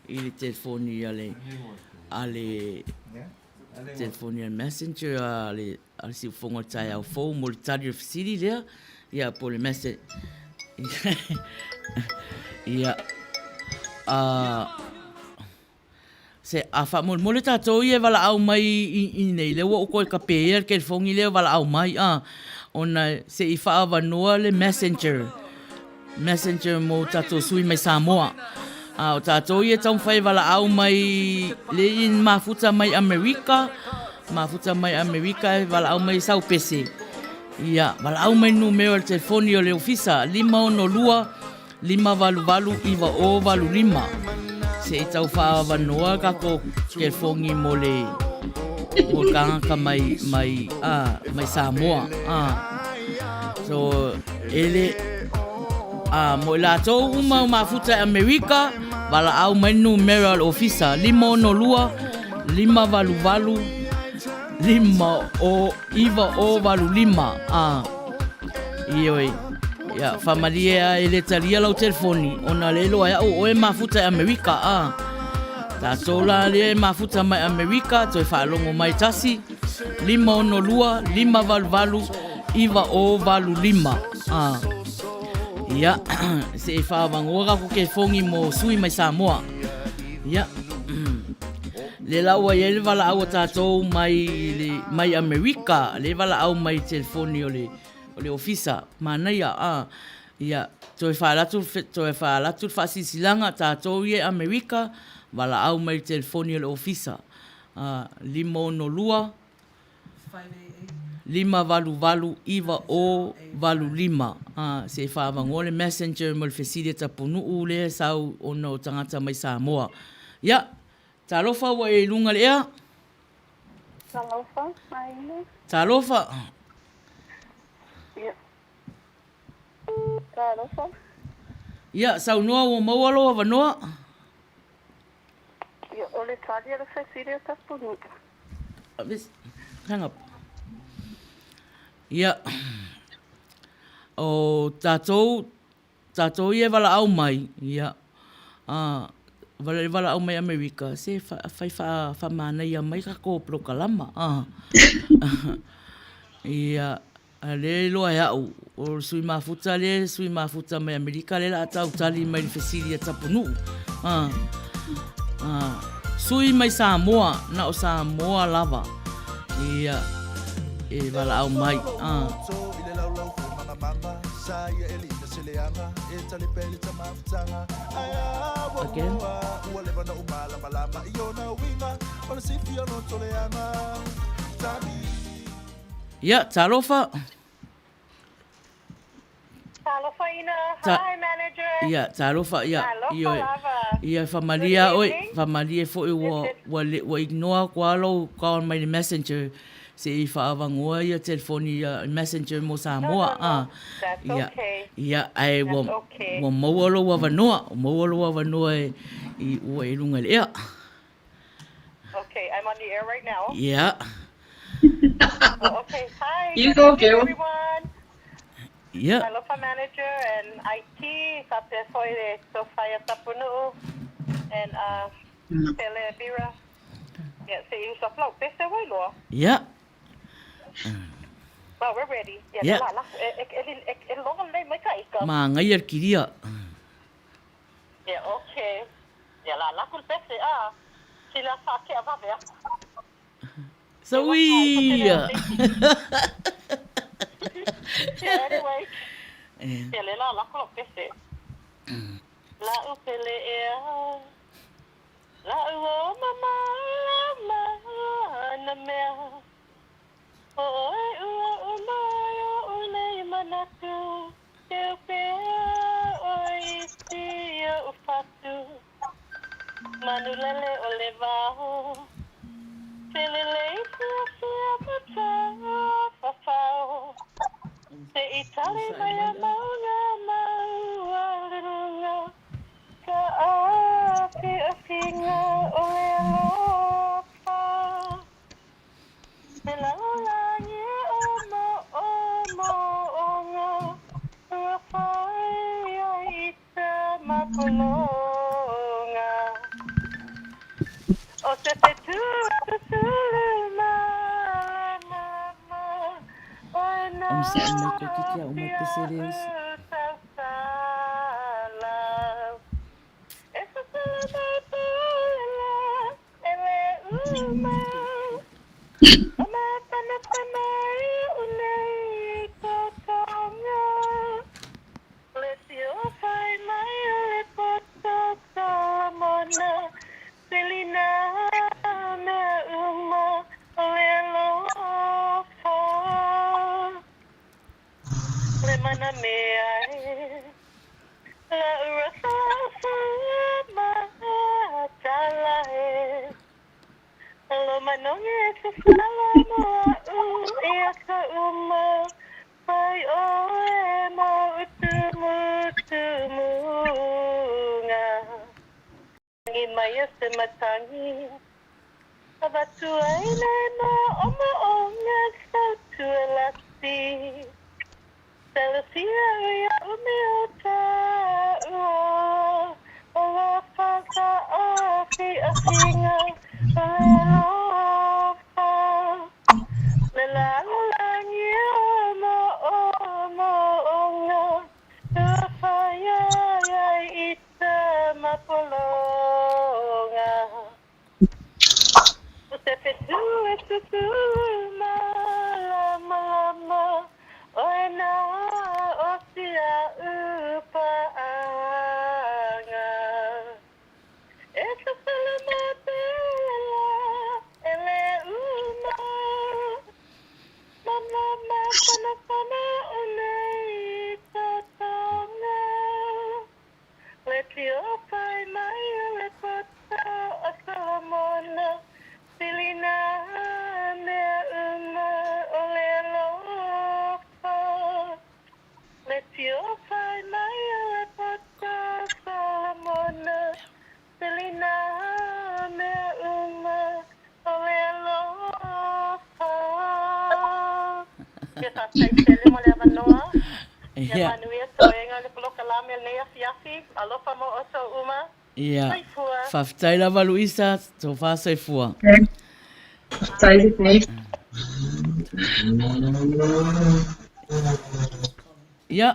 S2: i le telefoni ale telefoni al messenger ale si fonga tai au fo mo le tari fsiri lea. Ia, po le message. Ia, se a fa mo le tātou i e wala au mai i nei lewa o koe ka pēr ke fongi leo wala au mai ona se i wha awa noa le messenger mo tātou sui mai Samoa o tātou i e tau whai wala au mai le in mafuta mai Amerika e wala au mai sau pese ia wala au mai numero le telefoni o le ofisa 512-5valu-5 se i tau wha wanoa kako ke fongi mo kanga mai Samoa. So, ele mo la tau uma mafuta Amerika, wala au mai numero al ofisa 512-5valu-5 ioi. Ya, familia ele talia lau telefoni. Ona lelo ai o e mafuta Amerika Ta sola le mafuta mai Amerika toi whaalongo mai tasi 512-5valu-5 Ya, se e whawangoa ko ke fongi mo sui mai Samoa. Ya. Le lau ai ele wala au tātou mai Amerika. Le wala au mai telefoni o le ofisa mana ia ia toi whaalatu whasisilanga tātou i Amerika wala au mai telefoni o le ofisa 512-5valu-5 se whawango le messenger mo le fesiri tapunu ule sau ono tangata mai Samoa ia talofa wa e lunga lea talofa ia sau noa o maualo wa noa
S10: ia ole tali ala fesiri tapunu
S2: hang up ia o tātou i e wala au mai ia wala au mai Amerika se whai whamana ia mai kako prokalama ia le loa e au o sui mafuta mai Amerika le la tau tali mai le fesiri tapunu sui mai Samoa na o Samoa lava ia e wala au mai again ia talofa
S10: ina. Hi, manager.
S2: Ia, talofa, ia. Ia, familia, oi. Familia fo i wa ignore kwa alo ka mai messenger. Se i whaavangua ia telefoni messenger mo Samoa.
S10: That's okay.
S2: Ia, ai wa maualo wa wanoa. Maualo wa wanoa i ua i lunga lea.
S10: Okay, I'm on the air right now.
S2: Yeah.
S10: Okay, hi.
S3: You go, Gil.
S10: Everyone.
S2: Yeah.
S10: Alofa manager and IT, sape foi de Sofia Tapunu and Pele Bira. Yeah, so you sa flow. Pese way lo.
S2: Yeah.
S10: Well, we're ready.
S2: Yeah.
S10: El long lay mai ka ika.
S2: Mangayar kiria.
S10: Yeah, okay. Yeah, la kul pese sila sa ke ava ver.
S2: So we
S10: anyway. Pele la kul pese. La upele la o mama na me. Oi o mai o nei manatu. Te pe oi ti o fatu. Manulele o levaho. Telele sia pata fa fa Mari maya maunga maua ka api asinga o elopa. Melangi omo onga Rafaya ita mapolonga. O se te tu ma mama.
S2: Om sa mai ko kikia o mai pesereus.
S10: Esa salama ele uma. Oma pana unei kotonga. Let's you find my poto salamona. Selina na uma oelo fa. Le mana me ai. La urasa ma talae. Lo manonge se salamo ia ka uma. Pai o e mo utumunga. Ngi mai se matangi. Abatu ai nei mo oma onga sa tu elasi. Celestia ia umiota ua whaka api asinga alofa le lalangi omo onga whaya iai ita mapolonga Use petu e tutu lama Oena osia upaanga Esa salama bela ele uma Mama pana unei tatonga Let you find my lepota asalamona Silina me uma olelo Let you find my lepota salamona Selina me uma olelo Yes, I say mo le manoa Ya manuia soenga le polo kalame le fiafi alofa mo oso uma
S2: Ia. Whawhitai lava Luisa, tō whāsai fua.
S3: Tai nei.
S2: Ia.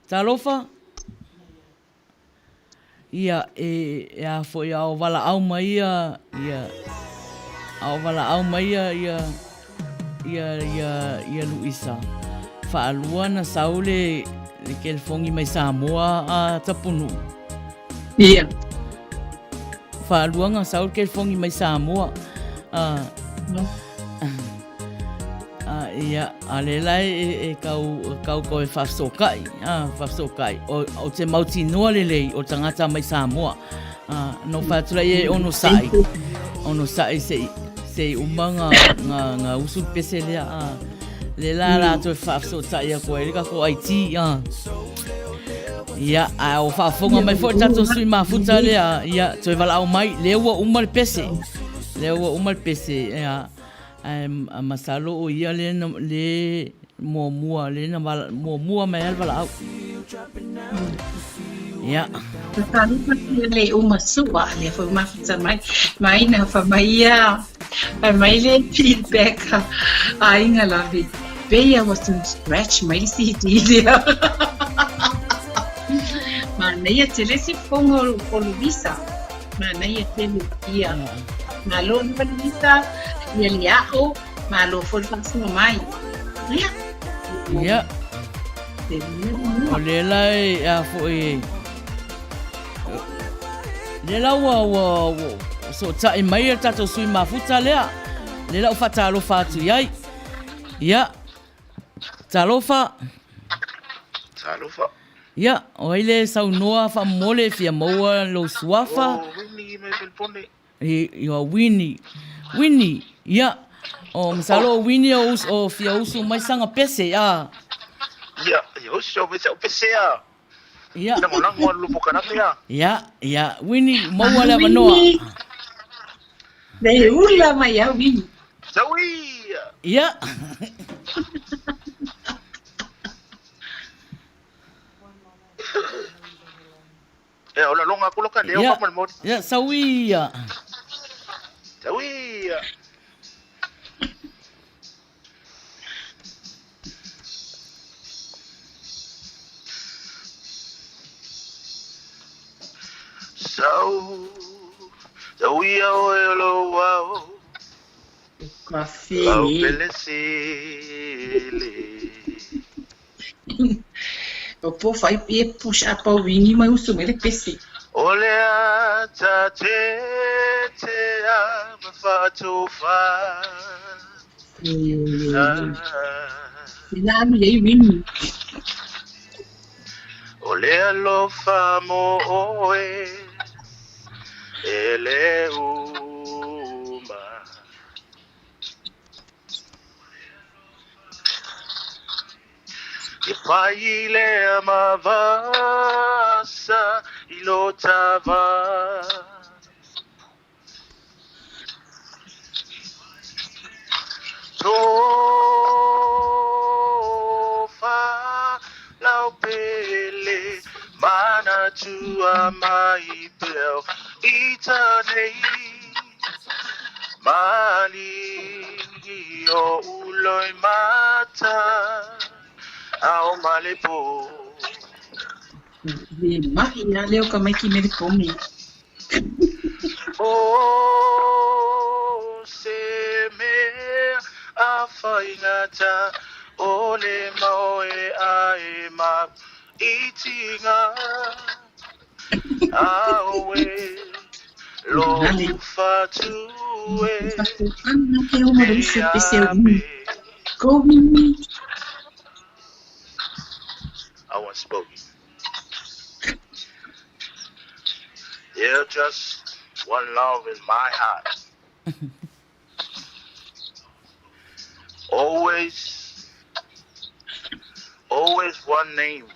S2: Talofa? Ia, a foi ao wala au mai ia, au wala au mai ia Luisa. Whaalua na saule le ke fongi mai Samoa a tapunu.
S3: Ia.
S2: Whaalua nga saule ke fongi mai Samoa. Ia, alelai kau koe whafsokai. Whafsokai. O te mauti noa lelei o tangata mai Samoa. No whatura e ono sai. Ono sai se umanga nga usul pese lea. Le la to fafso ta ia ko ele ka ko IT ia a o fa fonga mai fo tato sui ma futa le ia to vala au mai le wa umal pese ia a masalo o ia le mo le na mo mai al vala au ia
S3: Tani le uma sua le fo ma futa mai na fa mai ia mai le feedback ai nga lavi Bea was to scratch my CD there. Manaya telesi fongo o Luisa. Manaya tele ia. Malo Luisa, Yeliao, malo for fasu mai. Ya.
S2: Ya. Olela ya foi. Lela wa so ta mai tato sui mafuta lea. Lela ufata lo fatu yai. Ya. Talofa. Ya, oile sau noa fa mole fia moa lo suafa.
S8: Winnie me pelpone.
S2: Winnie. Ya, O masalo wini o fia usu mai sanga pese ya.
S11: Ia, ia, so me se pesea.
S2: Ya.
S11: Nang mo lupo kana ya.
S2: Ya, wini mau ala manoa.
S3: Dei ula mai ya wini.
S11: Sawi.
S2: Ya.
S11: Ola longa kulo kan deo pa mo.
S2: Ya, sawia.
S11: Sawi. So we are hello wow.
S3: Café.
S11: Wow, belesele.
S3: O po fai e push up o wini mai usu mele pese.
S11: Ole ata te a mafato fa.
S3: Nami ye wini.
S11: Ole alo fa mo oe. Ele uma. E paile amavasa ilotava. Tofa laupele mana tua mai pel itane mali o uloi mata ao malepo.
S3: Mahi na leo ka mai ki mele komi.
S11: O se me a whaingata o le maoe ae ma itinga aoe lo fatue e ape. I want spoken. Yeah, just one love in my heart. Always one name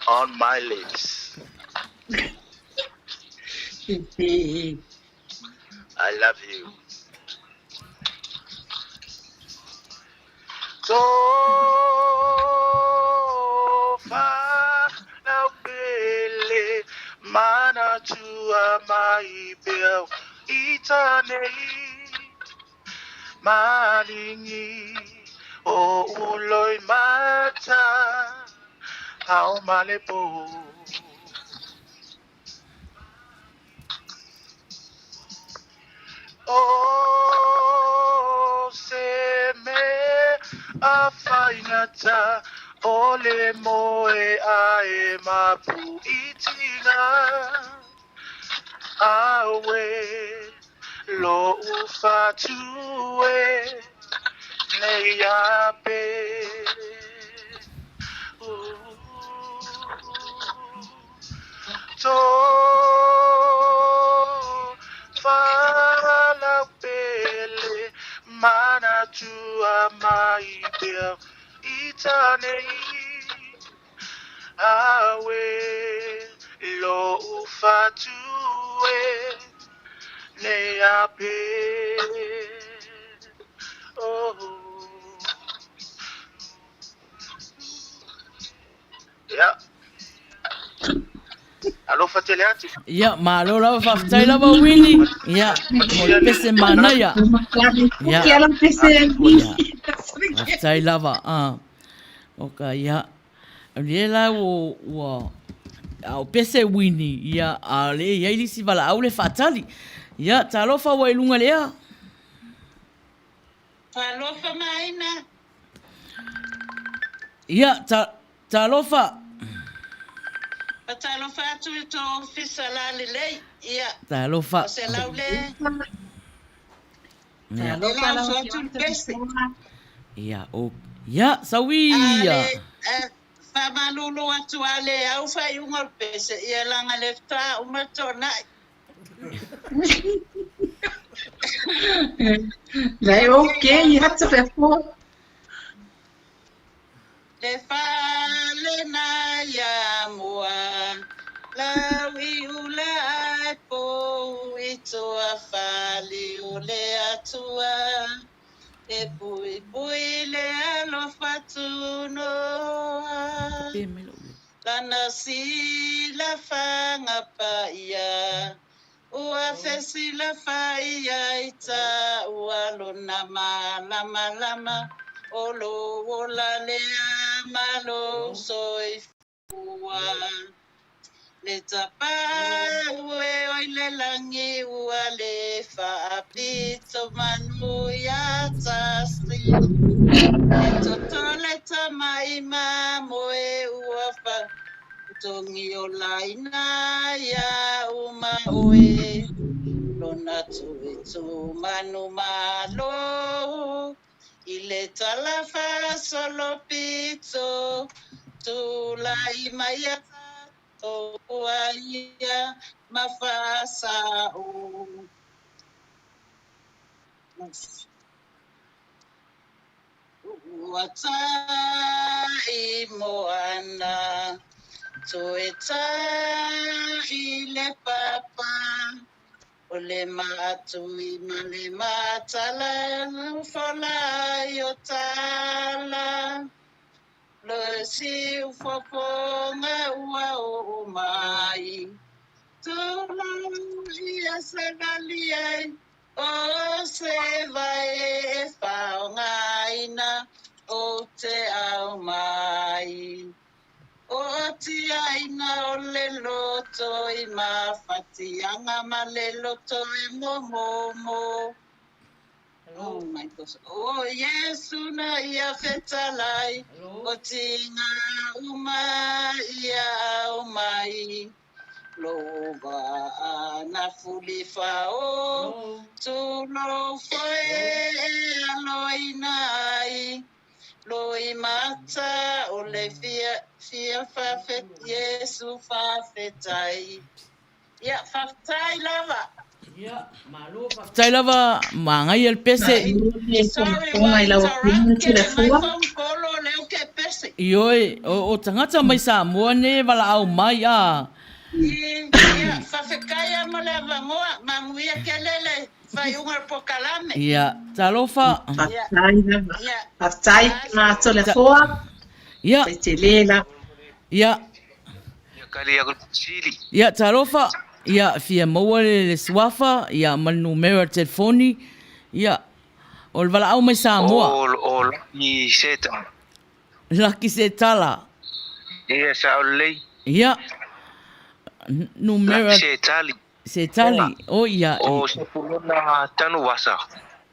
S11: on my lips. I love you. So far now, Billy, mana tua mai bel itane malingi o uloi mata ao malepo. O se me a whaingata o le moe ae mapu itinga awe lo ufatue nei ape. To fala pele mana tua mai bel itane awe lo ufatue ne ape. Oh yeah. Alo fateleati.
S2: Ya, malo la whaftai lava wini. Ya, mo pese mana ya. Ya, whaftai lava. Oka, ya. Lela o au pese wini. Ya, ale, ya ili si vala au le fatali. Ya, talofa wa ilunga lea.
S12: Talofa maina.
S2: Ya, talofa.
S12: Talofa atu to fisala lei. Ya.
S2: Talofa.
S12: Se laule.
S3: Talofa
S12: so tu pese.
S2: Ya, o. Ya, sawi. Ya.
S12: Famalulu atu ale au fa yunga pese. Ya langa lefta umatona.
S3: Vai okay, hata fe po.
S12: Le fale na ya mua. La wiula po ito a fali ule atua. E pui pui le alo fatuno. Lana si la fanga pa ia. Ua fesi la faia ita ua lona lama lama olo ola lea malo soi fua le tapa ue oi le langi ua le faapito manu ya tasi le totole tamai moe ua fa tongi o laina ya uma oe lona tu manu malo ile talafa solo pizzo tu lai maya to kuaya mafasa o wata imoana Toeta ile papa ole matui male matala fola yotala lo si ufoponga ua o mai tula ia sagalia o se vai faungaina o te au mai O tia ina o le loto I mawhati anga ma le loto I momo. Oh my gosh. Oh Yesu na ia fetalai. O tinga uma ia umai. Lova na fulifa o. Tu lo foi aloinai. Loi mata o le fia fafet Yesu fafetai. Ya fafetai lava.
S2: Ya, malu fafetai lava mangai el pese.
S12: Sorry, my interrupted my phone call leo ke pese.
S2: Ioi, o tangata mai Samoa ne wala au mai a.
S12: Ya fafekai mo le vangoa manguia kelele. Vai ungar pokalame.
S2: Ya, talofa.
S3: Fafetai na tole foa.
S2: Ya.
S3: Te lela.
S2: Ya.
S11: Chili.
S2: Ya, talofa. Ya, fia maua le swafa. Ya, manu mera telefoni. Ya, o le wala au mai Samoa.
S11: O laki seta.
S2: Laki se tala.
S11: Ia sa o lei.
S2: Ya. Numera.
S11: Laki se tali.
S2: Se tali. O ya.
S11: O se pulona tanu wasa.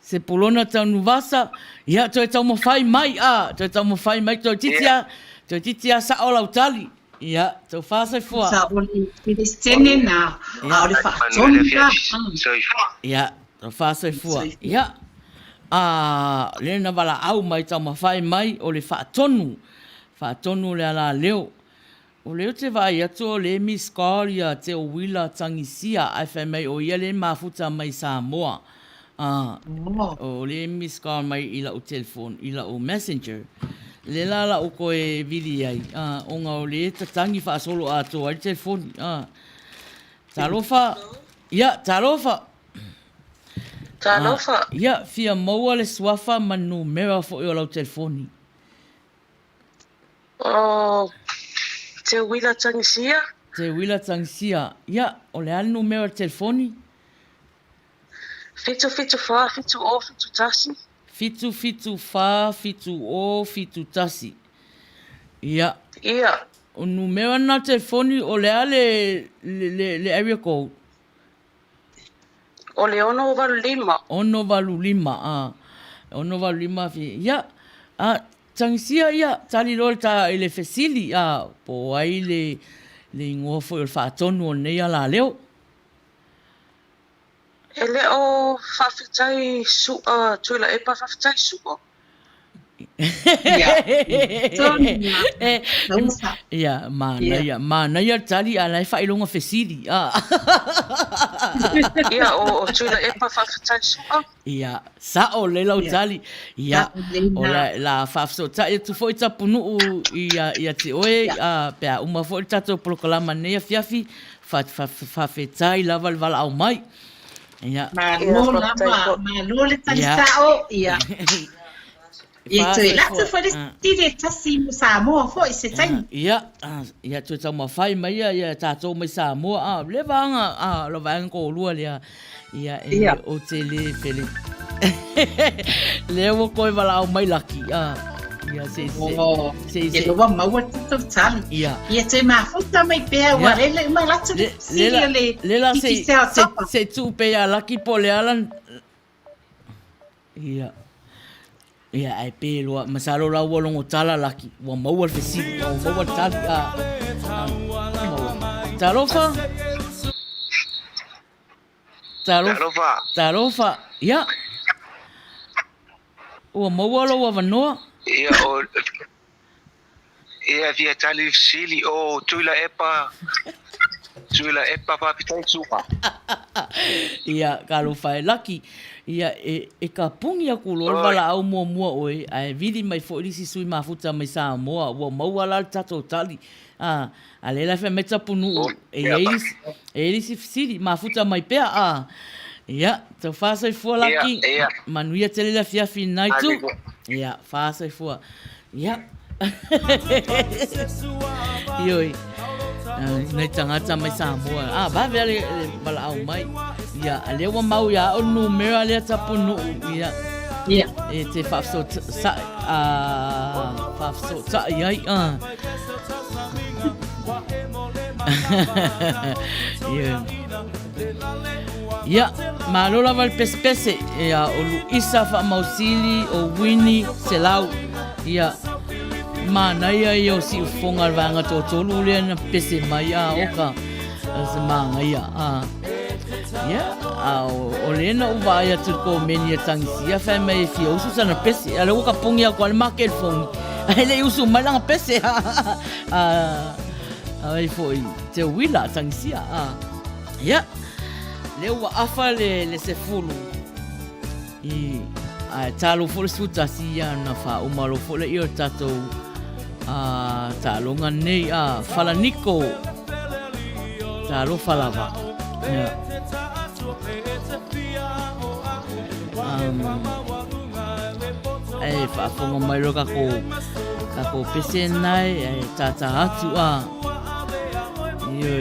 S2: Se pulona tanu wasa. Ya, toi tau mo fai mai a. Toi tau mo fai mai. Toi titia. Toi titia sa o lau tali. Ya, toi fasa fua.
S3: Sa o le stene na. A o le whaatonga.
S2: Ya, toi fasa fua. Ya. Lena wala au mai tau ma fai mai o le whaatonu. Whaatonu le ala leo. O leo te vai atu o le miskaria te o wila tangisia ai whai mai o ia le mafuta mai Samoa. O le miskar mai ila o telefon, ila o messenger. Le lala o koe vidi ai. O ngā o le tatangi wha solo ato ai telefon. Talofa. Ya, talofa.
S12: Talofa.
S2: Ya, fia maua le swafa manu mera fo i o lau telefoni.
S12: Te wila tangisia?
S2: Te wila tangisia. Ya, o le anu mera telefoni.
S12: Fitu fa, fitu o, fitu tasi.
S2: Fitu fa, fitu o, fitu tasi. Ya.
S12: Ia.
S2: O numero na telefoni o le area code.
S12: O le ono valu lima.
S2: Ono valu lima, Ono valu lima fi. Ya. Tangisia ia, tali lol ta ele fesili, po ai le ngofo il fatonu o nei ala leo.
S12: Ele o whawhitai tuila e pa whawhitai suko.
S2: Ya, mana ya tali ala fa ilonga fesiri.
S3: Ia o tula e pa fa so.
S2: Ia, sa o le lau tali. Ia, o la fa so ta e tu foi ta punu ia te oe pe uma foi ta to proklama ne fiafi fa fe tai lava vala au mai. Ia.
S3: Ma lo le tali sao ia. Ia tu la tu foi tire tasi mo Samoa foi se tai.
S2: Ia tu ta ma fai mai ia ta to mai Samoa le vanga lo vanga ko lua le ia o te le fele. Le wo ko vala au mai laki ia se
S3: lo va mau tu tali. Ia te ma futa mai pe wa le ma la tu
S2: le la se tu pe laki po le alan. Ia ai pe lo masalo la wo longo tala laki wa mau al fesi wa mau tala tarofa ia wa mau lo wa vanoa
S11: ia via tali sili o tuila epa pa pitai supa
S2: ia kalo fai laki ia e ka pungi aku lo wala au mua oe ai vidi mai fo risi sui mafuta mai sa moa wa mau ala tato tali ale la fe meta punu e risi sili mafuta mai pea ia te fa sai fo laki manuia tele la fia finai tu ia fa sai fo ia ioi nei tangata mai Samoa ba vele bala au mai ia ale wa mau ia o numero ale tapunu ia e te fafso sa ia ia malola val pespese ia o Luisa fa mausili o Winnie Selau ia mana ia yo si fonga vanga to tolu le na pese mai oka as manga ia o le na uva ia tu ko meni tangsia fa mai fi o su na pese ale o ka pungia ko al market fong ele usu malanga pese ai foi te wila tangsia ia le wa afa le se fulu talo fo su tasia na fa o malo fo le io tato talo ngane falaniko talo falava fa fonga mai ro ka ko pese nai tata atu io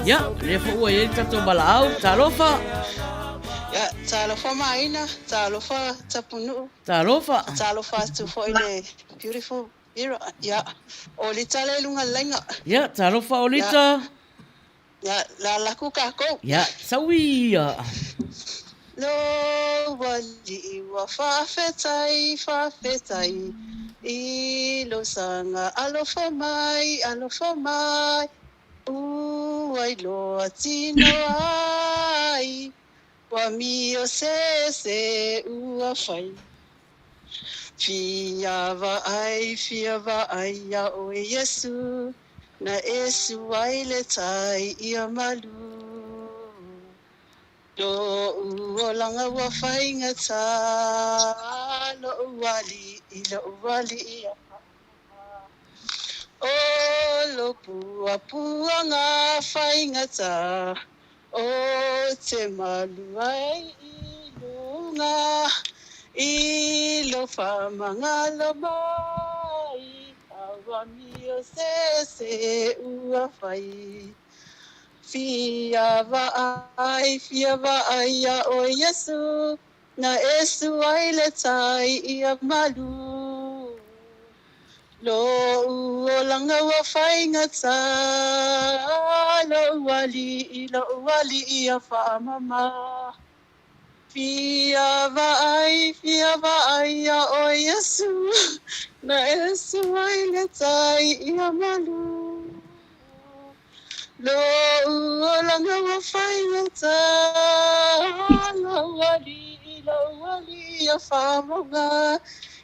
S2: ya le fo e tato balau talofa
S12: ya talofa maina talofa tapunu
S2: talofa
S12: tu fo ile beautiful ya olita le lunga lenga
S2: ya talofa olita
S12: ya la laku ka ko
S2: ya sawia
S12: lo wali wa fa fetai i lo sanga alofa mai ai lo atino ai wa mio se ua fai fia va ai ya o Yesu na esu ai le tai ia malu lo uolanga wa fai ngata lo wali ia o lo pua nga fai ngata o te malu ai ilunga ilo fa mangalo mai awa mio se ua fai fia va ai ya o Yesu na esu ai le tai ia malu lo langa wa fai ngata lo wali ia fa mama fia va ai fia va aia o Yesu na Yesu ai le tai ia malu lo langa wa fai le tai lo wali ya famonga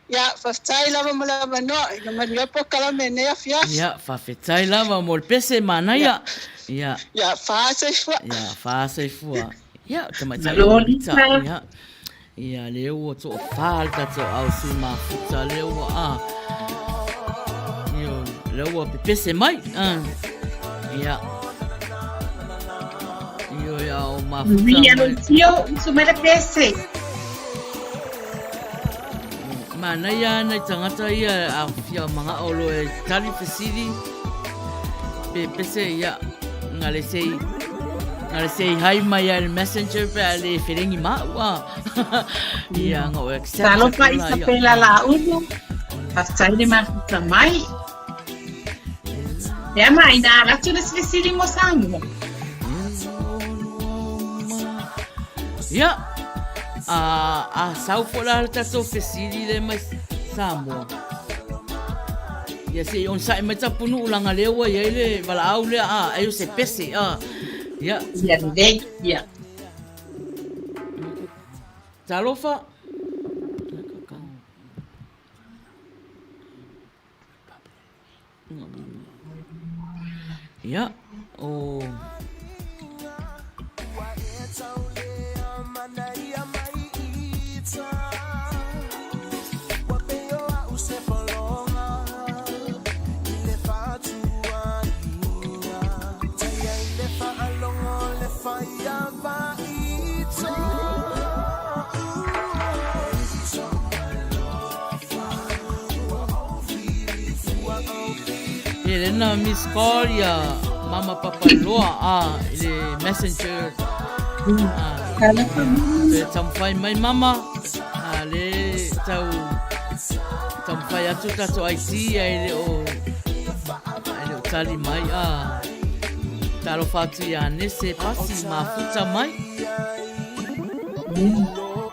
S12: ya faftai lava malava no ina maria po kala mene ya fias
S2: ya whawhetai lava mo le pese mana ia. Ya.
S12: ya fa se fa
S2: Ya, whaasai fua. Ya, tamai tai o
S3: Maloli
S2: bita.
S3: ka.
S2: Ya. Ia, leo o to whaal tato au si mafuta leo a. Io, leo o pepese mai. Ia. Io ia o mafuta
S3: Maria
S2: mai.
S3: no tio, isso me pese.
S2: Mana ia nei tangata ia a fia mga olo e tali fesiri. Pepese ia. Ngale sei hai mai al messenger pe ale ferengi maua. Ia ngo accept.
S3: Talo pa isa pela la uno. Pasai de mafuta mai. Ya mai na ratu na sili mo sango.
S2: Ya. A sau fola tato fesiri le mai Samoa. Ya se on sai mai tapunu ulanga lewa ia le wala au le ayo se pese ya
S3: Ya dei ya.
S2: Talofa. Ya. Oh. Elena miss call ya mama papa loa ile messenger tamfai mai mama le tamfai atu tato IT ile o tali mai talo fatu ya nese pasi mafuta mai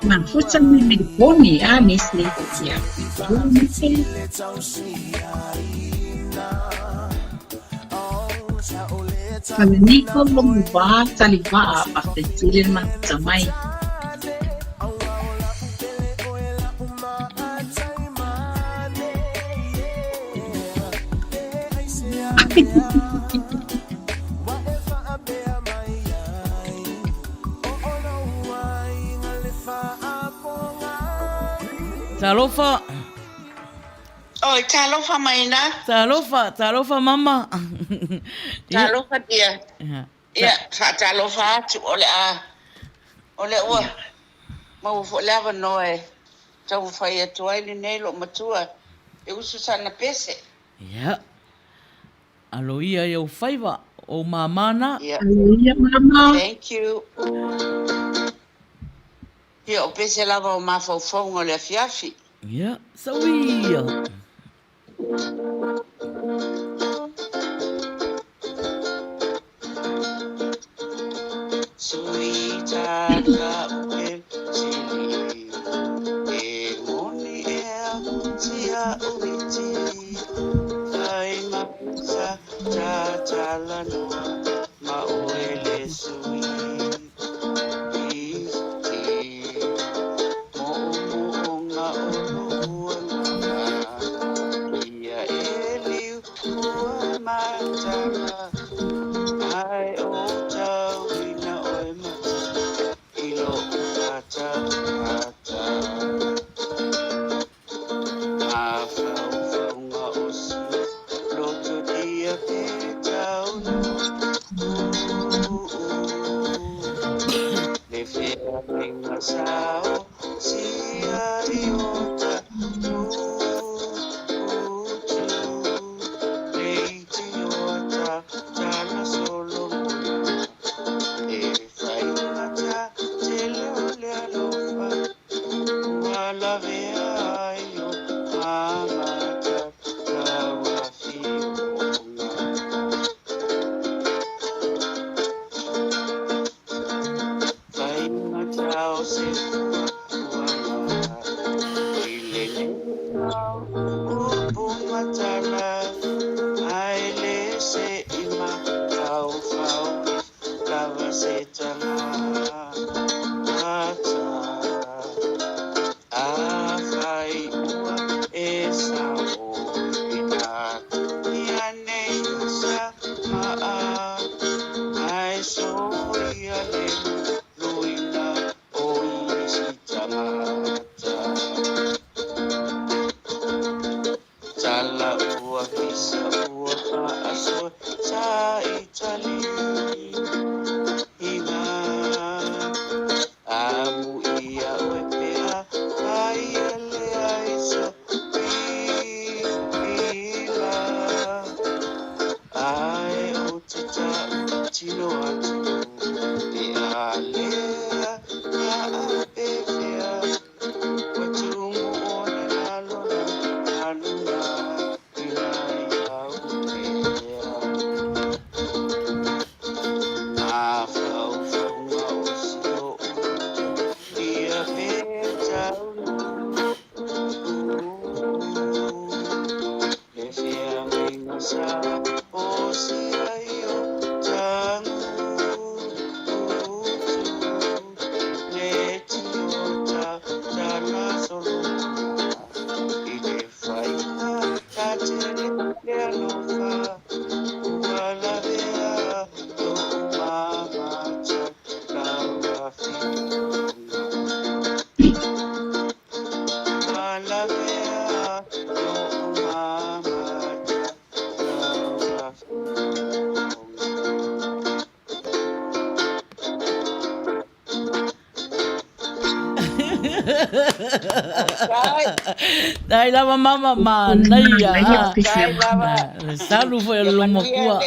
S3: Mafuta mai boni nese ya. Kami ni ko lumba taliba pasti cilin mafuta mai.
S2: Talofa.
S12: Oi, talofa maina.
S2: Talofa mama.
S12: Talofa dia. Ya, talofa tu ole wa. Mau fo lava noe. Tau fai atu ai ni nei lo matua. E usu sana pese.
S2: Ya. Alo ia eu faiva o mamana.
S3: Alo ia mama.
S12: Thank you. Ia o pese lava o mafau o le fiafi.
S2: Ya, sawia.
S12: Sweetheart, love silly. E moni tia uiti. Ai mapsa ta la noa. Ma oele sui.
S2: Dai lava mama manai ya. Salu foi lo mokua.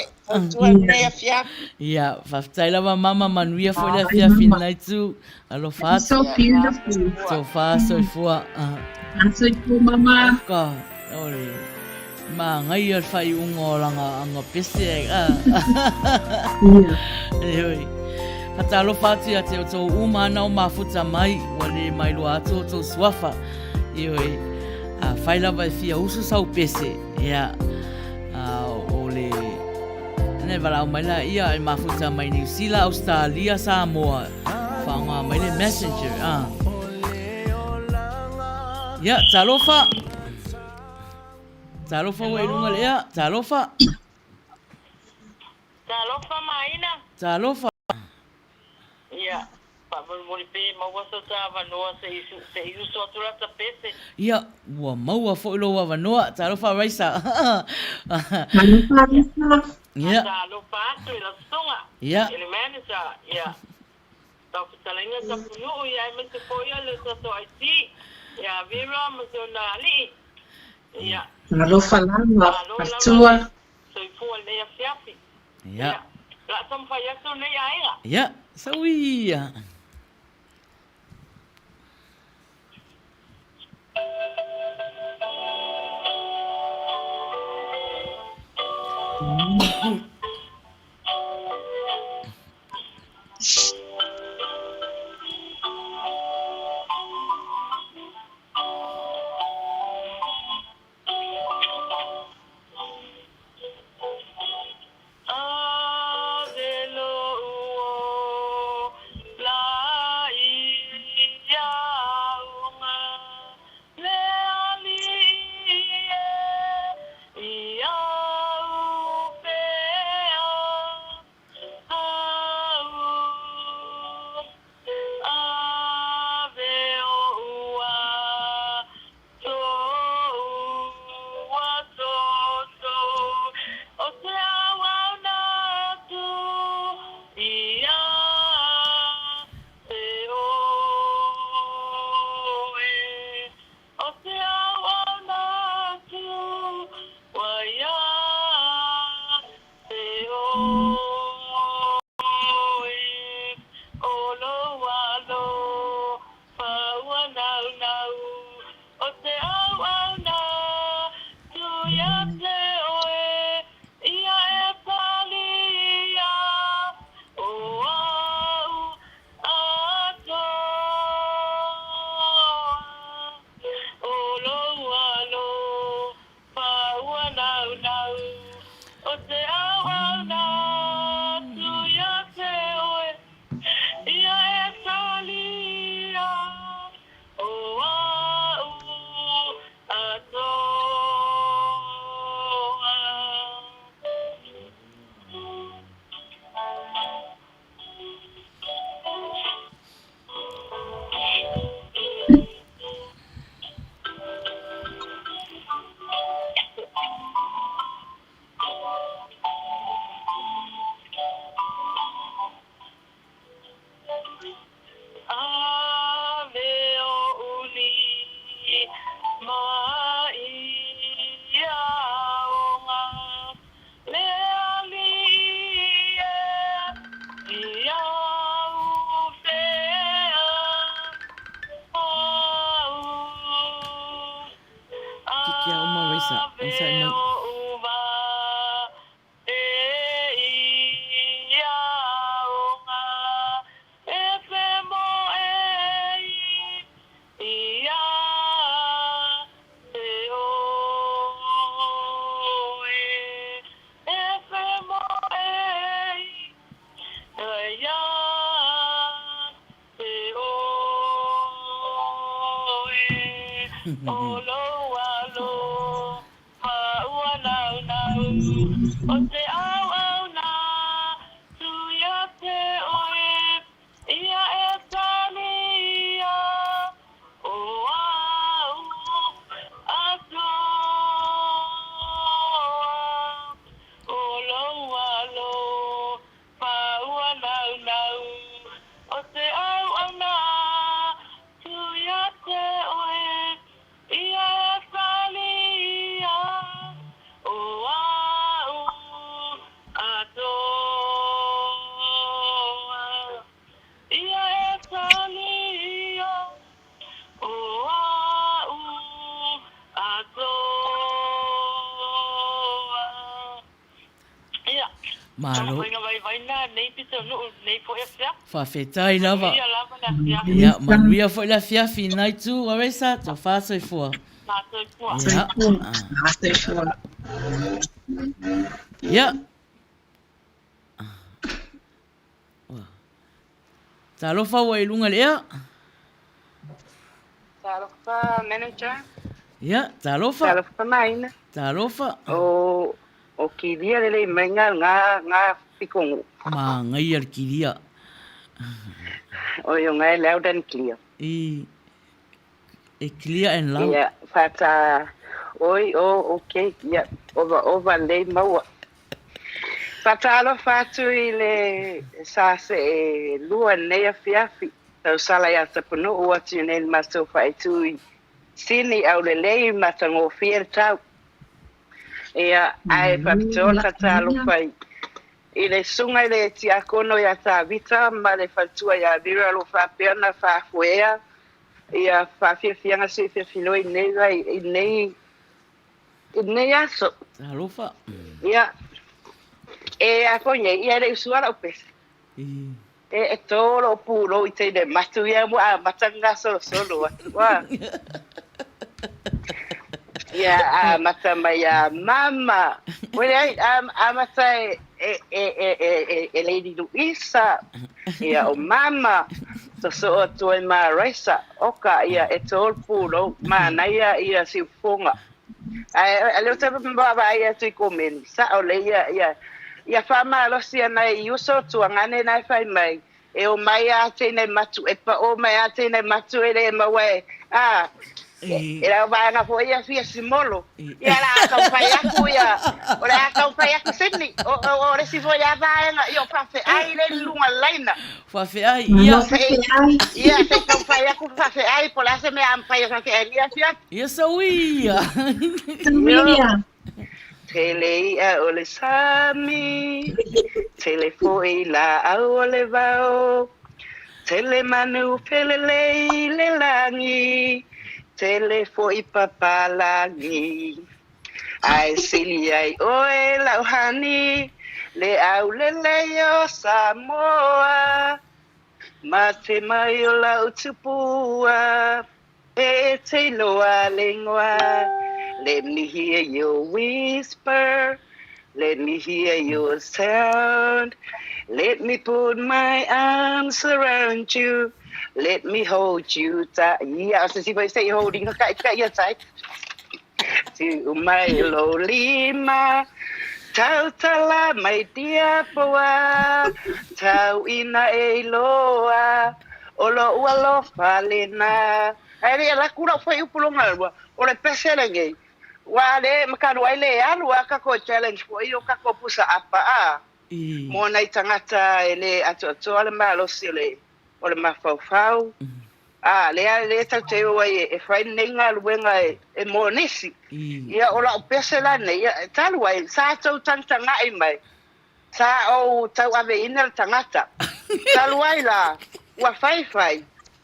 S2: Ya, faftai lava mama manuia foi le fia finai tu. Alo fat.
S3: So beautiful.
S2: So far so fua.
S3: So for mama.
S2: Ka. Oi. Ma ngai ar fai ungo langa anga pese. Oi. Hatalo fati ate o tō umana o mafuta mai, wale mai loa ato o tō suafa. Ioi, whaila vai fia usu sau pese. Ia, o le... Nei wala o mai la ia e mafuta mai New Zealand, Australia, Samoa. Whaonga mai le messenger. Ia, talofa. Talofa wei lunga lea, talofa.
S10: Talofa maina.
S2: Talofa.
S10: Ia, whamurumuri pe, maua so tā wanoa se isu so turata pese.
S2: Ia, ua maua fo ilo wanoa, talofa raisa.
S3: Talofa raisa.
S2: Ia.
S10: Talofa atu ila sunga.
S2: Ia.
S10: Ili manager, ia. Tau kitalenga sa punu, ia me se poia le sa so aiti. Ia, vira ma se ona ali. Ia.
S3: Talofa lama, patua.
S10: So ifua lea fiafi.
S2: Ia.
S10: La som fayaso ne aiga.
S2: Ia, sauia. Malo.
S10: Vai na nei pito no nei po ya.
S2: Whawhetai lava.
S10: Ia lava na ya.
S2: Ia, manuia fo la fiafi nai tu, aresa, to whāsoi fua.
S10: Na toi po.
S2: Ia. Ia. Talofa wa ilunga lea.
S12: Talofa manager.
S2: Ia, talofa.
S12: Talofa maina.
S2: Talofa.
S12: O kiria lele menga nga pikongu.
S2: Ma ngai ar kiria.
S12: O yo ngai loud and clear.
S2: Clear and loud.
S12: Ia, fata okay, ia, over le maua. Fatalo fatu ile sase lua nea fiafi. Tau sala ya tapunu uati nel maso faitu sini au lelei matango fier tau. Ia, ai papitol fatalo fai. Ile sunga ile tiakono ya tabita male fatua ya bira lo fa perna fa fuea. Ia fa fianga se filo nei aso.
S2: Talofa.
S12: Ia. A konya ia le suara o pesa. E tolo puro i te de matu ia mo a matanga solo wa. Ia a matama ya mama. Wele ai a mata e lady Luisa. Ia o mama. So to ma raisa oka ia e tolo puro mana ia si fonga. Ai le te baba ia tu komen sa o le ia ia fama lo sia na uso tu ngane na fai mai e o mai a te nei matu e pa o mai a te nei matu e le mawe e la va na fo ia fia simolo ia la ka fai aku ia o la ka fai aku sini o le si fo ia va na io fa fe ai le lunga laina
S2: fa fe ai ia
S12: ia se ka fai aku fa fe ai po la se me am fai fa fe ia fia
S2: ia sawia
S12: Tele o le sami, tele foi la o le vao, tele manu pele le langi, tele foi papalangi. Ai sili ai oe la hani, le au le o Samoa, mate mai o la utupua, e te loa lengua. Let me hear your whisper. Let me hear your sound. Let me put my arms around you. Let me hold you tight. Yeah, so if I say holding, you're tight. To my lolima. Tau tala my dear poa. Tau ina e loa. Olo ualo falena. Ai la kura foi upulonga. Ora peselengi. Wale makano ile alu aka ko challenge ko iyo ka ko pusa apa mo na itangata ele atoto ale malo sile ole mafau le ta te wa e fai ninga luenga e monisi ia ola pesela ne ia talwai sa tau tanga ai mai sa o tau ave ina tangata talwai la wa fai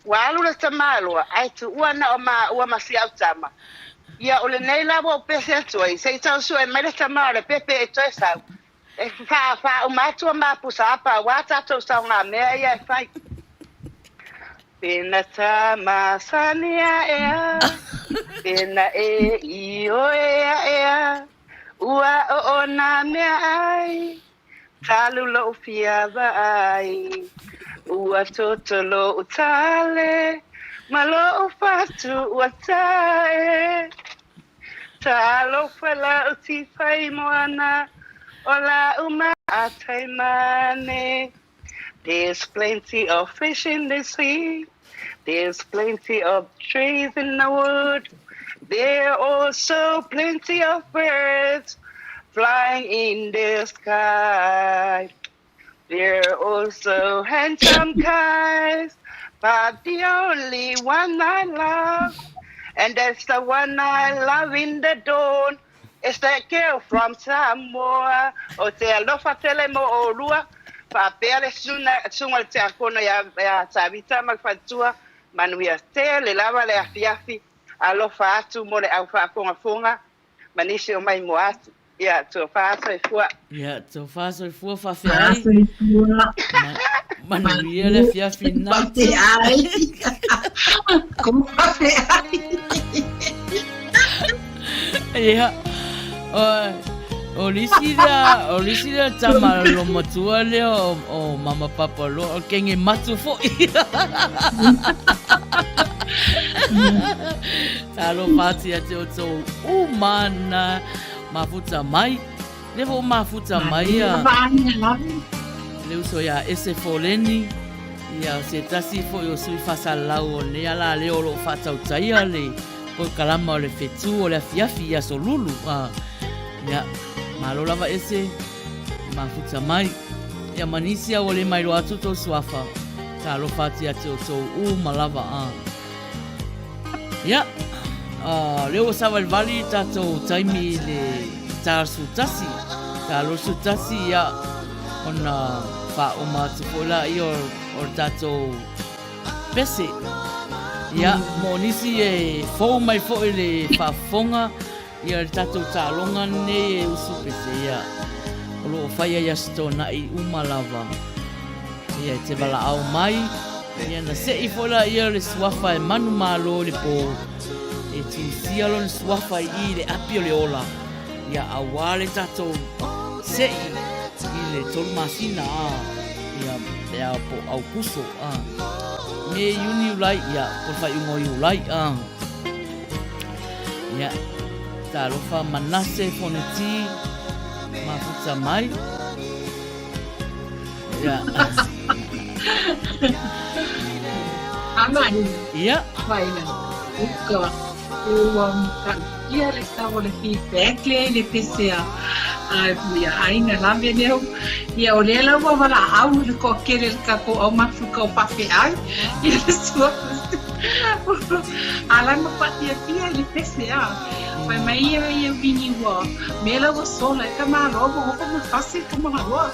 S12: wa alu la tamalo ai tu wana o ma si autama ia ole nei la bo pese toi sei tau su e mele tamara pepe e toi sa e fa o matu ma pusa pa wata to sa nga me ia fai pena tama sania pena e io e ua o na me ai talu lo fia vai ua totolo utale malo fatu watae talo fela uti fai moana ola uma ataimane. There's plenty of fish in the sea. There's plenty of trees in the wood. There are also plenty of birds flying in the sky. There are also handsome guys, but the only one I love, and that's the one I love in the dawn, is that girl from Samoa. O te alofa tele mo o lua, pa pere sunga te akono ya tabita magfatua, manuia te le lava le afiafi, alofa atu mo le au whaafonga fonga, manisi o mai mo atu. Ia, tō whāsoi fua.
S2: Ia, tō whāsoi fua whawhi ai.
S3: Whāsoi fua.
S2: Manuia le whiawhi nā.
S3: Whawhi ai. Ko whawhi ai.
S2: Ia, o lisi lea tama lo matua lea o mama papa lo o kenge matu fo ia. Talo pati ate o tō umana mafuta mai. Levo mafuta mai ia. Le uso ia ese foleni. Ia se tasi fo yo sui fasalau o le ala leo lo fatau taia le. Ko kalama o le fetu o le afiafi ia so lulu. Ia, malo lava ese mafuta mai. Ia manisia o le mai lo atu tō suafa. Talo pati ate o tō malava Ia, leo sawa vali tatou taimi le tā sutasi. Tā lo sutasi ia ona wha o mātupola i o tatou pese. Ia, mo nisi e fōu mai fōu le whafonga ia le tatou tālonga ne e usu pese ia. O lo whaia ia stona i umalawa. Ia te wala au mai. Ia na se i fola ia le suafa e manu malo le po e tisia lo le suafa i le api o le ola ia awale tatou se i le tolu masina ia le po au kuso me yuni ulai ia por fai ungo i ulai ia ta lofa manase foneti mafuta mai ia
S3: Amani.
S2: Ia.
S3: Vaina. Uka. Kan. Ia le stavo le feedback le PCA. Ai puia ainga lambe neu. Ia o le lawa wala au le ko kere ka ko au mafu ko pafe ai. Ia le sua. Ala ma patia pia le PCA. Vai mai ia vini wa. Mela wa sola ka ma robo ko ma fácil como agora.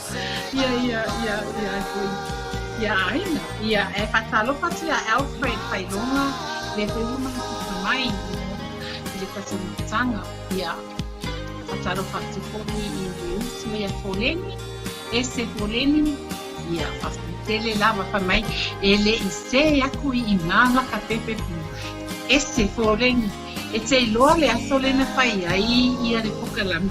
S3: Ia. Ia aina, ia e patalo patia Alfred Pailonga, le uma mai, le patalo tanga, ia patalo pati foni i Deus, ia foleni, ese foleni, ia tele lava pa mai, ele ise yaku i ngala katepe pu, ese foleni, e te loa le asolena fai ai ia le pokalami.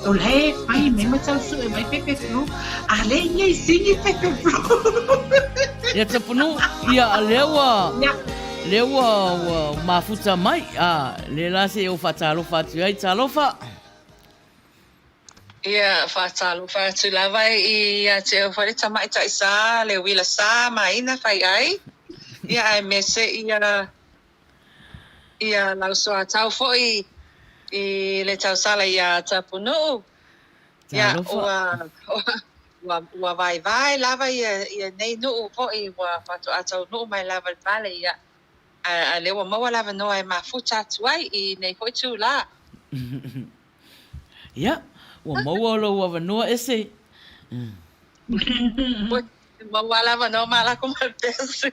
S3: O le pai me matau su e mai pepe flu, a le ia i singi pepe flu.
S2: Ia te punu, ia lewa mafuta mai, le lase o whatalofa atu ai, talofa.
S12: Ia, whatalofa atu lava ia te o whare tamai tai sa, le wila sa maina whai ai. Ia ai mese ia lausoa tau foi i le tau sala ia tapunu. Ia ua vai lava ia nei nuu foi ua whatu atau nuu mai lava vale ia a lewa maua lava noa e mafuta atu ai i nei foi tu la.
S2: Ia, ua maua lo ua wanoa ese.
S12: Maua lava noa malako malpese.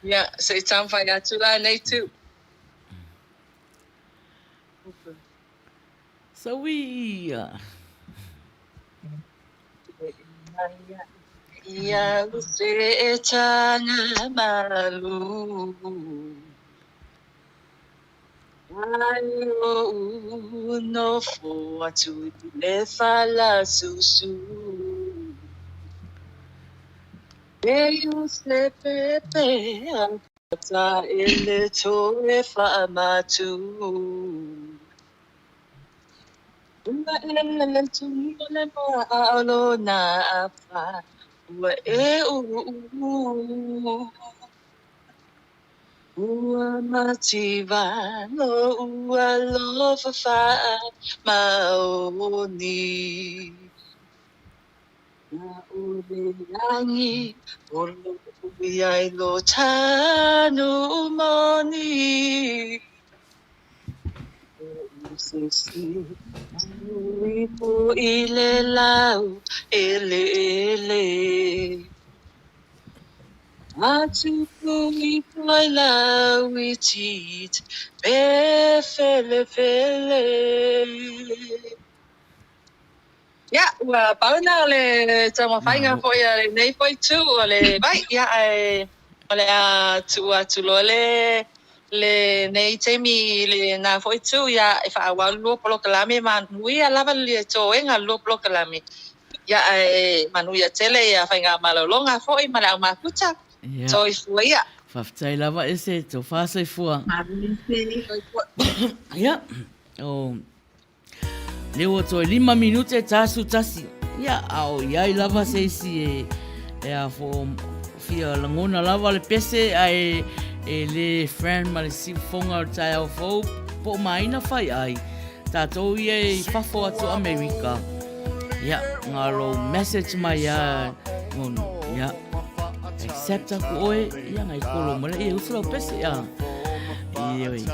S12: Ia, se tamwhai atu la nei tu.
S2: So we
S12: Ia se tanga malu Ayo no fo atu le fala susu Eu se pepe ata ele to e fa matu Uma ele tu le ma alo na apa wa e Ua mativa no ua lofa fa maoni Na ule langi o lo iai lo tanu moni Sisi Ipo ile lau ele Atu pui pui la witit be fele fele. Ja, ua pauna le tama whainga po ia le nei poi tu o le vai ia o le a tu le nei temi le na foi tu ia e fa wa lo polo kalame man ui a lava le toenga lo polo kalame ia manu ia tele ia whainga malolonga foi mala ma kuta so i fuia
S2: Whaftai lava ese tō whāsai fua. Ia, o leo toi 5 minute tāsu tasi. Ia, au iai lava seisi e a fo fia langona lava le pese ai le friend ma le sifonga o tai au fau po maina whai ai. Tātou ia i whafo atu Amerika. Ia, ngaro message mai ia, ia, accept aku oe, ia ngai kolo mole, usura o pese ia. Ioi.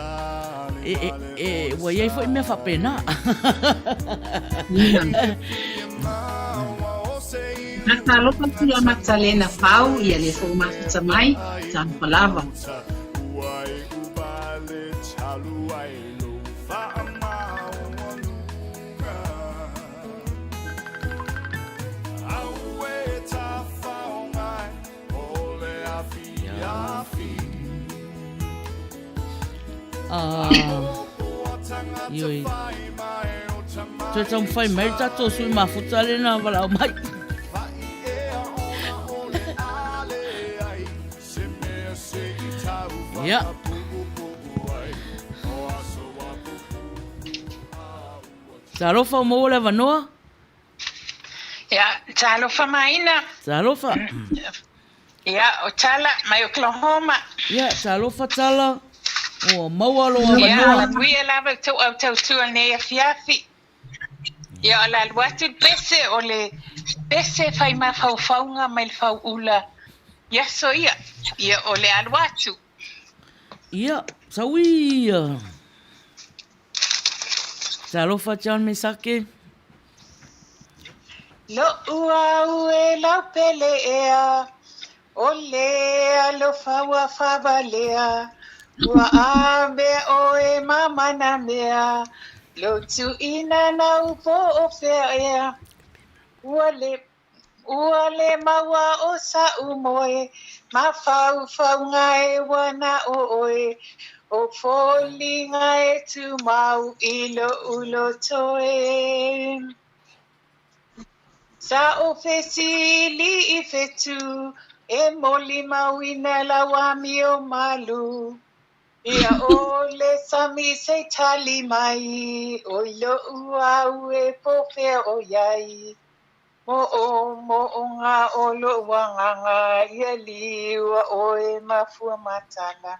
S2: Wa iai fo i mea whapena.
S3: Naka lopa tia Magdalena Pau, ia le fo mafita mai, tan palava.
S2: Ioi. Toi tam whai mai tato sui mafuta le na wala o mai. Ia. Talofa o mo le vanoa?
S13: Ia, talofa maina.
S2: Talofa?
S13: Ia, o tala mai Oklahoma.
S2: Ia, talofa tala. O maualo a
S13: Ia,
S2: vanoa.
S13: wia lava tau au tau tua nei a fiafi. Ia, o la luatu pese o le pese fai ma faufaunga mai le fau ula. Ia, so ia. Ia, o le aluatu.
S2: Ia, sauia. Talofa John me sake.
S13: Lo ua ue lau pele ea. O lea lo faua favalea. Ua abe o e mamana mea. Lo tu ina na upo o fea. Ua le maua o sa umoe. Ma fau ngae wana o oe. O foli ngae tu mau ilo ulo toe. Sa o fesili i fetu. E moli mawina la wami o malu. Ia o le sami se tali mai. O ilo ua ue po fea o yai. Mo o nga o lo wanganga. Ia liwa o e mafua matala.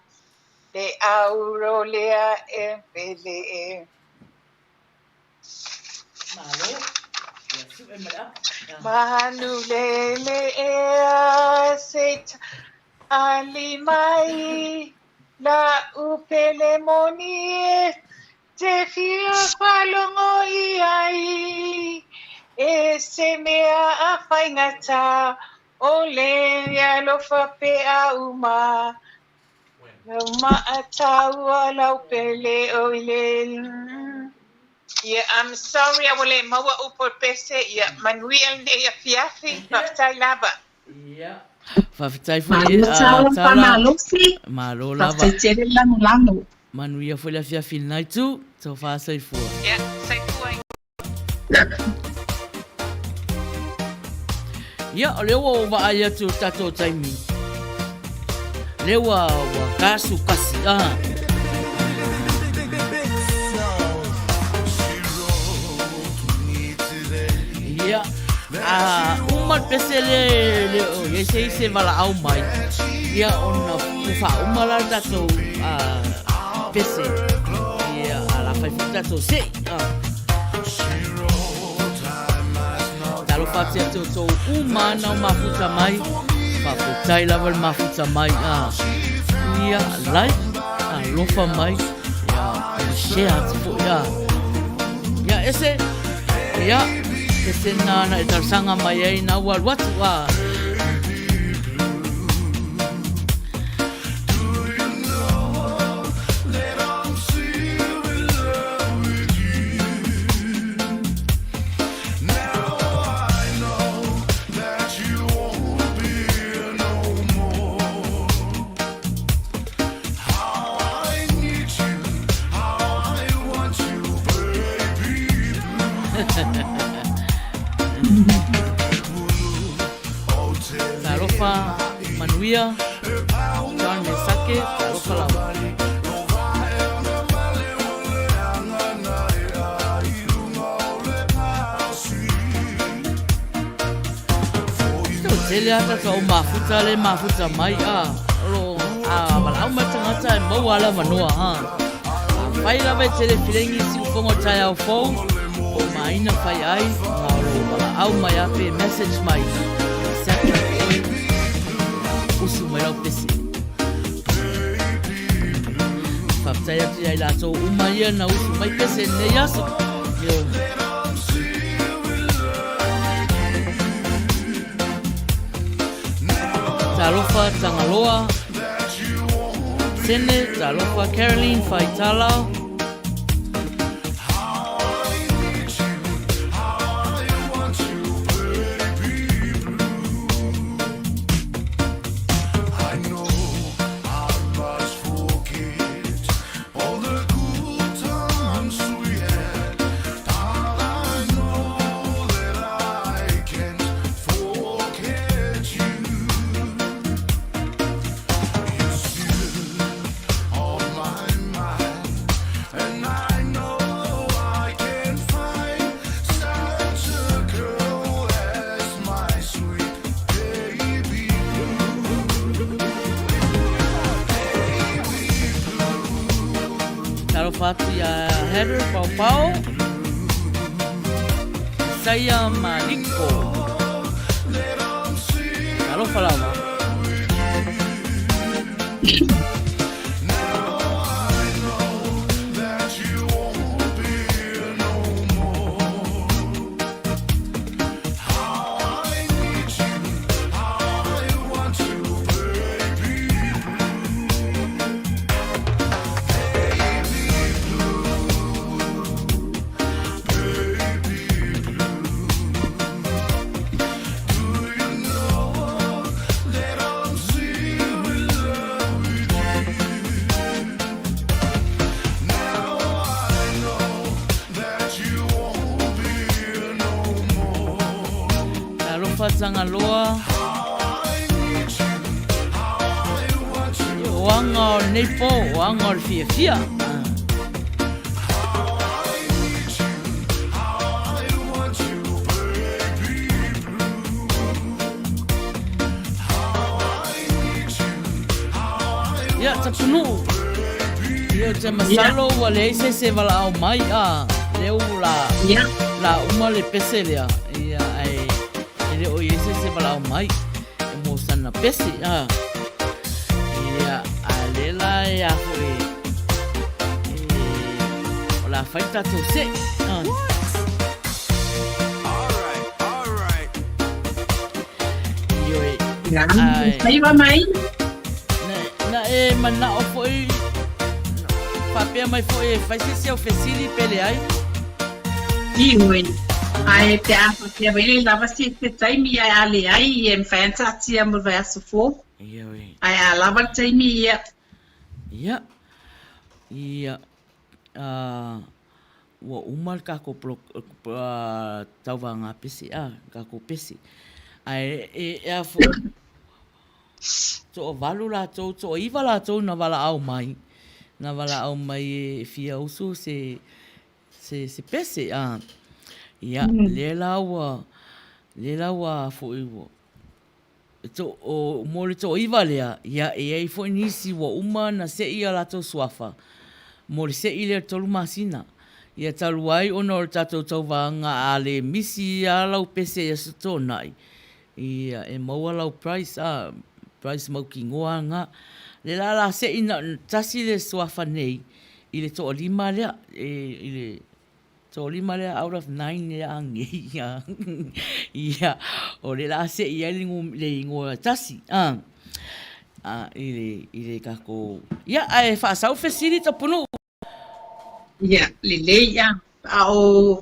S13: Le auro lea e pele e.
S2: Malo.
S13: Manu lele e se tali mai. La upele moni te fia falongo iai. E se mea a whaingata. O le ya lo whape a uma. Ma a taua lau pele o ile. Yeah, I'm sorry, I will maua upo pese. Yeah, Manuel ne fiafi, maftai lava.
S2: Yeah. Whawhitai
S3: Malo tala pa malosi.
S2: Malo lava.
S3: Whawhitai tere lano lano.
S2: Manuia foi la fiafi nai tu, tau whaasai fua.
S13: Yeah, sai fua.
S2: Ia, o lewa o waai atu tato taimi. Lewa wa kasu kasi. Ia, umat pese le o ye se vala au mai. Ia, ona ufa umala tato pese. Ia, ala fai tato se. Talo fati atu to umana o mafuta mai. Paputai lava le mafuta mai. Ia, like, lofa mai. Ia, share atu po, ia. Ia, ese, ia, ese nana e tarsanga mai ai na waluatu. John me sake, talofa lava. Tele ata ka o mafuta mai lo wala au matangata e mau ala manoa Pai lava tele filengi si ufongo tai au fou o maina pai ai lo wala au mai ape message mai saka oi usu mai au pesi Faptai ati ai lato umaia na usu mai pese ne yaso Talofa Tangaloa Sene Talofa Caroline Faitala Fatia Heather Pau Saya Maliko Halo Falama Tangaloa Wanga o Nepo, wanga o Fia Ya, tapunu Leo te masalo wale se wala au mai Leo la uma le pese lea Ia ai Ele o yese se wala mai e mo sana pesi ia alela ya foi ola faita to se all right yo
S3: ai va mai
S2: na mana o foi papel mai foi faz se oferecili pele ai
S3: Ai te apa te vele lava si te taimi ai ale ai em fanta tia mo verso fo. Ai lava taimi ia.
S2: Ia. Wa umal ka ko tawanga pesi ka ko pesi. Ai e fo. To valula to iva la to na vala au mai. Na vala au mai fia usu se pesi Ia, le lawa fo iwo. To o mole to iwa lea, ia e fo nisi wa uma na se ia lato suafa. Mole se ile tolu masina. Ia talu ai ono o tato tau wanga a le misi a lau pese ia sato nai. Ia e maua lau price mau ki ngoa nga. Le la se ina tasi le suafa nei. Ile to o lima lea, ile So lima le out of 9 le angi ia o le la se ia le ingo tasi ile ka ko ia ai fa sa ofesiri ta punu
S3: ia le ia o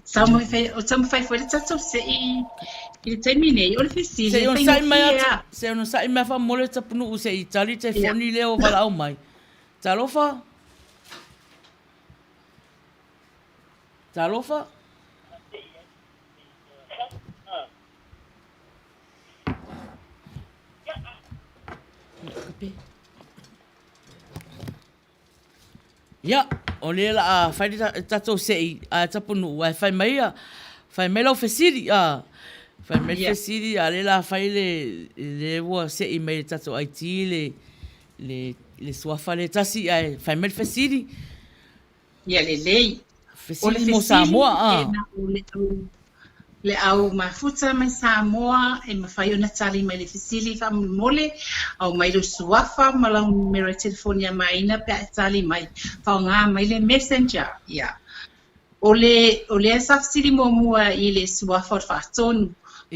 S3: samo fai foi tsa se i terminei o le fesiri
S2: se on sai mai fa mole ta punu se i tali te foni le o vala au mai talofa Talofa? Ya, o le la fai tato sei a tapunu wa fai mai lo fesiri fai mai fesiri a le la fai le wa sei mai tato IT le swafa le tasi ai fai mai fesiri
S3: ya le
S2: fesiri mo Samoa
S3: le au mafuta mai Samoa e mawhai ona tali mai le fesili wha mole au mai lo suafa ma lau numero telefonia mai ina pe tali mai whao ngā mai le messenger o le asa fesili mua i le suafa o whaatonu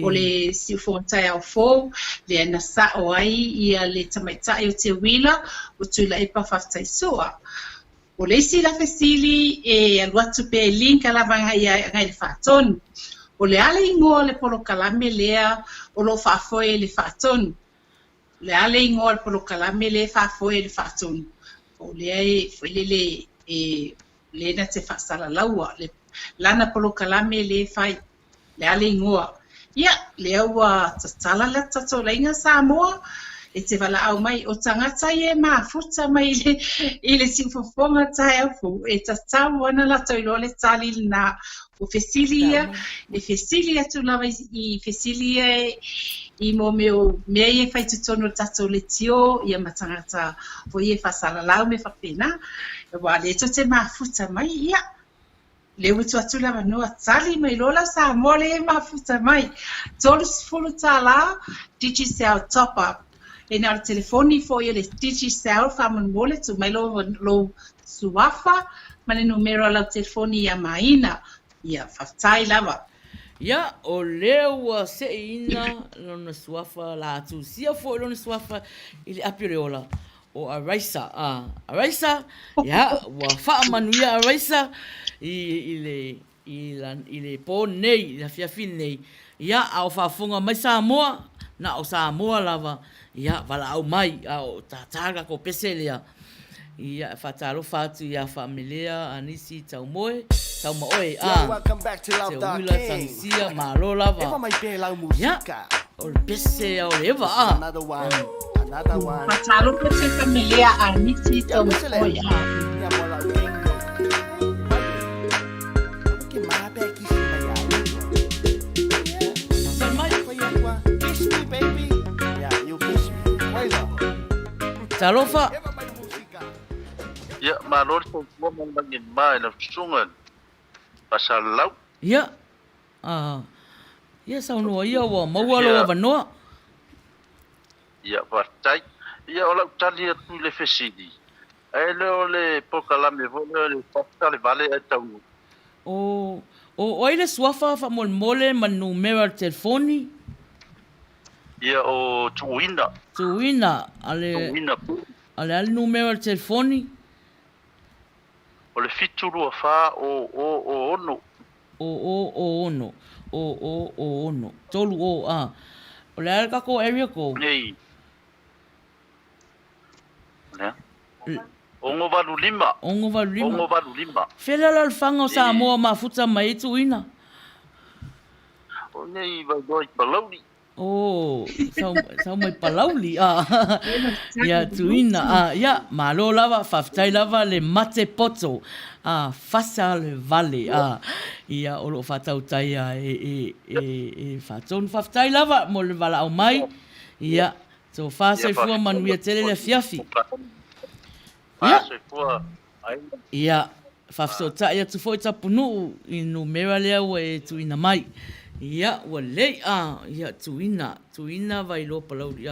S3: o le siufontai au fōu le ana sa o ai ia le tamaitai o te wila o tuila e pa whaftai soa o le isi la fesili e aluatu pe link alavanga ia ngai le whaatonu o le ale ingoa le polo kalame lea o lo whaafoe le whaatonu. Le ale ingoa le polo kalame le whaafoe le whaatonu. O le ai whailele le na te whaasala laua. Le lana polo kalame le whai. Le ale ingoa. Ia, le aua tatala le tato leinga Samoa. E te wala au mai o tangata e futa mai i le siufofonga tai au fu. E tatau ana la toilo le tali na o fesilia, e fesilia tu lava i fesilia i mo meo mea e whai tutono tato le tio i a matangata o i e whasala lau me whapena. E wa le to te mafuta mai ia. Le witu atu lava noa tali mai lola sa mole e mafuta mai. Tolu sifulu ta la, Digicel top up. E nā telefoni fo i le Digicel whaman mole tu mai lo suafa ma le numero lau telefoni ia maina. Ia, whaftai lava.
S2: Ia, o leo se ina lona suafa la tu sia fo lona suafa i le apireola o Araisa. Araisa, ia, wa whaamanuia Araisa i le pō nei, la fiafi nei. Ia, au whaafunga mai Samoa, na o Samoa lava. Ia, wala au mai, au tātāga ko pese lea. Ia, whatalo whatu ia familia, anisi, tau moe. Tau maoe,
S8: welcome back to Love Dark
S2: Wila Tansia, Malo Lava.
S8: Eva mai pe lau musika.
S2: O le pese o le eva,
S8: Another one.
S3: Patalo pe te familia aniti tau maoe,
S8: Ya mo lau kengo. Ke mape kisi mai ya.
S2: Samai.
S8: Kiss me, baby. Yeah, you kiss me. Why not?
S2: Talofa.
S14: Ya, Malo so mo mangin mai na sungan. Pasal lau.
S2: Ya. Ya sau noa ia wa maua loa wanoa.
S14: Ya, partai. Ya, ola utali atu le fesidi. E leo le pokalame vole le pasta le vale e tau.
S2: O oile suafa fa mole ma numero telefoni.
S14: Ya, o tuina.
S2: Tuina, ale numero telefoni.
S14: O le fituru fa o ono.
S2: O ono. Tolu o O le alka ko area ko.
S14: Nei. Ne? Ongo valu lima.
S2: Fela la fanga sa mo ma futa mai tuina.
S14: O nei vai doi palauli.
S2: Sau mai palauli ya tuina ya malo lava faftai lava le mate poto fasa le vale ia o lo fatau tai e faton faftai lava mo le vala au mai ia so fasa fu manuia tele le fiafi ia fafso ta ia tu foi tapunu i numera le e tuina mai. Ia, wale, ia, tuina vai loa palauri,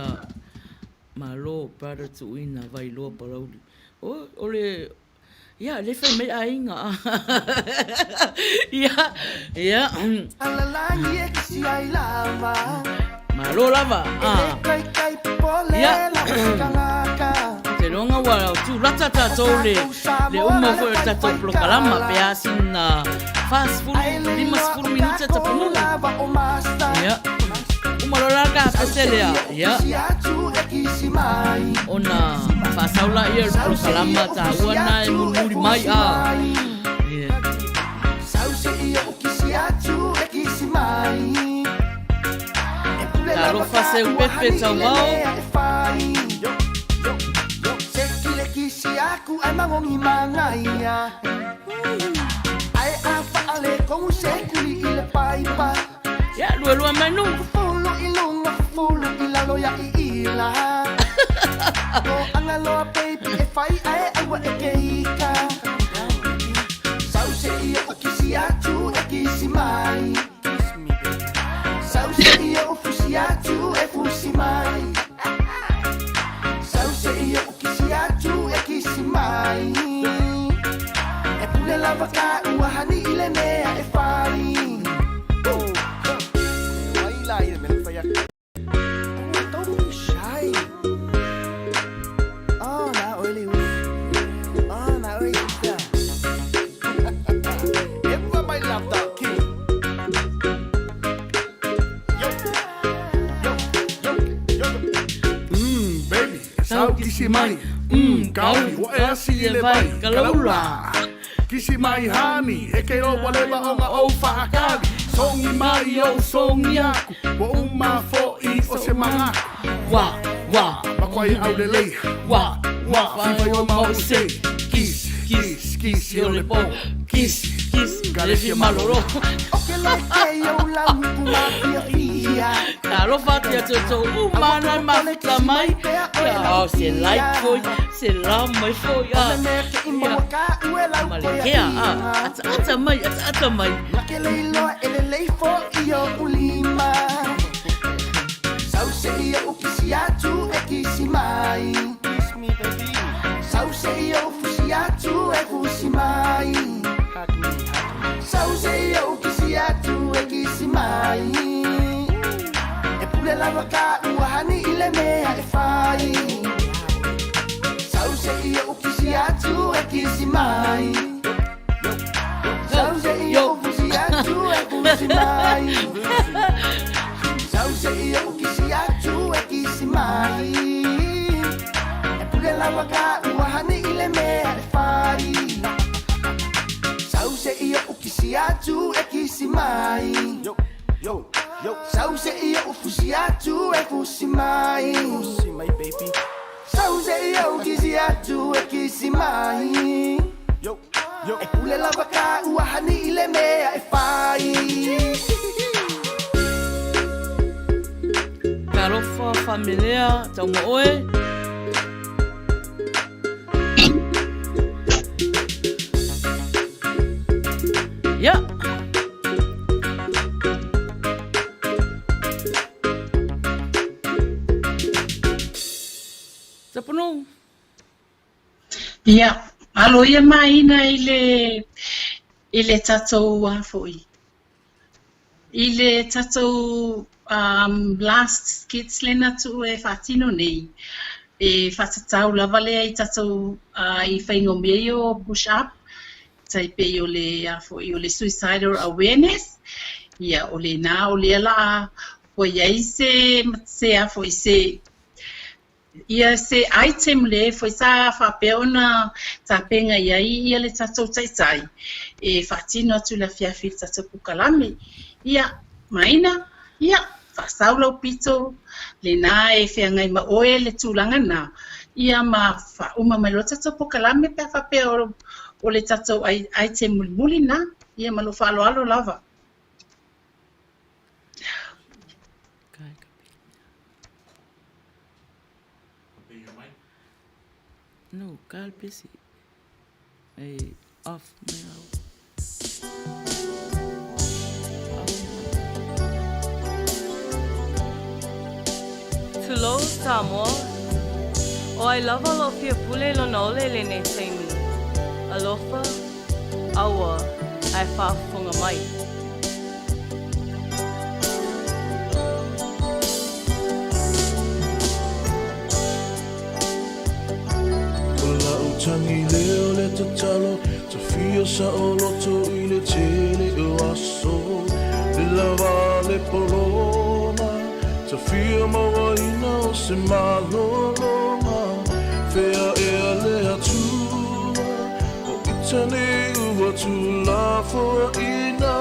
S2: malo, brother tuina vai loa palauri. Ole, ia, le fai mei ainga. Ia. Malo lava, ia. Te ronga wala, tu rata tatou le uma foi tatou plokalama, pe asin fast food, 5 minutos tapunu. Ya. Umalolaga peselea, ya. Ona fasaula ia plokalama tawana e muri mai Talo fase o pepe tawao.
S9: ai mangongi mangaia. Ai a whaale kong se kuli i le paipa.
S2: Ya, lua manu.
S9: Fulu i lunga, fulu i lalo ya i ila. Ko anga loa baby e whai ai awa e keika. Sau se ia o kisi atu e kisi mai. Sau se ia o fusi atu e fusi mai. Sau se ia o kisi atu e kisi mai. E pule lava ka ua hani i le mea e whai. Waila i le mele whai ake. Don't be shy. Oh, na oili ui. Oh, na oili ui. Everyone might love that king. Baby, sao kisi mai. Kauli, wa e asi i le vai. Kalaula. Kisi mai hani, e ke o waleba o nga o whaakali. Songi mai o songi aku, wa uma fo i o se manga.
S2: Wa,
S9: makwai au le lei.
S2: Wa,
S9: fiwai o mau se. Kiss, yo le po.
S2: Kiss, kare fi maloro.
S9: O ke lai ke yo lau kuma fia.
S2: Karo fatia toto, umana mafita mai. Ya, se lai foi, se la mai foi. Ya, malekea, ata mai.
S9: Ke lei loa ele lei fo i o ulima. Sau se ia o kisi atu e kisi mai. Sau se ia o fusi atu e fusi mai. Sau se ia o kisi atu e kisi mai. E pule lava ka ua hani i le mea e whai. Sau se ia o kisi atu e kisi mai. Sau se ia o fusi atu e fusi mai. Sau se ia o kisi atu e kisi mai. E pule lava ka ua hani i le mea e whai. Sau se ia o kisi atu e kisi mai. Sau se ia o fusi atu e fusi mai. Fusi mai, baby. Sau se ia o kisi atu e kisi mai. E pule lava ka ua hani i le mea e whai.
S2: Karofa familia, tau mo oe. Ya. Tapunu.
S3: Ia, alo ia maina i le tatou foi. I le tatou last kids lena tu e fatino nei. E fatatau lava lea i tatou i whaingomia i o push up. Tai pe o le suicidal awareness. Ia o le nā o le ala o iai se a foi se ia se item le foi sa whapeona ta penga iai ia le tatou tai. E fatino atu la fiafi tatou pukalame. Ia maina, ia whasaula o pito le nā e whiangai ma oe le tūlanga nā. Ia ma whauma mai lo tatou pukalame pe whapea o le tatou item muli nā. Ia ma lo whaaloalo lava.
S2: No, kalpesi. Hey, off my out.
S4: Tulo Samoa. O I love alo fia pule lo nole le ne teimi. Alofa, awa, ai whaafunga mai.
S15: Tangi leo le tatalo, ta fia sa o loto I le tele o aso. Le lava le polona, ta fia mawa ina o se maloloma. Fea ea le atua, o itane ua tu la for ina.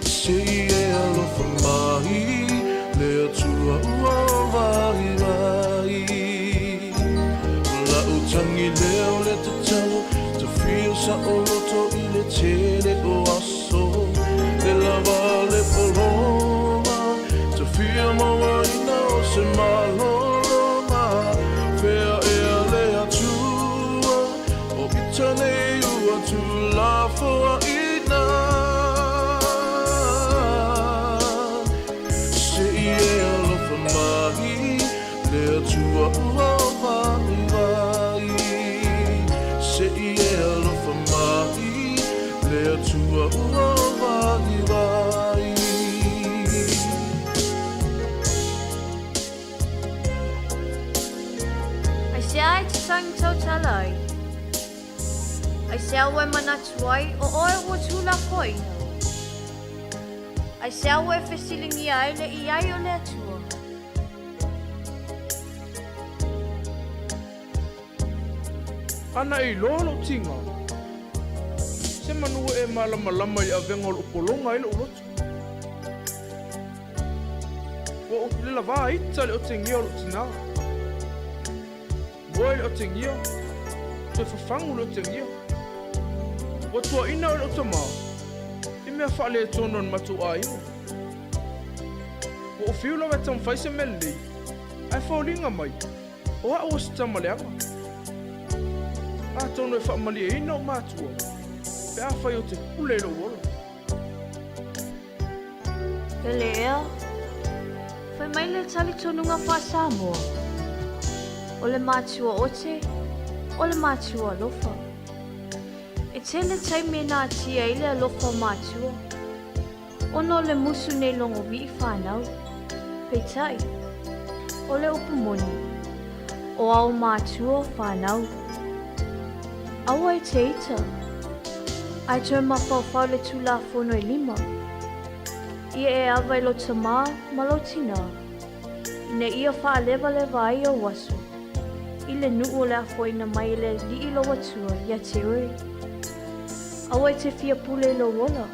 S15: Se e alofa mai, le atua ua vai vai. loto i le tele o aso. Le lava le poloma, te fia maua ina o se maloma. Fea ea le atua, o itane ua tu la foa ina. Se i ea lofa mahi, le atua ua mahi vai. Se i ea lofa mahi, le atua ua mahi vai.
S16: Ai se ai te sang tau talai. Ai se awe manatuai o oe ua tula koina. Ai se awe fesilingi ai le i ai o le atua.
S17: Ana i lolo tinga. Se manua e malama i avenga o upolonga i le ulotu. Wa upile la vaa ita le o tengia o lo tina. Wa le o tengia. Te fafangu le o tengia. Wa tua ina o le o tamaa. I mea whaale e tono an matu a ina. Wa o fiula we tam faise melei. Ai faulinga mai. O a ua sitama leanga. A tono e whaamali e ina o mātua. Pe a whai o te pule lo wolo.
S16: Pele ea. Whai mai le tali tonunga wha Samoa. O le mātua ote. O le mātua lofa. E tele tai me nā tia i le alofa mātua. Ono le musu nei longo vi i whanau. Pei tai. O le upumoni. O au mātua whanau. Awa e te ita. Ai tue mawhawhau le tula whono i lima. Ia e awa i lo tamā ma lo tina. Ine ia wha lewa lewa ai o wasu. I le nuu o le afoina mai le li i lo watua ia te oi. Awa e te fia pule i lo wola.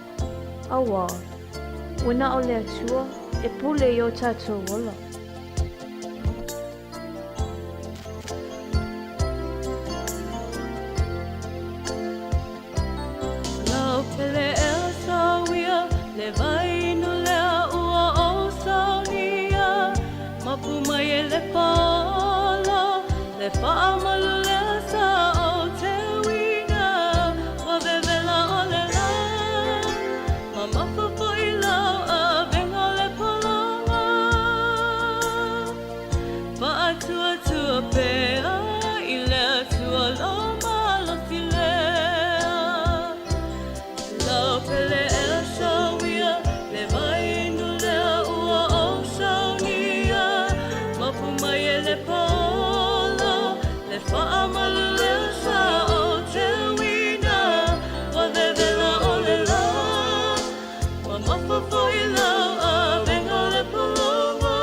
S16: Awa. Wina o le atua e pule i o tātou wola.
S4: Pele e sawia, le vai no lea ua o saunia. Mapu mai e le pala, le wha malu lea sa o te wina. Wa vevela o le la, ma mawhawha i lau a venga le palanga. Wa atua tua pea, i lea tua lo malosi lea. Pele e sawia, le vai no lea ua o saunia. Mapu mai e le pala, le wha malu lea sa o te wina. Wa vevela o le la, ma mawhawha i lau a venga le palonga.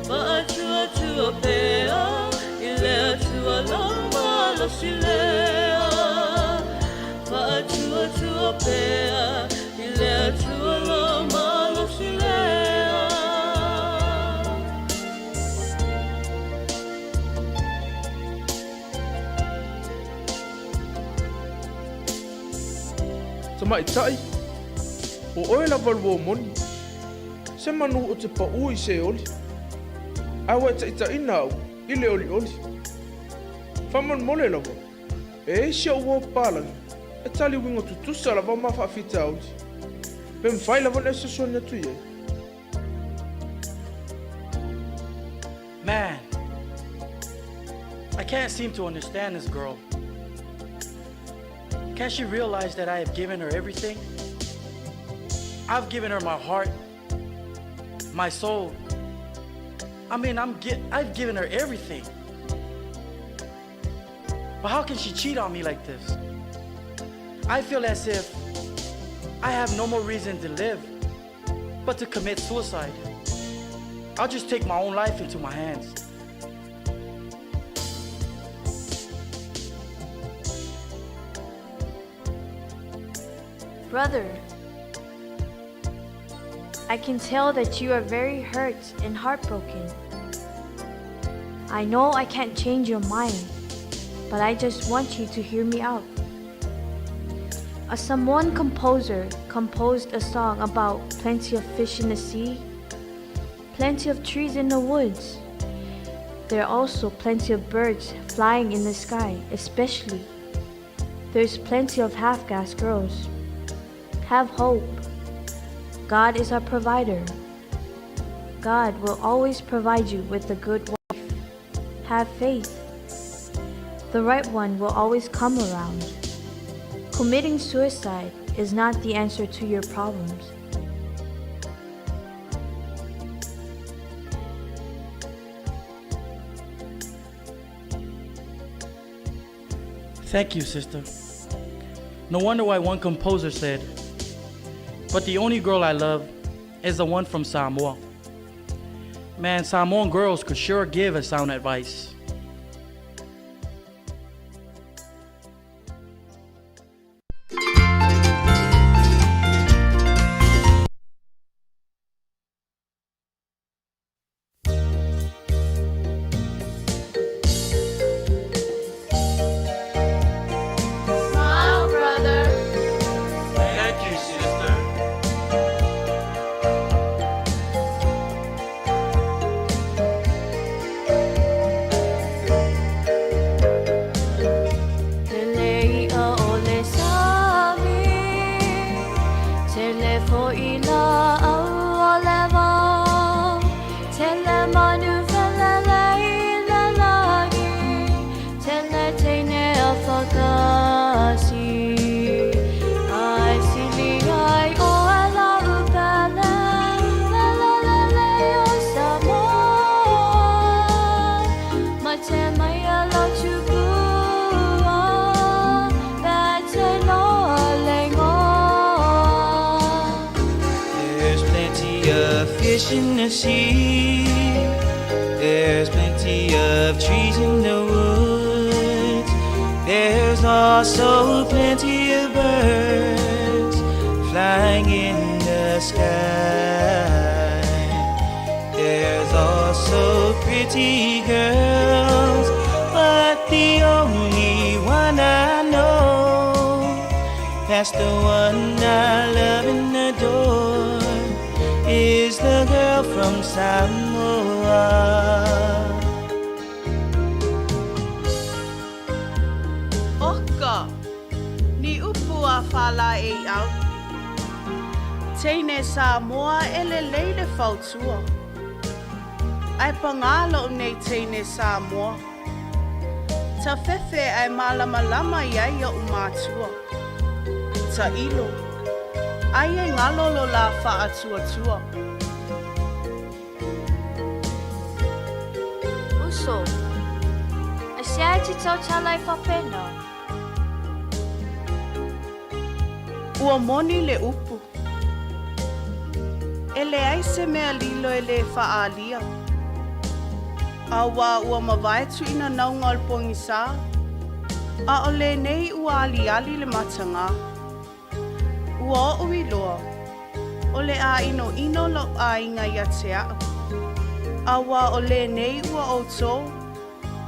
S4: Wa atua tua pea, i lea tua lo malosi lea. Tua tua pea, i lea tua lo malosi lea.
S17: Tamai tai. O oe la valua moni. Se manu o te pau i se oli. Awa e ta ina au, i le oli oli. Whaman mole lawa. E sia ua pālangi. E tali wingo tutusa la wa mawha fita auti. Pe mwhai la wana e se sonia tu ye.
S18: Man, I can't seem to understand this girl. Can't she realize that I have given her everything? I've given her my heart, my soul. I mean, I've given her everything. But how can she cheat on me like this? I feel as if I have no more reason to live but to commit suicide. I'll just take my own life into my hands.
S16: Brother, I can tell that you are very hurt and heartbroken. I know I can't change your mind, but I just want you to hear me out. A Samoan composer composed a song about plenty of fish in the sea, plenty of trees in the woods. There are also plenty of birds flying in the sky, especially. There's plenty of half-caste girls. Have hope. God is our provider. God will always provide you with a good wife. Have faith. The right one will always come around. Committing suicide is not the answer to your problems.
S18: Thank you, sister. No wonder why one composer said, but the only girl I love is the one from Samoa. Man, Samoan girls could sure give a sound advice.
S7: Smile, brother.
S5: Thank you, sister.
S19: fish in the sea. There's plenty of trees in the woods. There's also plenty of birds flying in the sky. There's also pretty girls, but the only one I know, that's the one I love and adore, is the girl from Samoa.
S13: Oka, ni upu a whala e au. Teine Samoa ele leide fautua. Ai pangalo nei teine Samoa. Ta fefe ai malama lama iai o umatua. Ta ilo. Ai e ngalolo la wha atua tua.
S16: Uso, a sea te tau talai whapena.
S13: Ua moni le upu. Ele ai se mea lilo ele wha alia. Awa ua mawaitu ina naunga al pongisa. A ole nei ua ali le matanga. Ua o iloa. Ole a ino lo a inga ia te au. Awa ole nei ua o tō.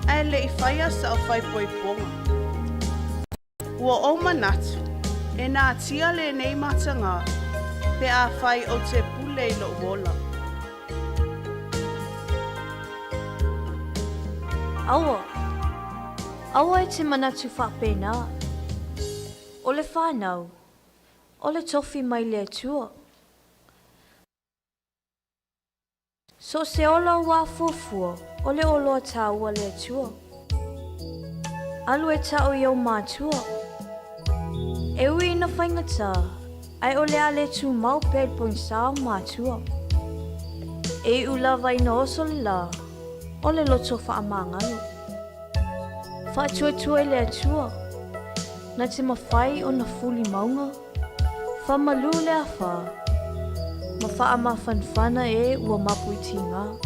S13: Ai le I whaia sa o whai poiponga. Ua o manatu. E nā tia le nei matanga. Pe a whai o te pule lo wola.
S16: Awa e te manatu whapena. O le whanau, o le tofi mai le atua. So se ola wā fuafua, o le oloa tā ua le atua. Alu e tau I au mātua. E ui ina whaingata, ai o le ale tū mau pēr poing sāo mātua. E ulawa ina oso le la, o le loto wha amangalo. Wha tua le atua, na te mawhai o na fuli maunga. Wha malu le a wha, ma wha ama whanwhana e ua mapui tinga.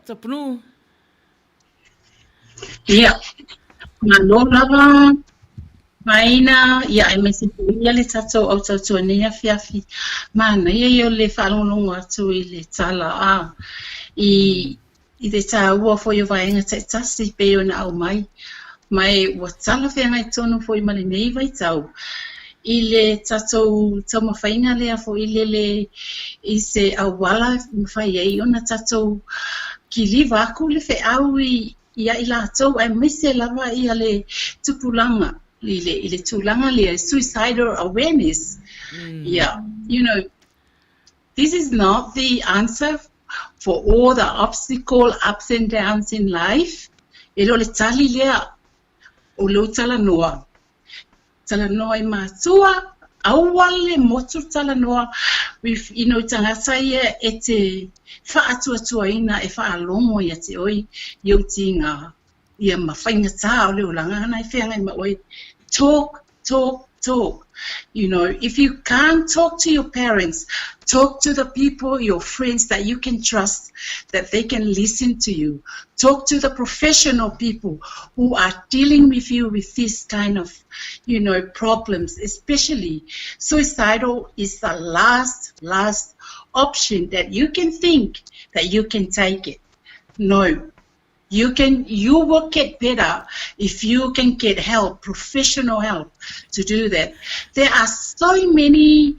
S2: tapunu.
S3: Ia, malo lava vaina, ia e me se ia le tatou au tautua nei afiafi. Mana ia le whalongongo atu I le tala I te tāua foi o vaenga te tasi pe o na au mai. Mai ua tala whenga I tonu foi mali nei vai tau. I le tatou taumawhainga lea foi le I se awala mwhai ei o na tatou ki liva aku le whe au ia I lātou ai mise lava ia le tupulanga. I le tūlanga le suicidal awareness. Yeah, you know, this is not the answer for all the obstacle, ups and downs in life. E lo le tali lea o lo tala noa. Tala noa I mātua, awale motu tala noa, with, you know, tangata ia e te whaatuatuaina e whaalongo ia te oi, iau tinga. Ia mawhainga tā o leo langa ana I whenga ma oi. Talk. You know, if you can't talk to your parents, talk to the people, your friends that you can trust, that they can listen to you. Talk to the professional people who are dealing with you with this kind of, you know, problems, especially suicidal is the last option that you can think that you can take it. No. You will get better if you can get help, professional help to do that. There are so many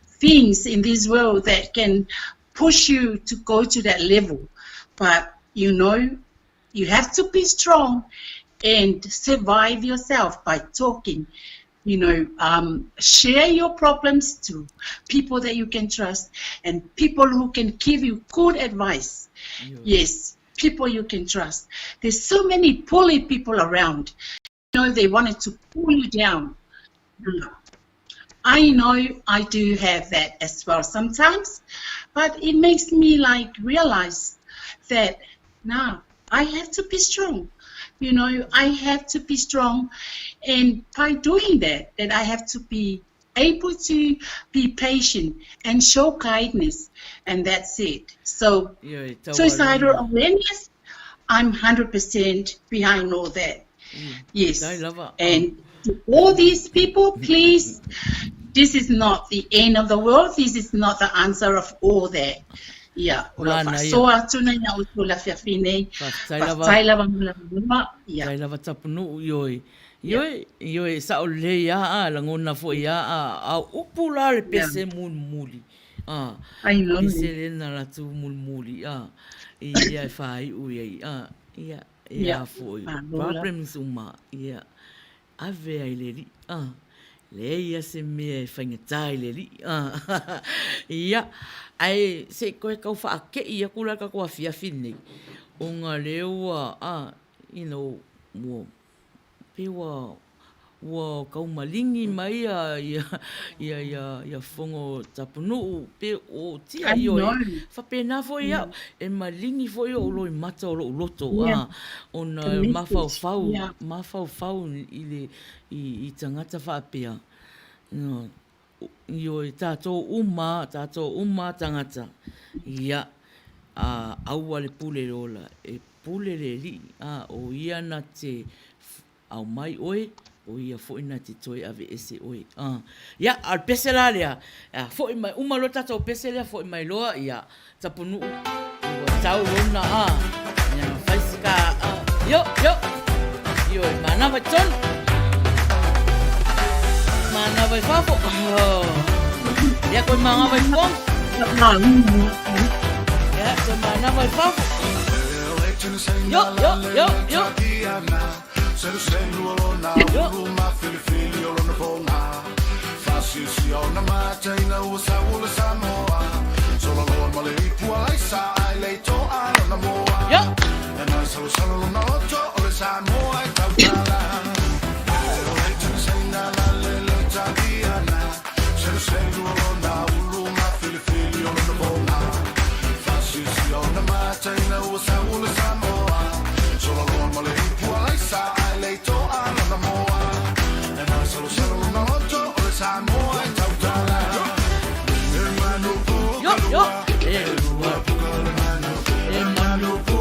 S3: things in this world that can push you to go to that level. But, you know, you have to be strong and survive yourself by talking. You know, share your problems to people that you can trust and people who can give you good advice. Yes. People you can trust. There's so many bully people around. You know, they wanted to pull you down. I know I do have that as well sometimes, but it makes me like realize that now I have to be strong. You know, I have to be strong, and by doing that I have to be able to be patient and show kindness, and that's it. So, suicidal awareness, I'm 100% behind all that. Yes. And to all these people, please, this is not the end of the world. This is not the answer of all that. Yeah. Soa tuna ia o tula fiafine. Pasailava mula. Yeah.
S2: Pasailava tapunu yoi. Yoi sa o le ia langona fo ia a upula le pese muli.
S3: I know.
S2: Pese na la tu muli. Ia fai ui ia foi. Problems uma. Ia. Ave ai le li. Le ia se me fainga tai le li. Ia. Ai se koe kau fa ke ia kula ka ko afia fine. O nga lewa you know mo pewa wa kau malingi mai ia fongo tapunu pe o tia yo fa pena fo ia e malingi fo yo lo mata o loto on mafau ile I tangata fa pea no yo tato uma tangata ia au ale pule rola e pule le li o ia na te au mai oe o ia foi na te toi ave ese oe ia al pesela lea foi mai uma lo tato pesela foi mai loa ia tapunu o tau lona ia faisika yo mana vai ton mana vai fafo ia ko mana vai fong ia ko mana vai fafo yo
S9: Se lo sento na ruma fili na fona fasi si ona mata ina usa samoa solo lo male tua sa ai le to na moa e na solo na otto o samoa e tautala se na le tagiana se lo sento na ruma fili na fona fasi si ona mata ina usa samoa solo lo male tua sa leito ana moa e na solo na otto o samoa e tautala e manu pu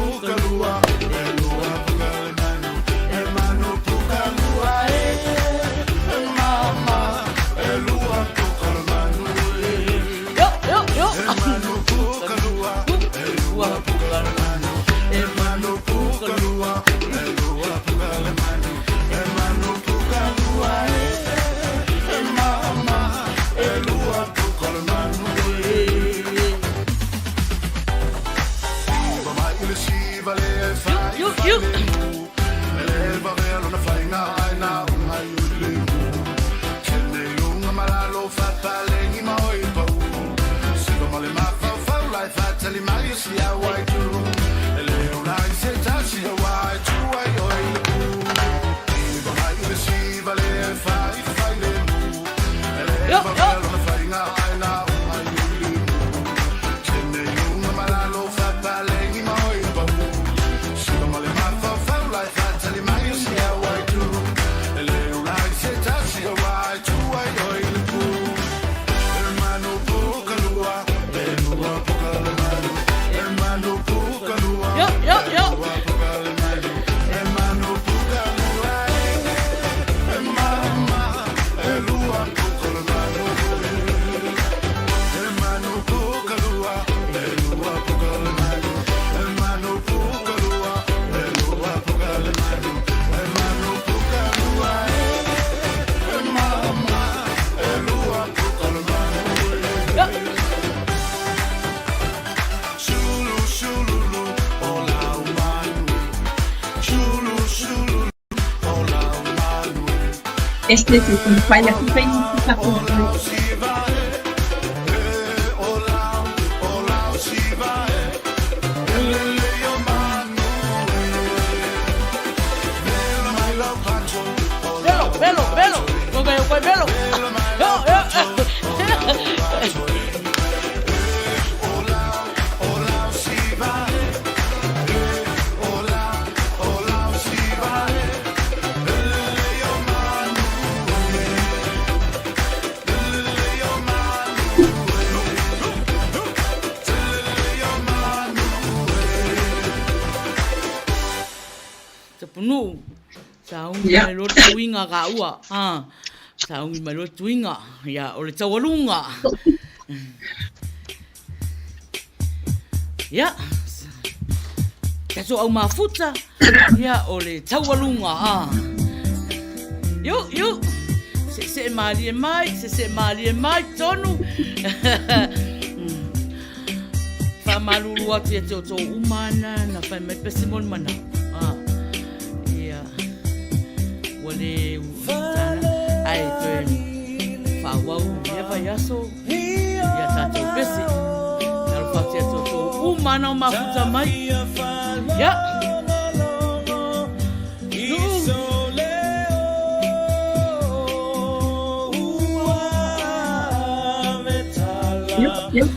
S9: si a wai tu. Ele una se ta si a wai tu ai oi le pu. Iba mai le si vale fai fai le mu. Ele va vale le fai nga ai na ai le mu. Tene yunga malalo fa pale ni mai ba mu. Si ba male ma fa fa lai fa tali mai si a wai tu. Ele una se ta si a wai tu ai oi le pu. Hermano Pukalua, Benua Pukalamanu, Hermano Pukalua, Benua Pukalamanu, Hermano Pukalua, Mama, Elua Pukalamanu, Hermano Pukalua, Benua Pukalamanu, Hermano Pukalua, Benua Pukalamanu, Hermano Pukalua, Mama, Elua Pukalamanu. Shulu shululu, ola umanu. Shulu shululu, ola umanu.
S3: Este es el falla que fue
S9: Ola shiva, ola, ola shiva, elele yomanu. Vela my love pancho,
S2: Velo, lo que yo fue velo.
S9: ola shiva, ola shiva, elele yomanu.
S2: Tapunu. Saungi mai lo tuinga ka ua. Saungi mai lo tuinga. Ya, o le tawalunga. Ya. Kaso au mafuta. Ya, o le tawalunga. Yo. Se mali mai tonu. Fa malulu atu e te umana na fa mai pesimon mana. Wale utana ai te fa wau leva yaso ya tato pesi al pati to umana mafuta mai ya
S3: Yep.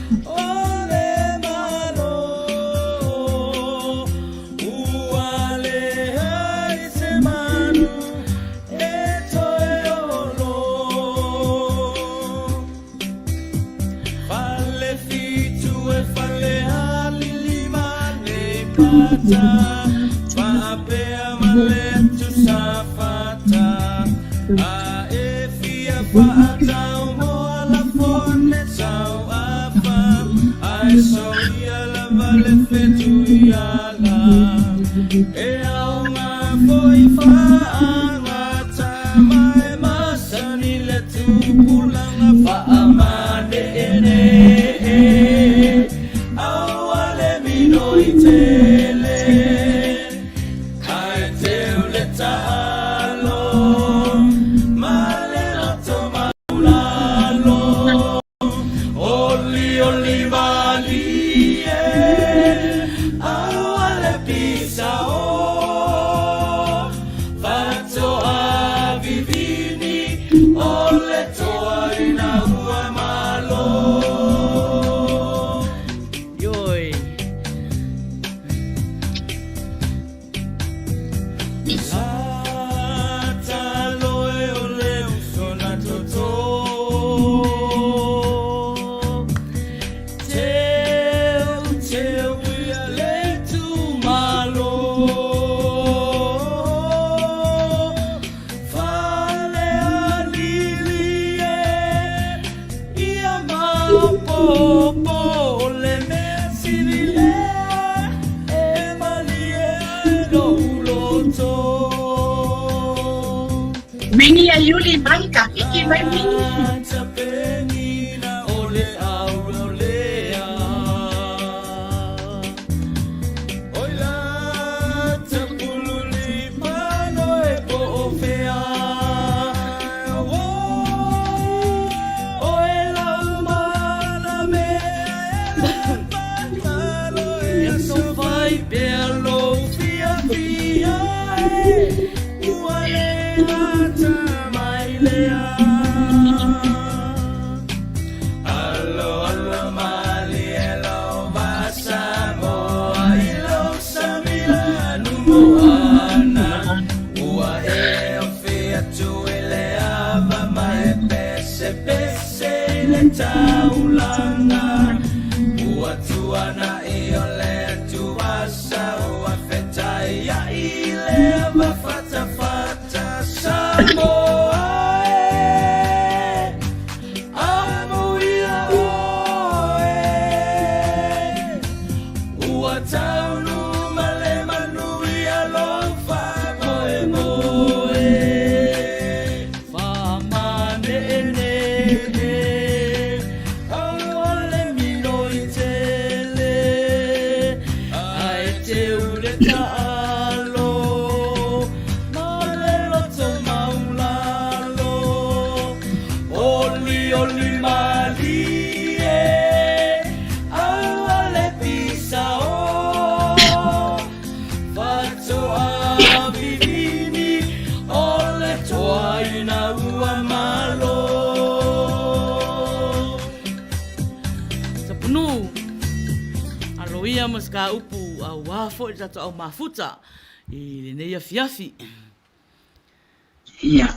S19: Fa'apea maletu safata Aefia fa'atau moala fone tau afa Ai soia la vale fetu iala E au ngā foi fa'angata Mai masani le tupulanga fa'amane ene Au ale minoi tele Kai te ule ta'alo Male lato maulalo Oli mali Au ale pisa o Fato a vivini Ole toa ina ua malo
S2: Yoi.
S3: Wingi a Yuli mai ka piki mai wingi.
S19: Alo alo mali elo Samoa ilo samila numoana ua e o fea tu ele ava mai pese pese ile taulanga ua tuana i o le tuasa ua fetai ia ile ava fata fata Samoa
S2: Ka upu a wafo i tato au mafuta i le nei afiafi.
S3: Ia.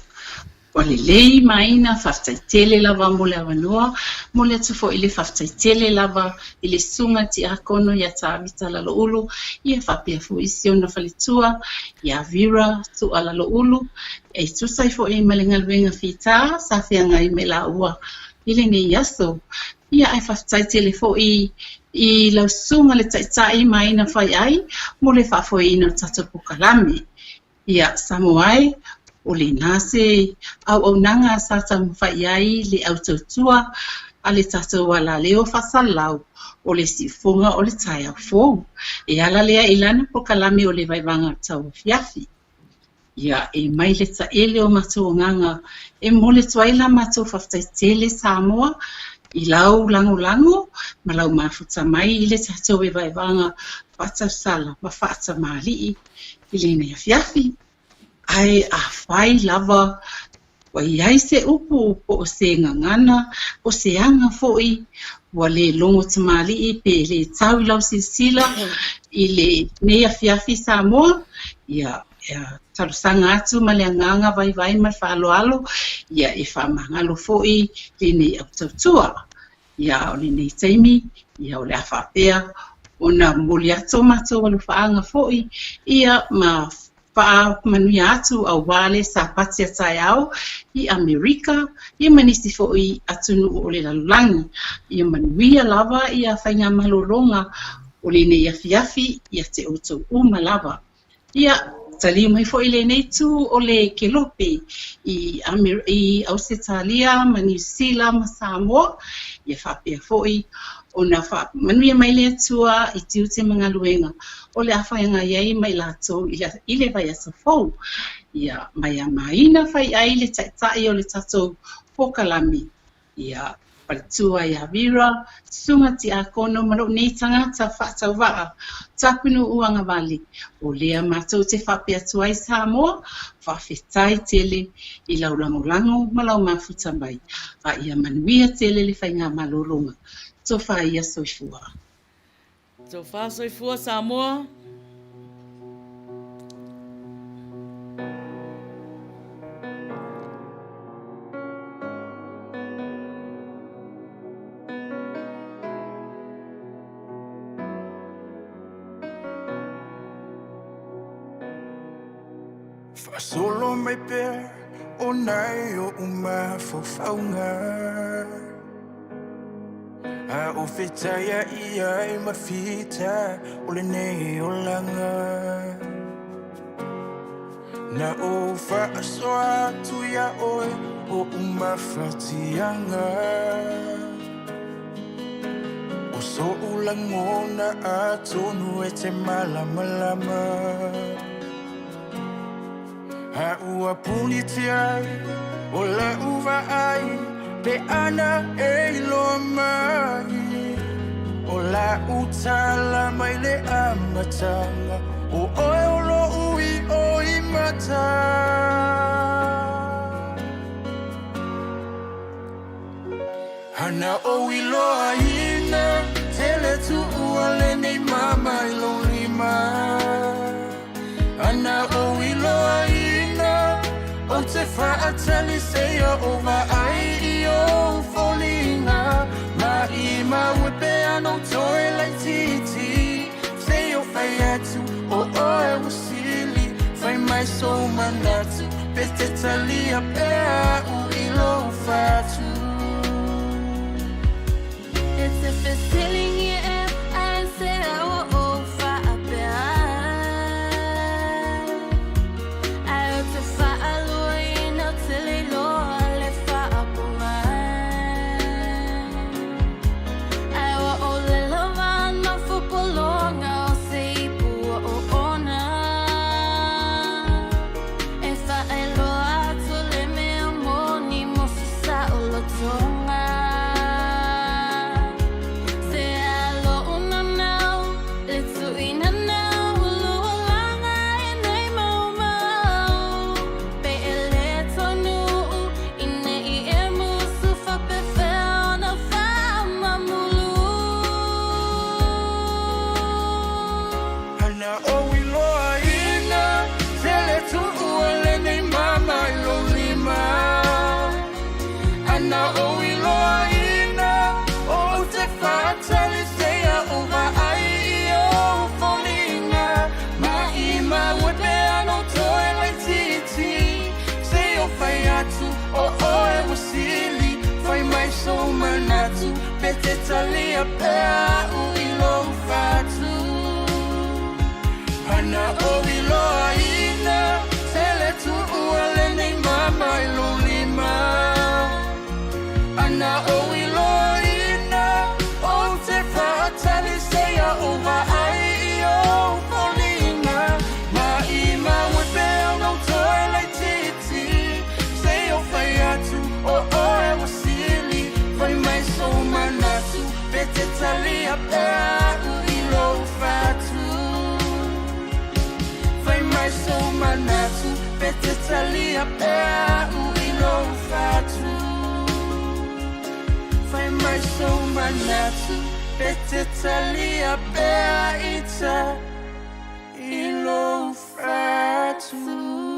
S3: O le lei maina whaftaitele lava mo le awanua, mo le tufo i le whaftaitele lava i le sunga ti akono ia tāwita lalo ulu, ia whapea fu isi ona whalitua, ia vira tu ala lo ulu, e tusai fo e malenga luenga whita, sa whianga i me la ua, i le nei aso, ia ai whaftaitele fo i lau sunga le taitai maina whai ai, mo le whafoina tata pukalami. Ia Samoai, o le nase au nanga sa tam whai ai le au tautua, a le tata wala leo whasalau, o le sifunga o le tai au fōu. E ala lea ilana pukalami o le vaivanga tau fiafi. Ia e mai le taele o matou nganga, e mo le tuaila matou whaftaitele Samoa, I lau lango ma lau mafuta mai I le tatou e vaivanga whatau sala ma whaata mali I le nei afiafi. Ai a whai lava wa iai se upu po o se ngangana, o se anga foi, wa le longo tamali pe le tau lau sisila I le nei afiafi Samoa. Ia tarusanga atu ma le anganga vai ma whaaloalo, ia e whamangalo foi le nei au tautua. Ia o le nei taimi, ia o le awhapea, o na moli ato mato walu whaanga foi, ia ma wha manuia atu au wale sa pati atai au I Amerika, ia manisi foi atunu o le lalulangi, ia manuia lava ia whainga malolonga o le nei afiafi, ia te oto uma lava. Ia tali mai foi le nei tu o le kelope I Australia, ma New Zealand, ma Samoa, ia whapea foi o na wha manuia mai le atua I tiu te mga luenga o le awhaianga iai mai lato I le vai asa fau. Ia mai a maina whai ai le taitai o le tatou pokalami. Ia palitua ia vira, sunga ti a kono maro nei tangata whaatau waa, tapunu uanga wali. O lea matou te whapea tuai Samoa, whawhetai tele I lau lango malau mafuta mai. A ia manuia tele le whainga malolonga. So wha ia soifua.
S2: So wha soifua Samoa.
S9: Solo mai pe o nai o uma fo faunga a o fetaya ia I mafita o le nei o langa na o fa soa tu ya o uma fatianga o so ulangona a tonu e te malama a ua puni te ai, o le uva ai, pe ana e ilo mai. O la utala mai le amatanga, o oe o lo ui o I mata.
S19: Hana o iloa ina, tele tu uale nei mama ilo lima. Hana o iloa ina, o te whaatali seia o wa ai I o folinga. Ma I ma wepe ano toe lai titi, sei o whai atu o oe wasili, whai mai so manatu, pete talia pea u ilo fatu.
S20: It's if it's killing you, I say I will over a bit. I ought to follow you, not till it low, left up I will all love and not for long, I'll say, poor honor. If I low to let me money, most saddle tonga.
S19: Pete talia pea u ilo fatu. Hana o iloa ina, tele tu uale nei mama ilo lima. Hana o iloa ina, o te whaatali seia o wa ai I o folinga. Ma I ma wepe no toe lai titi, sei o whai atu o oe wasili, whai mai so manatu, pete talia pea u ilo fatu. Whai mai so manatu, pete talia pea u ilo fatu. Whai mai so manatu, pete talia pea ita ilo fatu.